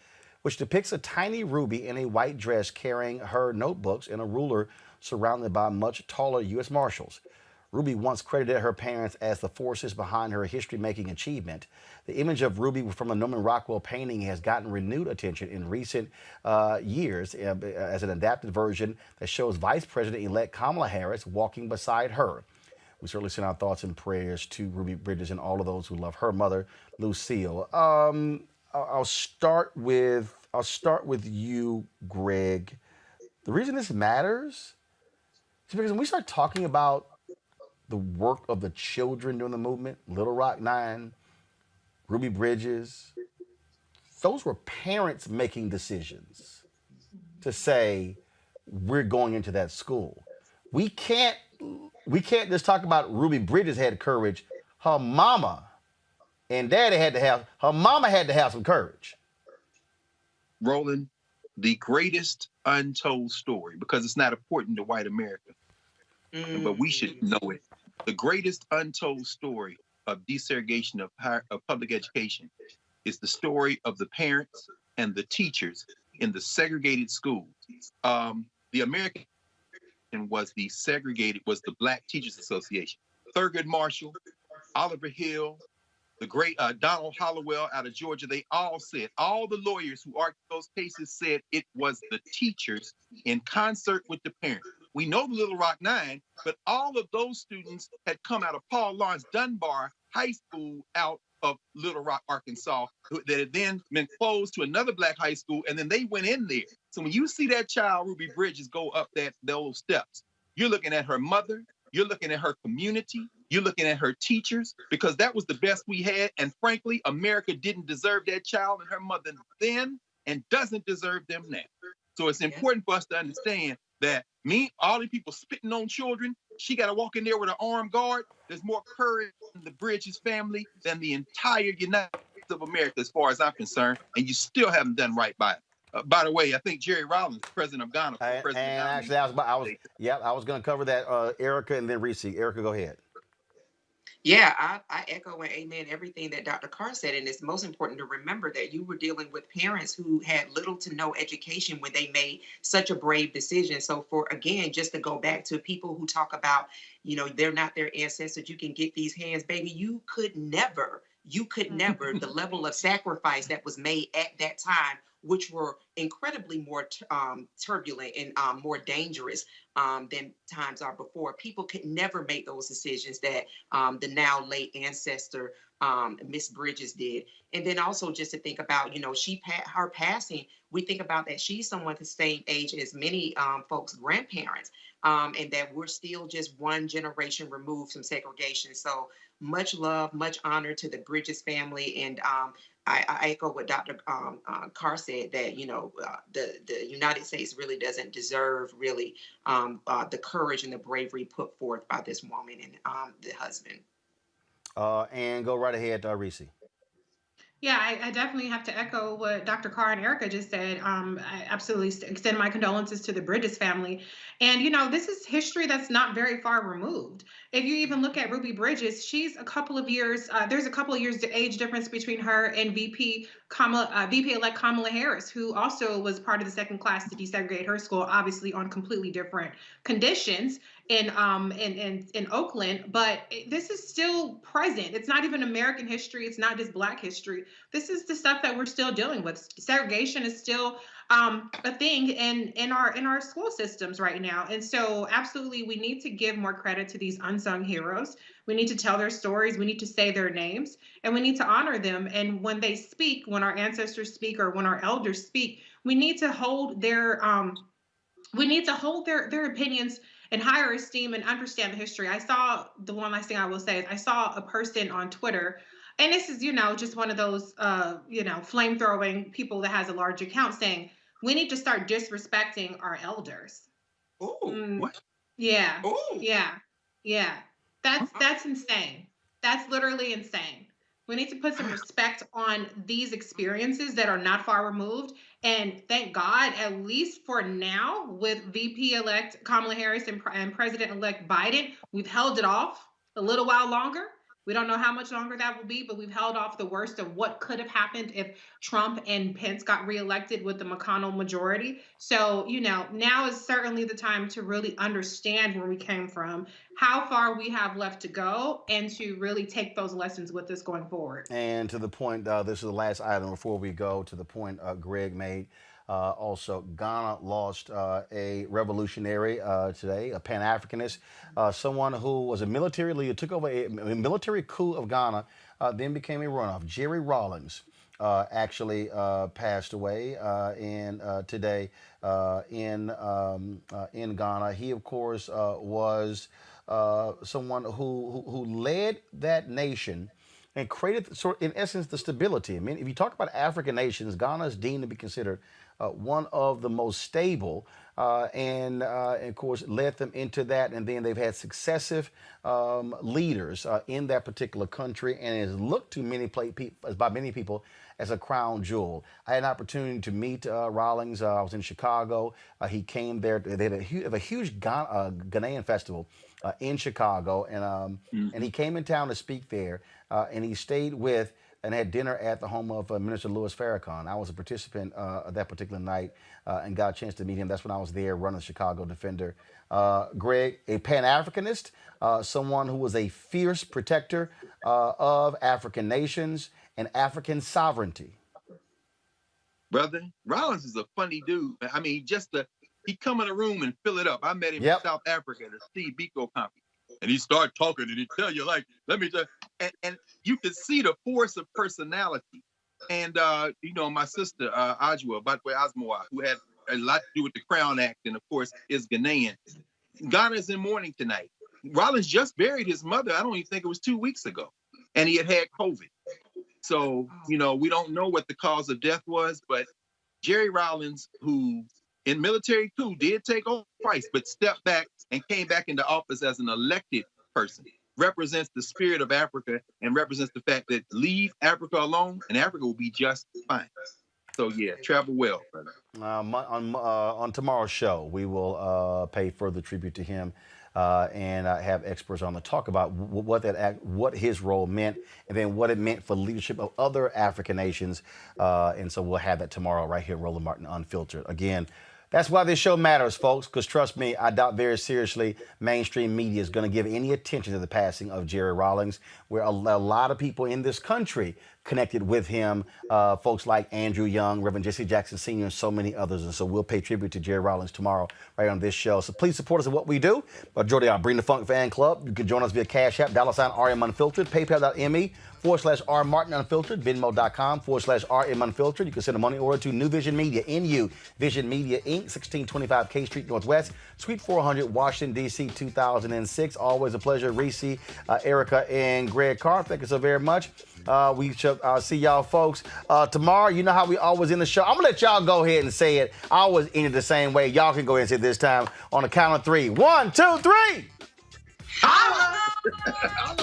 which depicts a tiny Ruby in a white dress carrying her notebooks and a ruler surrounded by much taller U.S. Marshals. Ruby once credited her parents as the forces behind her history-making achievement. The image of Ruby from the Norman Rockwell painting has gotten renewed attention in recent years as an adapted version that shows Vice President-elect Kamala Harris walking beside her. We certainly send our thoughts and prayers to Ruby Bridges and all of those who love her mother, Lucille. I'll start with you, Greg. The reason this matters is because when we start talking about the work of the children during the movement, Little Rock Nine, Ruby Bridges, those were parents making decisions to say, we're going into that school. We can't just talk about Ruby Bridges had courage. Her mama and daddy had to have some courage. Roland, the greatest untold story, because it's not important to white America, but we should know it. The greatest untold story of desegregation of public education is the story of the parents and the teachers in the segregated schools. The American was the Black Teachers Association. Thurgood Marshall, Oliver Hill, the great Donald Hollowell out of Georgia, they all said, all the lawyers who argued those cases said it was the teachers in concert with the parents. We know the Little Rock Nine, but all of those students had come out of Paul Laurence Dunbar High School out of Little Rock, Arkansas, that had then been closed to another black high school, and then they went in there. So when you see that child, Ruby Bridges, go up those steps, you're looking at her mother, you're looking at her community, you're looking at her teachers, because that was the best we had. And frankly, America didn't deserve that child and her mother then and doesn't deserve them now. So it's important for us to understand that all the people spitting on children, she got to walk in there with an armed guard. There's more courage in the Bridges family than the entire United States of America, as far as I'm concerned, and you still haven't done right by it. By the way, I think Jerry Rawlins, president of Ghana, I was going to cover that. Erica and then Reese. Erica, go ahead. Yeah, I echo and amen everything that Dr. Carr said. And it's most important to remember that you were dealing with parents who had little to no education when they made such a brave decision. So, for again, just to go back to people who talk about, they're not their ancestors, you can get these hands, baby. You could never, the level of sacrifice that was made at that time, which were incredibly more turbulent and more dangerous than times are before. People could never make those decisions that the now late ancestor Miss Bridges did. And then also just to think about, her passing. We think about that she's someone the same age as many folks' grandparents, and that we're still just one generation removed from segregation. So much love, much honor to the Bridges family, and I echo what Dr. Carr said, that the United States really doesn't deserve really the courage and the bravery put forth by this woman and the husband. And go right ahead, Reese. Yeah, I definitely have to echo what Dr. Carr and Erica just said. I absolutely extend my condolences to the Bridges family. And, this is history that's not very far removed. If you even look at Ruby Bridges, she's a couple of years, there's a couple of years age difference between her and VP-elect Kamala Harris, who also was part of the second class to desegregate her school, obviously on completely different conditions in Oakland. But this is still present. It's not even American history. It's not just Black history. This is the stuff that we're still dealing with. Segregation is still a thing in our school systems right now. And so absolutely, we need to give more credit to these unsung heroes. We need to tell their stories. We need to say their names, and we need to honor them. And when they speak, when our ancestors speak, or when our elders speak, we need to hold their their opinions in higher esteem and understand the history. I saw, the one last thing I will say is, I saw a person on Twitter, and this is, just one of those, flame throwing people that has a large account, saying, we need to start disrespecting our elders. What? Yeah. Yeah. Yeah. That's insane. That's literally insane. We need to put some respect on these experiences that are not far removed. And thank God, at least for now, with VP-elect Kamala Harris and President-elect Biden, we've held it off a little while longer. We don't know how much longer that will be, but we've held off the worst of what could have happened if Trump and Pence got reelected with the McConnell majority. So, now is certainly the time to really understand where we came from, how far we have left to go, and to really take those lessons with us going forward. And to the point, this is the last item before we go to the point Greg made. Also, Ghana lost a revolutionary today, a Pan Africanist, someone who was a military leader, took over a military coup of Ghana, then became a runoff. Jerry Rawlings actually passed away today in Ghana. He, of course, was someone who led that nation and created, in essence, the stability. I mean, if you talk about African nations, Ghana is deemed to be considered one of the most stable, and of course, led them into that. And then they've had successive leaders in that particular country, and is looked to by many people as a crown jewel. I had an opportunity to meet Rawlings. I was in Chicago. He came there. They had a huge Ghanaian festival in Chicago, and he came in town to speak there, and he stayed with and had dinner at the home of Minister Louis Farrakhan. I was a participant that particular night and got a chance to meet him. That's when I was there running the Chicago Defender. Greg, a Pan-Africanist, someone who was a fierce protector of African nations and African sovereignty. Brother, Rollins is a funny dude. I mean, he come in a room and fill it up. I met him in South Africa at a Steve Biko conference. And he start talking and he tell you, like, let me tell you. And you could see the force of personality. And, my sister, Ajwa, Batwe Asmawa, who had a lot to do with the Crown Act and, of course, is Ghanaian. Ghana's in mourning tonight. Rollins just buried his mother, I don't even think it was 2 weeks ago. And he had COVID. So, we don't know what the cause of death was, but Jerry Rawlings, who in military coup did take over twice, but stepped back and came back into office as an elected person, represents the spirit of Africa and represents the fact that leave Africa alone and Africa will be just fine. So yeah, travel well, brother. On tomorrow's show, we will pay further tribute to him. and have experts on to talk about what his role meant, and then what it meant for leadership of other African nations. And so we'll have that tomorrow right here, Roland Martin Unfiltered. Again, that's why this show matters, folks, because trust me, I doubt very seriously mainstream media is going to give any attention to the passing of Jerry Rawlings, where a lot of people in this country connected with him, folks like Andrew Young, Reverend Jesse Jackson Sr., and so many others. And so we'll pay tribute to Jerry Rawlings tomorrow right on this show. So please support us in what we do. Majority of Bring the Funk Fan Club. You can join us via Cash App, $RM Unfiltered, PayPal.me/R Martin Unfiltered, Venmo.com/RM Unfiltered. You can send a money order to New Vision Media, NU Vision Media Inc., 1625 K Street Northwest, Suite 400, Washington, D.C., 2006. Always a pleasure, Reese, Erica, and Greg Carr. Thank you so very much. We shall see y'all folks tomorrow. You know how we always end the show. I'm going to let y'all go ahead and say it. I always end it the same way. Y'all can go ahead and say it this time on the count of 3. 1, 2, 3. Holla!